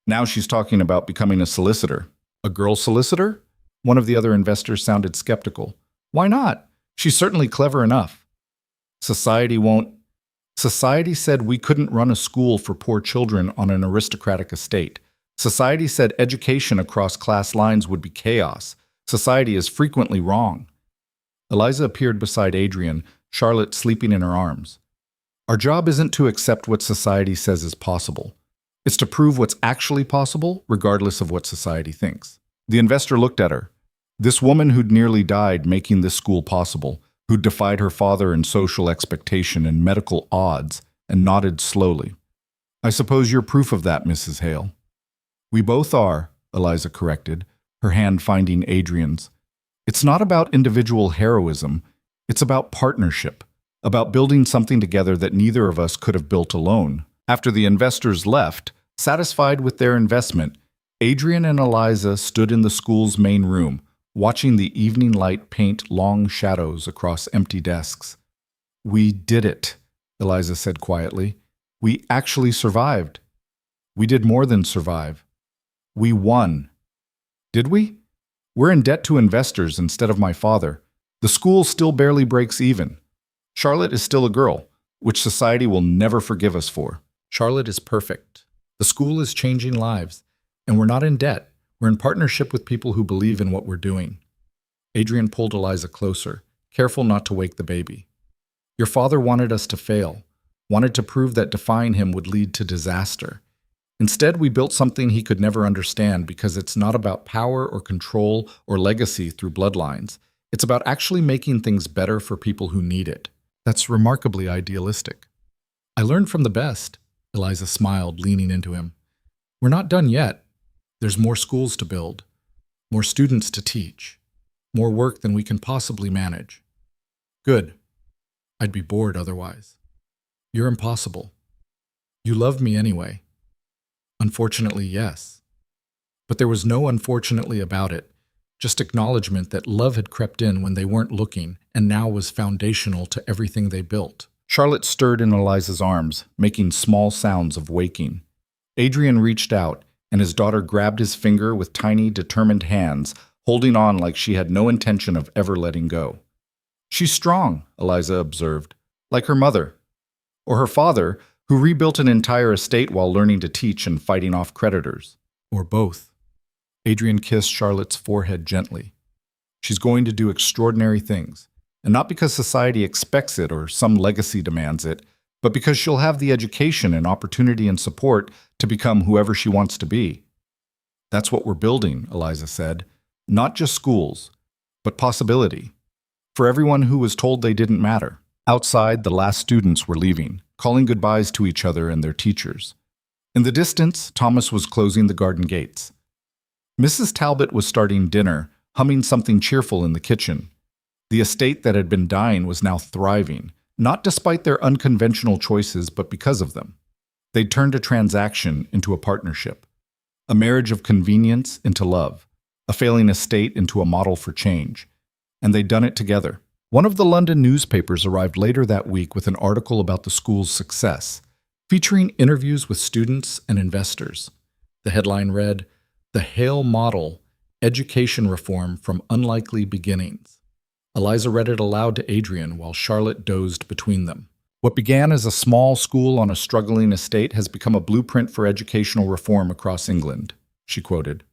Now she's talking about becoming a solicitor. A girl solicitor? One of the other investors sounded skeptical. Why not? She's certainly clever enough. Society said we couldn't run a school for poor children on an aristocratic estate. Society said education across class lines would be chaos. Society is frequently wrong. Eliza appeared beside Adrian, Charlotte sleeping in her arms. Our job isn't to accept what society says is possible. It's to prove what's actually possible, regardless of what society thinks. The investor looked at her. This woman who'd nearly died making this school possible, who'd defied her father and social expectation and medical odds, and nodded slowly. I suppose you're proof of that, Mrs. Hale. We both are, Eliza corrected, her hand finding Adrian's. It's not about individual heroism. It's about partnership, about building something together that neither of us could have built alone. After the investors left, satisfied with their investment, Adrian and Eliza stood in the school's main room, watching the evening light paint long shadows across empty desks. We did it, Eliza said quietly. We actually survived. We did more than survive. We won. Did we? We're in debt to investors instead of my father. The school still barely breaks even. Charlotte is still a girl, which society will never forgive us for. Charlotte is perfect. The school is changing lives, and we're not in debt. We're in partnership with people who believe in what we're doing. Adrian pulled Eliza closer, careful not to wake the baby. Your father wanted us to fail, wanted to prove that defying him would lead to disaster. Instead, we built something he could never understand because it's not about power or control or legacy through bloodlines. It's about actually making things better for people who need it. That's remarkably idealistic. I learned from the best, Eliza smiled, leaning into him. We're not done yet. There's more schools to build, more students to teach, more work than we can possibly manage. Good. I'd be bored otherwise. You're impossible. You love me anyway. Unfortunately, yes. But there was no unfortunately about it, just acknowledgement that love had crept in when they weren't looking and now was foundational to everything they built. Charlotte stirred in Eliza's arms, making small sounds of waking. Adrian reached out, and his daughter grabbed his finger with tiny, determined hands, holding on like she had no intention of ever letting go. She's strong, Eliza observed, like her mother. Or her father, who rebuilt an entire estate while learning to teach and fighting off creditors. Or both. Adrian kissed Charlotte's forehead gently. She's going to do extraordinary things, and not because society expects it or some legacy demands it, but because she'll have the education and opportunity and support to become whoever she wants to be. That's what we're building, Eliza said. Not just schools, but possibility. For everyone who was told they didn't matter. Outside, the last students were leaving, calling goodbyes to each other and their teachers. In the distance, Thomas was closing the garden gates. Mrs. Talbot was starting dinner, humming something cheerful in the kitchen. The estate that had been dying was now thriving, not despite their unconventional choices, but because of them. They'd turned a transaction into a partnership, a marriage of convenience into love, a failing estate into a model for change. And they'd done it together. One of the London newspapers arrived later that week with an article about the school's success, featuring interviews with students and investors. The headline read, "The Hale Model, Education Reform from Unlikely Beginnings." Eliza read it aloud to Adrian while Charlotte dozed between them. What began as a small school on a struggling estate has become a blueprint for educational reform across England, she quoted.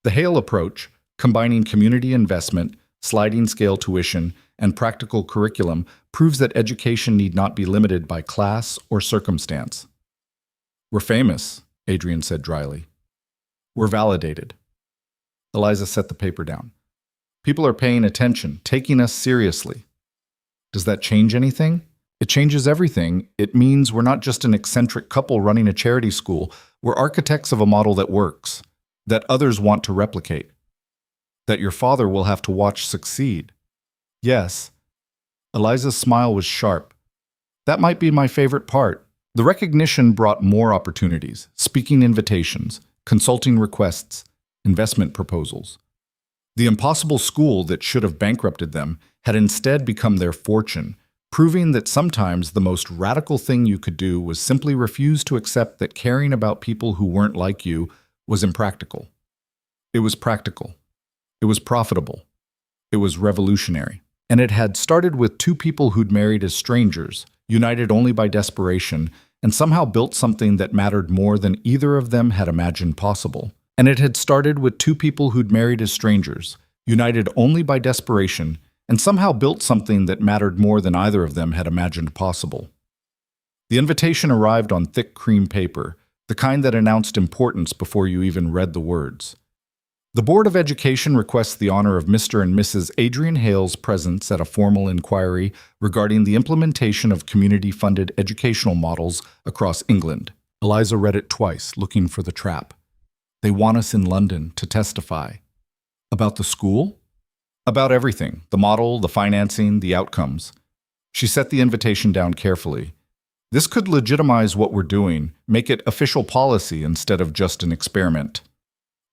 The Hale approach, combining community investment, sliding scale tuition, and practical curriculum, proves that education need not be limited by class or circumstance. We're famous, Adrian said dryly. We're validated. Eliza set the paper down. People are paying attention, taking us seriously. Does that change anything? It changes everything. It means we're not just an eccentric couple running a charity school. We're architects of a model that works, that others want to replicate, that your father will have to watch succeed. Yes. Eliza's smile was sharp. That might be my favorite part. The recognition brought more opportunities, speaking invitations, consulting requests, investment proposals. The impossible school that should have bankrupted them had instead become their fortune, proving that sometimes the most radical thing you could do was simply refuse to accept that caring about people who weren't like you was impractical. It was practical. It was profitable. It was revolutionary. And it had started with two people who'd married as strangers, united only by desperation, and somehow built something that mattered more than either of them had imagined possible. And it had started with two people who'd married as strangers, united only by desperation, and somehow built something that mattered more than either of them had imagined possible. The invitation arrived on thick cream paper, the kind that announced importance before you even read the words. The Board of Education requests the honor of Mr. and Mrs. Adrian Hale's presence at a formal inquiry regarding the implementation of community-funded educational models across England. Eliza read it twice, looking for the trap. They want us in London to testify. About the school? About everything, the model, the financing, the outcomes. She set the invitation down carefully. This could legitimize what we're doing, make it official policy instead of just an experiment.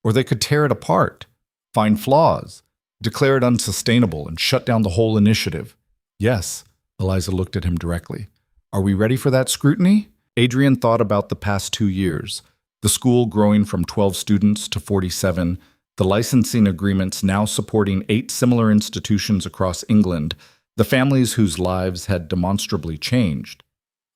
Or they could tear it apart, find flaws, declare it unsustainable, and shut down the whole initiative. Yes, Eliza looked at him directly. Are we ready for that scrutiny? Adrian thought about the past 2 years, the school growing from 12 students to 47, the licensing agreements now supporting 8 similar institutions across England, the families whose lives had demonstrably changed.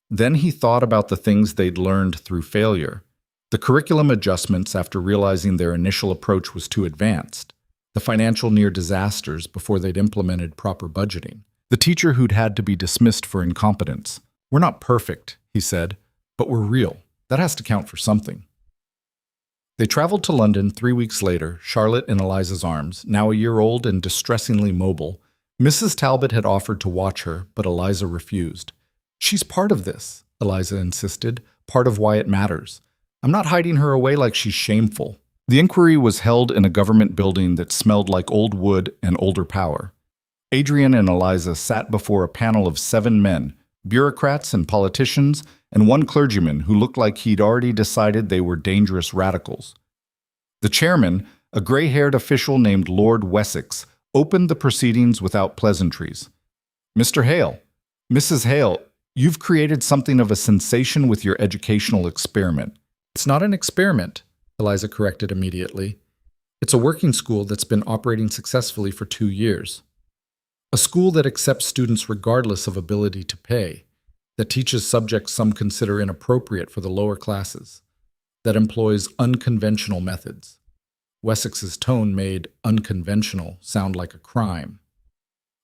Then he thought about the things they'd learned through failure, the curriculum adjustments after realizing their initial approach was too advanced, the financial near disasters before they'd implemented proper budgeting, the teacher who'd had to be dismissed for incompetence. We're not perfect, he said, but we're real. That has to count for something. They traveled to London 3 weeks later, Charlotte in Eliza's arms, now a year old and distressingly mobile. Mrs. Talbot had offered to watch her, but Eliza refused. She's part of this, Eliza insisted, part of why it matters. I'm not hiding her away like she's shameful. The inquiry was held in a government building that smelled like old wood and older power. Adrian and Eliza sat before a panel of 7 men, bureaucrats and politicians, and 1 clergyman who looked like he'd already decided they were dangerous radicals. The chairman, a gray-haired official named Lord Wessex, opened the proceedings without pleasantries. Mr. Hale, Mrs. Hale, you've created something of a sensation with your educational experiment. It's not an experiment, Eliza corrected immediately. It's a working school that's been operating successfully for 2 years. A school that accepts students regardless of ability to pay, that teaches subjects some consider inappropriate for the lower classes, that employs unconventional methods. Wessex's tone made unconventional sound like a crime.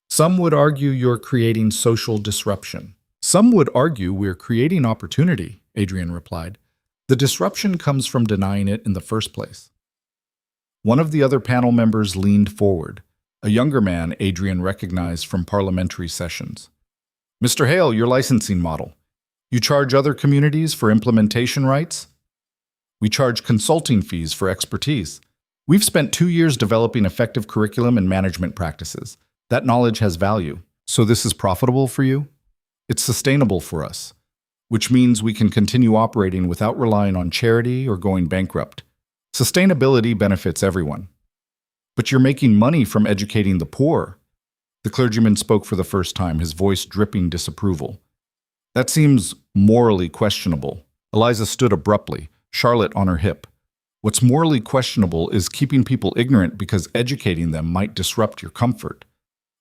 Some would argue you're creating social disruption. Some would argue we're creating opportunity, Adrian replied. The disruption comes from denying it in the first place. One of the other panel members leaned forward, a younger man Adrian recognized from parliamentary sessions. Mr. Hale, your licensing model. You charge other communities for implementation rights? We charge consulting fees for expertise. We've spent 2 years developing effective curriculum and management practices. That knowledge has value. So this is profitable for you? It's sustainable for us, which means we can continue operating without relying on charity or going bankrupt. Sustainability benefits everyone. But you're making money from educating the poor. The clergyman spoke for the first time, his voice dripping disapproval. That seems morally questionable. Eliza stood abruptly, Charlotte on her hip. What's morally questionable is keeping people ignorant because educating them might disrupt your comfort.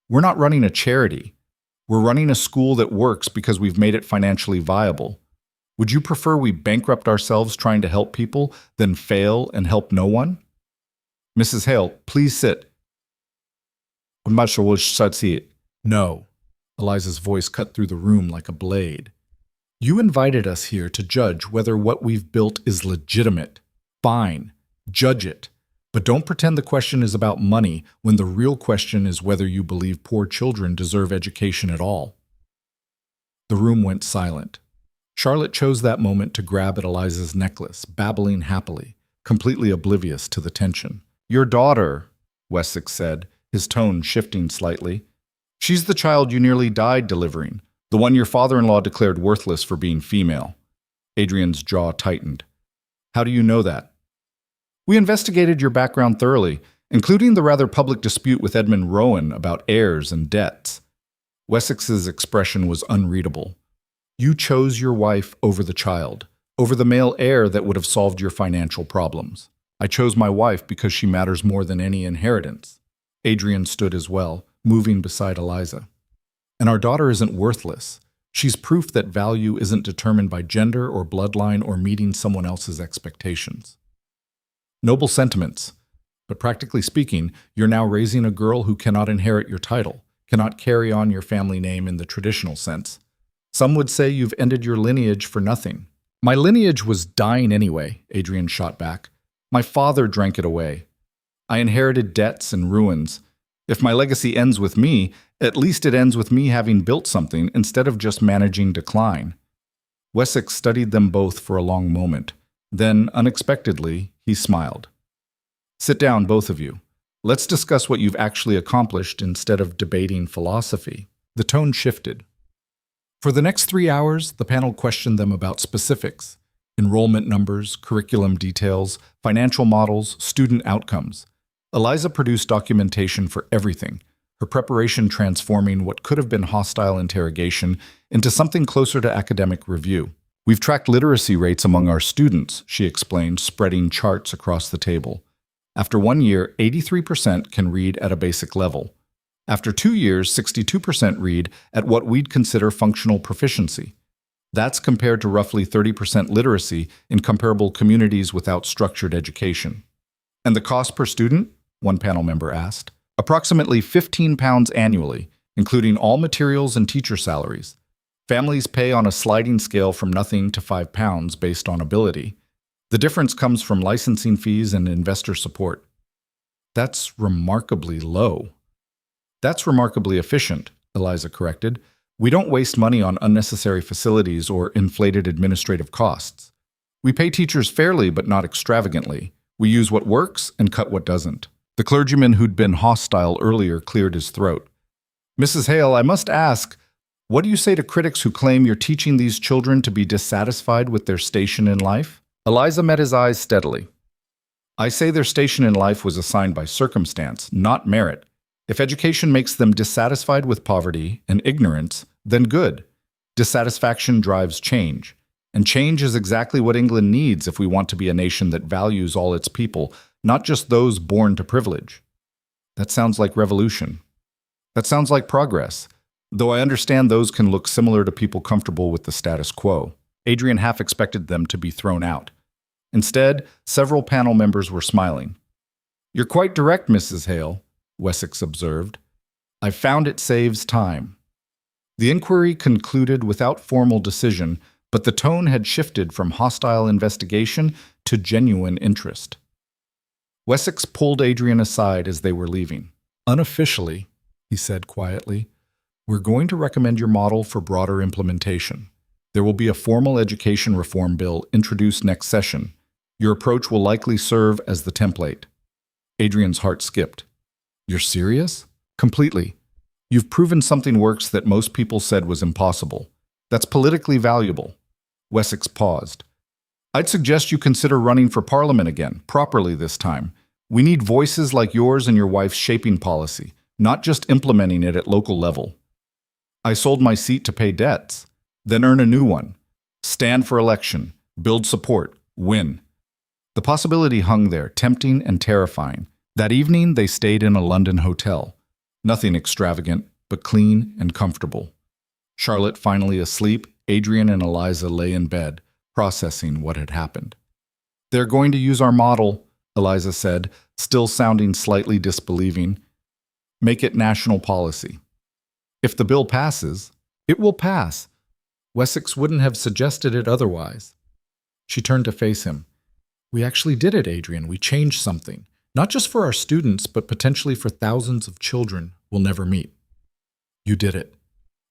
We're not running a charity. We're running a school that works because we've made it financially viable. Would you prefer we bankrupt ourselves trying to help people than fail and help no one? Mrs. Hale, please sit. No. Eliza's voice cut through the room like a blade. You invited us here to judge whether what we've built is legitimate. Fine. Judge it. But don't pretend the question is about money when the real question is whether you believe poor children deserve education at all. The room went silent. Charlotte chose that moment to grab at Eliza's necklace, babbling happily, completely oblivious to the tension. Your daughter, Wessex said, his tone shifting slightly. She's the child you nearly died delivering, the one your father-in-law declared worthless for being female. Adrian's jaw tightened. How do you know that? We investigated your background thoroughly, including the rather public dispute with Edmund Rowan about heirs and debts. Wessex's expression was unreadable. You chose your wife over the child, over the male heir that would have solved your financial problems. I chose my wife because she matters more than any inheritance. Adrian stood as well, moving beside Eliza. And our daughter isn't worthless. She's proof that value isn't determined by gender or bloodline or meeting someone else's expectations. Noble sentiments. But practically speaking, you're now raising a girl who cannot inherit your title, cannot carry on your family name in the traditional sense. Some would say you've ended your lineage for nothing. My lineage was dying anyway, Adrian shot back. My father drank it away. I inherited debts and ruins. If my legacy ends with me, at least it ends with me having built something instead of just managing decline. Wessex studied them both for a long moment. Then, unexpectedly, he smiled. Sit down, both of you. Let's discuss what you've actually accomplished instead of debating philosophy. The tone shifted. For the next 3 hours, the panel questioned them about specifics. Enrollment numbers, curriculum details, financial models, student outcomes. Eliza produced documentation for everything. her preparation transforming what could have been hostile interrogation into something closer to academic review. We've tracked literacy rates among our students, she explained, spreading charts across the table. After 1 year, 83% can read at a basic level. After 2 years, 62% read at what we'd consider functional proficiency. That's compared to roughly 30% literacy in comparable communities without structured education. And the cost per student? One panel member asked. Approximately £15 annually, including all materials and teacher salaries. Families pay on a sliding scale from nothing to £5 based on ability. The difference comes from licensing fees and investor support. That's remarkably low. That's remarkably efficient, Eliza corrected. We don't waste money on unnecessary facilities or inflated administrative costs. We pay teachers fairly but not extravagantly. We use what works and cut what doesn't. The clergyman who'd been hostile earlier cleared his throat. Mrs. Hale, I must ask, what do you say to critics who claim you're teaching these children to be dissatisfied with their station in life? Eliza met his eyes steadily. I say their station in life was assigned by circumstance, not merit. If education makes them dissatisfied with poverty and ignorance, then good. Dissatisfaction drives change. And change is exactly what England needs if we want to be a nation that values all its people, not just those born to privilege. That sounds like revolution. That sounds like progress, though I understand those can look similar to people comfortable with the status quo. Adrian half expected them to be thrown out. Instead, several panel members were smiling. You're quite direct, Mrs. Hale, Wessex observed. I've found it saves time. The inquiry concluded without formal decision, but the tone had shifted from hostile investigation to genuine interest. Wessex pulled Adrian aside as they were leaving. Unofficially, he said quietly, we're going to recommend your model for broader implementation. There will be a formal education reform bill introduced next session. Your approach will likely serve as the template. Adrian's heart skipped. You're serious? Completely. You've proven something works that most people said was impossible. That's politically valuable. Wessex paused. I'd suggest you consider running for Parliament again, properly this time. We need voices like yours and your wife's shaping policy, not just implementing it at local level. I sold my seat to pay debts, then earn a new one. Stand for election, build support, win. The possibility hung there, tempting and terrifying. That evening, they stayed in a London hotel. Nothing extravagant, but clean and comfortable. Charlotte finally asleep, Adrian and Eliza lay in bed, processing what had happened. They're going to use our model, Eliza said, still sounding slightly disbelieving. Make it national policy. If the bill passes, it will pass. Wessex wouldn't have suggested it otherwise. She turned to face him. We actually did it, Adrian. We changed something. Not just for our students, but potentially for thousands of children we'll never meet. You did it.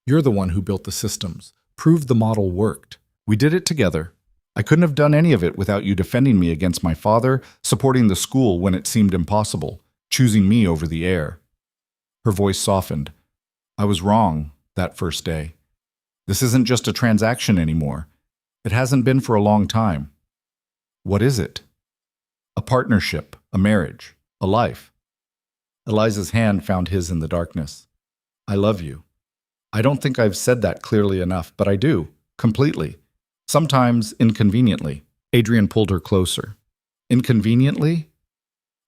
You're the one who built the systems, proved the model worked. We did it together. I couldn't have done any of it without you defending me against my father, supporting the school when it seemed impossible, choosing me over the heir. Her voice softened. I was wrong that first day. This isn't just a transaction anymore. It hasn't been for a long time. What is it? A partnership, a marriage, a life. Eliza's hand found his in the darkness. I love you. I don't think I've said that clearly enough, but I do, completely. Sometimes inconveniently. Adrian pulled her closer. Inconveniently?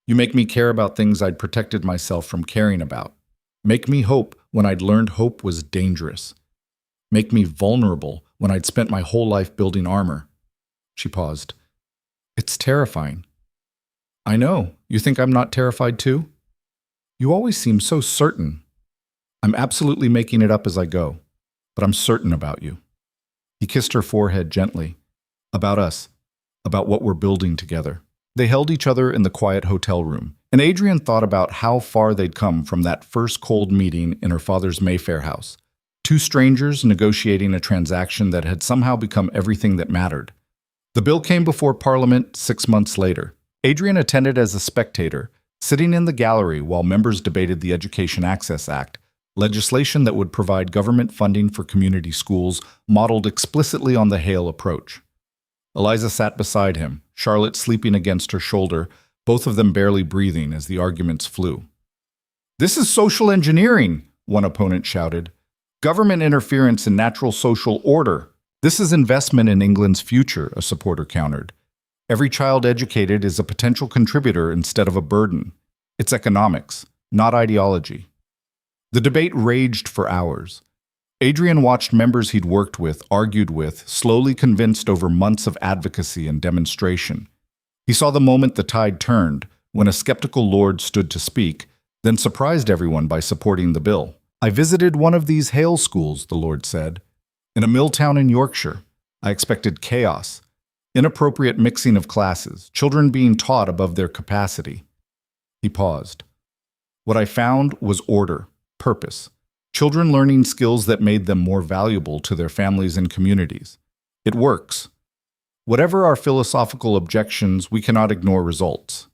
You make me care about things I'd protected myself from caring about. Make me hope when I'd learned hope was dangerous. Make me vulnerable when I'd spent my whole life building armor. She paused. It's terrifying. I know. You think I'm not terrified too? You always seem so certain. I'm absolutely making it up as I go, but I'm certain about you. He kissed her forehead gently. About us. About what we're building together. They held each other in the quiet hotel room, and Adrian thought about how far they'd come from that first cold meeting in her father's Mayfair house. Two strangers negotiating a transaction that had somehow become everything that mattered. The bill came before Parliament 6 months later. Adrian attended as a spectator, sitting in the gallery while members debated the Education Access Act, legislation that would provide government funding for community schools modeled explicitly on the Hale approach. Eliza sat beside him, Charlotte sleeping against her shoulder, both of them barely breathing as the arguments flew. This is social engineering, one opponent shouted. Government interference in natural social order. This is investment in England's future, a supporter countered. Every child educated is a potential contributor instead of a burden. It's economics, not ideology. The debate raged for hours. Adrian watched members he'd worked with, argued with, slowly convinced over months of advocacy and demonstration. He saw the moment the tide turned, when a skeptical lord stood to speak, then surprised everyone by supporting the bill. I visited one of these Hale schools, the lord said. In a mill town in Yorkshire, I expected chaos, inappropriate mixing of classes, children being taught above their capacity. He paused. What I found was order, purpose, children learning skills that made them more valuable to their families and communities. It works. Whatever our philosophical objections, we cannot ignore results.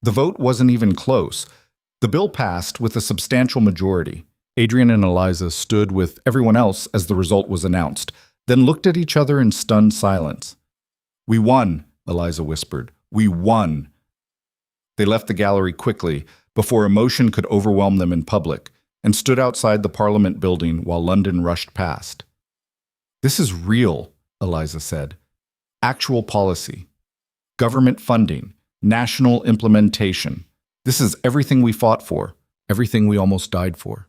The vote wasn't even close. The bill passed with a substantial majority. Adrian and Eliza stood with everyone else as the result was announced, then looked at each other in stunned silence. We won, Eliza whispered. We won. They left the gallery quickly, before emotion could overwhelm them in public, and stood outside the Parliament building while London rushed past. This is real, Eliza said. Actual policy. Government funding. National implementation. This is everything we fought for, everything we almost died for.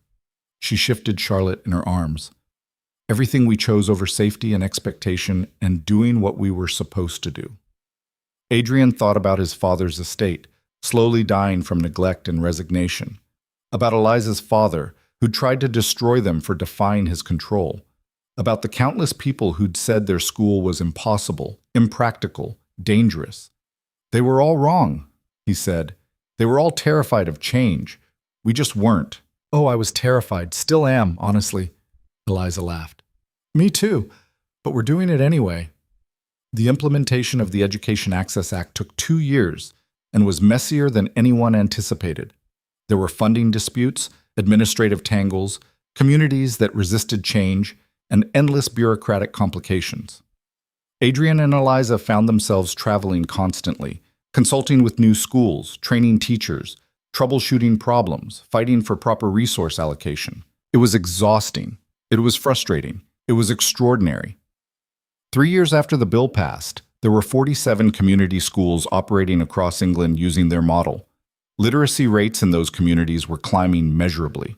She shifted Charlotte in her arms. Everything we chose over safety and expectation and doing what we were supposed to do. Adrian thought about his father's estate, slowly dying from neglect and resignation. About Eliza's father, who'd tried to destroy them for defying his control. About the countless people who'd said their school was impossible, impractical, dangerous. They were all wrong, he said. They were all terrified of change. We just weren't. Oh, I was terrified. Still am, honestly. Eliza laughed. Me too, but we're doing it anyway. The implementation of the Education Access Act took 2 years and was messier than anyone anticipated. There were funding disputes, administrative tangles, communities that resisted change, and endless bureaucratic complications. Adrian and Eliza found themselves traveling constantly, consulting with new schools, training teachers, troubleshooting problems, fighting for proper resource allocation. It was exhausting. It was frustrating. It was extraordinary. 3 years after the bill passed, there were 47 community schools operating across England using their model. Literacy rates in those communities were climbing measurably.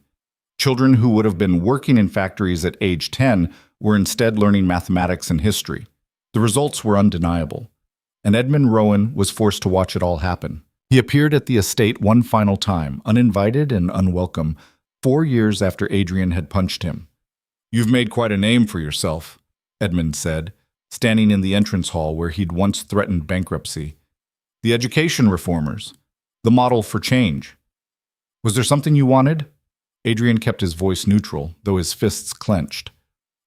Children who would have been working in factories at age 10 were instead learning mathematics and history. The results were undeniable, and Edmund Rowan was forced to watch it all happen. He appeared at the estate one final time, uninvited and unwelcome, 4 years after Adrian had punched him. "You've made quite a name for yourself," Edmund said, standing in the entrance hall where he'd once threatened bankruptcy. "The education reformers. The model for change. Was there something you wanted?" Adrian kept his voice neutral, though his fists clenched.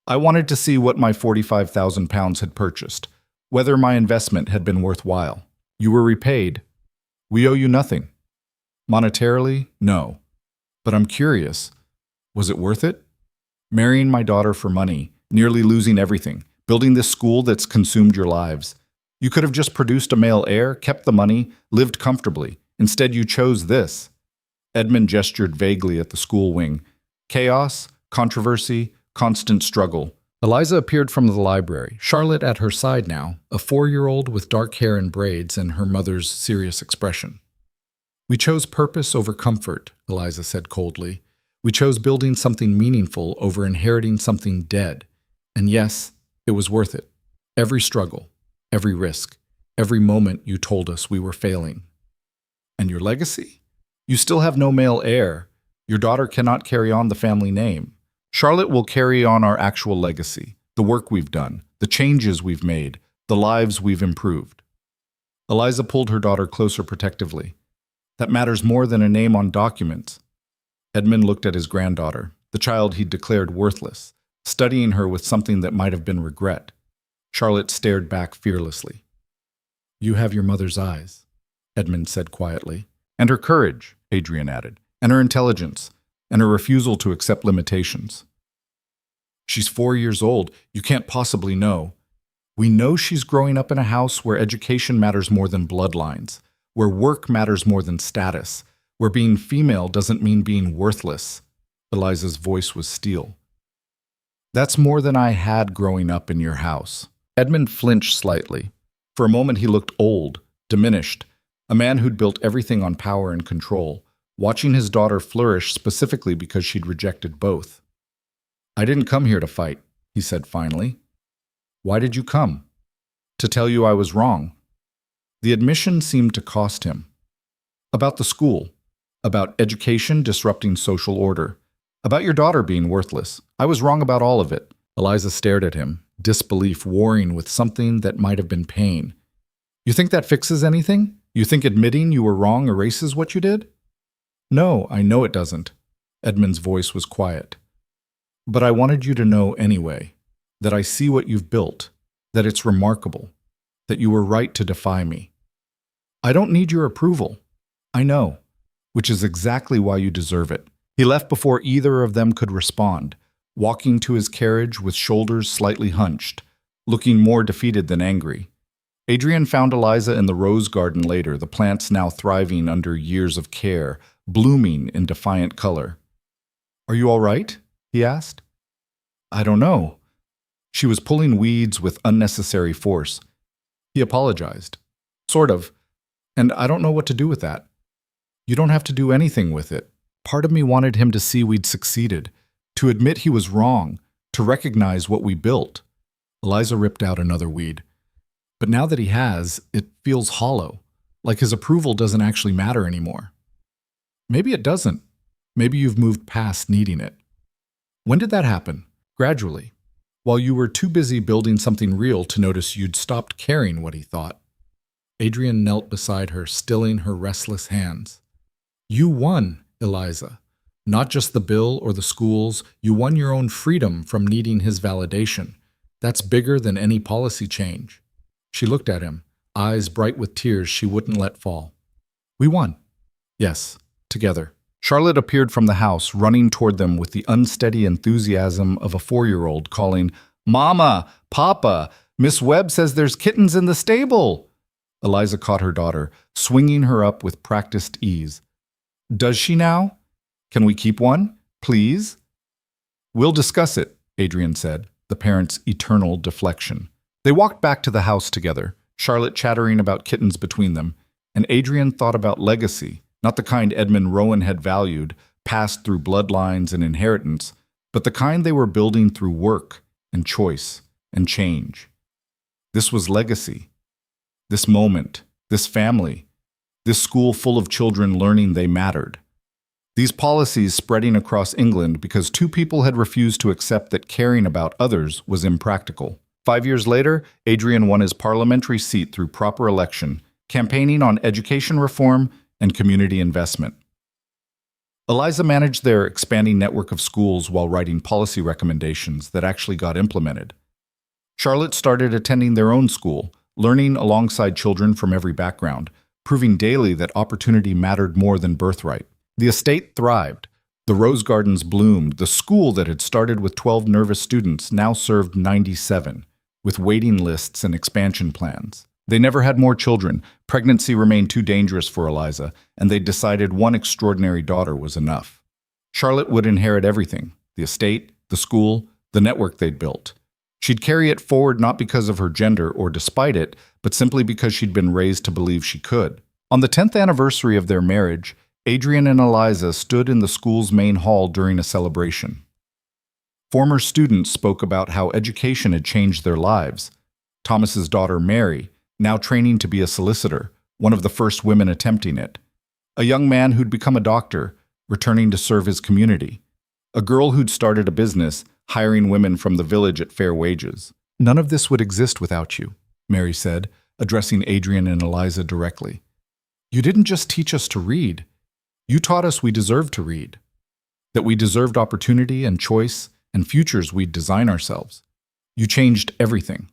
"I wanted to see what my £45,000 had purchased, whether my investment had been worthwhile. You were repaid. We owe you nothing. Monetarily, no. But I'm curious, was it worth it? Marrying my daughter for money, nearly losing everything, building this school that's consumed your lives. You could have just produced a male heir, kept the money, lived comfortably. Instead, you chose this." Edmund gestured vaguely at the school wing. Chaos, controversy, constant struggle. Eliza appeared from the library, Charlotte at her side now, a 4-year-old with dark hair and braids and her mother's serious expression. "We chose purpose over comfort," Eliza said coldly. "We chose building something meaningful over inheriting something dead. And yes, it was worth it. Every struggle, every risk, every moment you told us we were failing. And your legacy? You still have no male heir. Your daughter cannot carry on the family name. Charlotte will carry on our actual legacy, the work we've done, the changes we've made, the lives we've improved." Eliza pulled her daughter closer protectively. "That matters more than a name on documents." Edmund looked at his granddaughter, the child he'd declared worthless, studying her with something that might have been regret. Charlotte stared back fearlessly. "You have your mother's eyes," Edmund said quietly. "And her courage," Adrian added, "and her intelligence, and her refusal to accept limitations." "She's 4 years old. You can't possibly know." "We know she's growing up in a house where education matters more than bloodlines, where work matters more than status, where being female doesn't mean being worthless. Eliza's voice was steel. That's more than I had growing up in your house. Edmund flinched slightly. For a moment he looked old, diminished, a man who'd built everything on power and control, watching his daughter flourish specifically because she'd rejected both. I didn't come here to fight, he said finally. Why did you come? To tell you I was wrong. The admission seemed to cost him. About the school, about education disrupting social order, about your daughter being worthless. I was wrong about all of it. Eliza stared at him, disbelief warring with something that might have been pain. You think that fixes anything? You think admitting you were wrong erases what you did? No, I know it doesn't. Edmund's voice was quiet. But I wanted you to know anyway, that I see what you've built, that it's remarkable, that you were right to defy me. I don't need your approval. I know, which is exactly why you deserve it. He left before either of them could respond, walking to his carriage with shoulders slightly hunched, looking more defeated than angry. Adrian found Eliza in the rose garden later, the plants now thriving under years of care, blooming in defiant color. Are you all right? He asked. I don't know. She was pulling weeds with unnecessary force. He apologized. Sort of. And I don't know what to do with that. You don't have to do anything with it. Part of me wanted him to see we'd succeeded, to admit he was wrong, to recognize what we built. Eliza ripped out another weed. But now that he has, it feels hollow, like his approval doesn't actually matter anymore. Maybe it doesn't. Maybe you've moved past needing it. When did that happen? Gradually, while you were too busy building something real to notice you'd stopped caring what he thought. Adrian knelt beside her, stilling her restless hands. You won, Eliza. Not just the bill or the schools, you won your own freedom from needing his validation. That's bigger than any policy change. She looked at him, eyes bright with tears she wouldn't let fall. We won. Yes, together. Charlotte appeared from the house, running toward them with the unsteady enthusiasm of a 4-year-old, calling, Mama! Papa! Miss Webb says there's kittens in the stable! Eliza caught her daughter, swinging her up with practiced ease. Does she now? Can we keep one, please? We'll discuss it, Adrian said, the parents' eternal deflection. They walked back to the house together, Charlotte chattering about kittens between them, and Adrian thought about legacy, not the kind Edmund Rowan had valued, passed through bloodlines and inheritance, but the kind they were building through work and choice and change. This was legacy. This moment, this family, this school full of children learning they mattered. These policies spreading across England because 2 people had refused to accept that caring about others was impractical. 5 years later, Adrian won his parliamentary seat through proper election, campaigning on education reform and community investment. Eliza managed their expanding network of schools while writing policy recommendations that actually got implemented. Charlotte started attending their own school, learning alongside children from every background, proving daily that opportunity mattered more than birthright. The estate thrived. The rose gardens bloomed. The school that had started with 12 nervous students now served 97, with waiting lists and expansion plans. They never had more children. Pregnancy remained too dangerous for Eliza, and they decided one extraordinary daughter was enough. Charlotte would inherit everything, the estate, the school, the network they'd built. She'd carry it forward not because of her gender or despite it, but simply because she'd been raised to believe she could. On the 10th anniversary of their marriage, Adrian and Eliza stood in the school's main hall during a celebration. Former students spoke about how education had changed their lives. Thomas's daughter, Mary, now training to be a solicitor, one of the first women attempting it. A young man who'd become a doctor, returning to serve his community. A girl who'd started a business, hiring women from the village at fair wages. None of this would exist without you, Mary said, addressing Adrian and Eliza directly. You didn't just teach us to read. You taught us we deserved to read, that we deserved opportunity and choice and futures we'd design ourselves. You changed everything.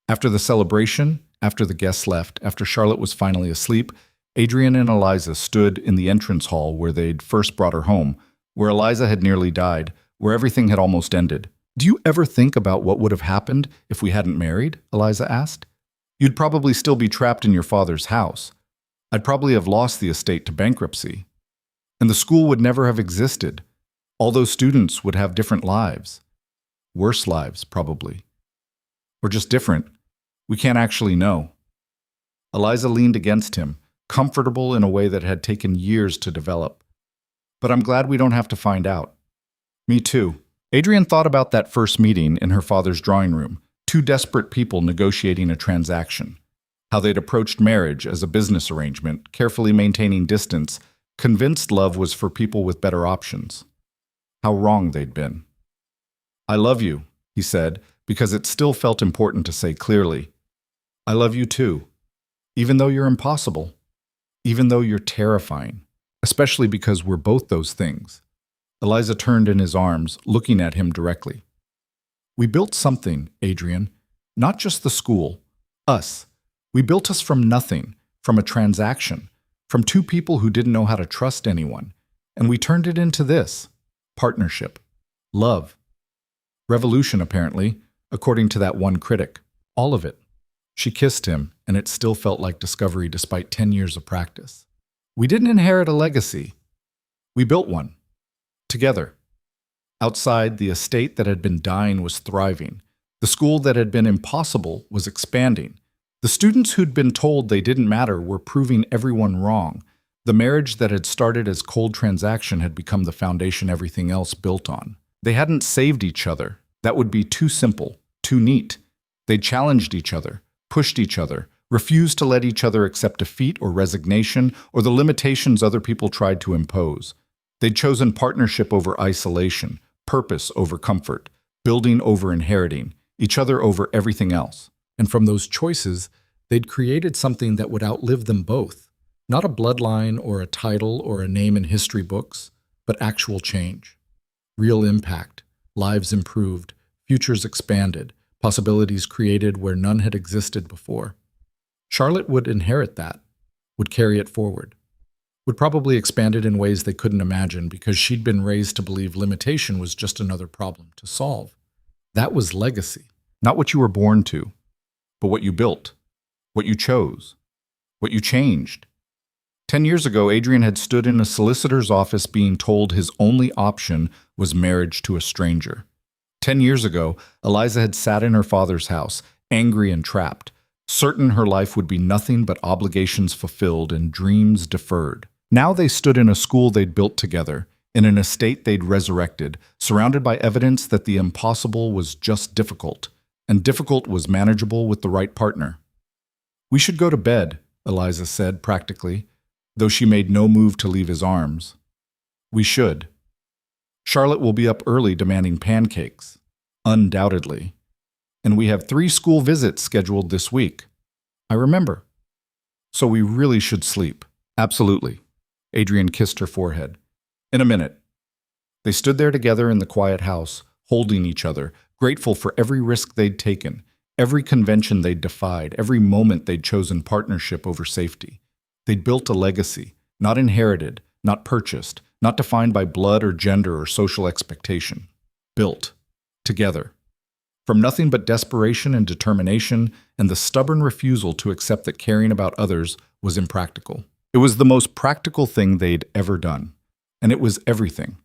After the celebration, after the guests left, after Charlotte was finally asleep, Adrian and Eliza stood in the entrance hall where they'd first brought her home, where Eliza had nearly died, where everything had almost ended. Do you ever think about what would have happened if we hadn't married? Eliza asked. You'd probably still be trapped in your father's house. I'd probably have lost the estate to bankruptcy. And the school would never have existed. All those students would have different lives. Worse lives, probably. Or just different. We can't actually know. Eliza leaned against him, comfortable in a way that had taken years to develop. But I'm glad we don't have to find out. Me too. Adrian thought about that first meeting in her father's drawing room, two desperate people negotiating a transaction. How they'd approached marriage as a business arrangement, carefully maintaining distance, convinced love was for people with better options. How wrong they'd been. "I love you," he said, because it still felt important to say clearly. "I love you too, even though you're impossible, even though you're terrifying, especially because we're both those things." Eliza turned in his arms, looking at him directly. "We built something, Adrian, not just the school, us. We built us from nothing, from a transaction, from two people who didn't know how to trust anyone, and we turned it into this: partnership, love, revolution, apparently, according to that one critic. All of it." She kissed him, and it still felt like discovery despite 10 years of practice. "We didn't inherit a legacy. We built one. Together." Outside, the estate that had been dying was thriving. The school that had been impossible was expanding. The students who'd been told they didn't matter were proving everyone wrong. The marriage that had started as cold transaction had become the foundation everything else built on. They hadn't saved each other. That would be too simple, too neat. They challenged each other, pushed each other, refused to let each other accept defeat or resignation or the limitations other people tried to impose. They'd chosen partnership over isolation, purpose over comfort, building over inheriting, each other over everything else. And from those choices, they'd created something that would outlive them both. Not a bloodline or a title or a name in history books, but actual change. Real impact, lives improved, futures expanded, possibilities created where none had existed before. Charlotte would inherit that, would carry it forward, would probably expand it in ways they couldn't imagine because she'd been raised to believe limitation was just another problem to solve. That was legacy. Not what you were born to, but what you built, what you chose, what you changed. 10 years ago, Adrian had stood in a solicitor's office being told his only option was marriage to a stranger. 10 years ago, Eliza had sat in her father's house, angry and trapped, certain her life would be nothing but obligations fulfilled and dreams deferred. Now they stood in a school they'd built together, in an estate they'd resurrected, surrounded by evidence that the impossible was just difficult, and difficult was manageable with the right partner. "We should go to bed," Eliza said practically, though she made no move to leave his arms. "We should. Charlotte will be up early demanding pancakes. Undoubtedly. And we have 3 school visits scheduled this week. I remember. So we really should sleep." "Absolutely." Adrian kissed her forehead. "In a minute." They stood there together in the quiet house, holding each other, grateful for every risk they'd taken, every convention they'd defied, every moment they'd chosen partnership over safety. They'd built a legacy, not inherited, not purchased, not defined by blood or gender or social expectation. Built. Together. From nothing but desperation and determination and the stubborn refusal to accept that caring about others was impractical. It was the most practical thing they'd ever done. And it was everything.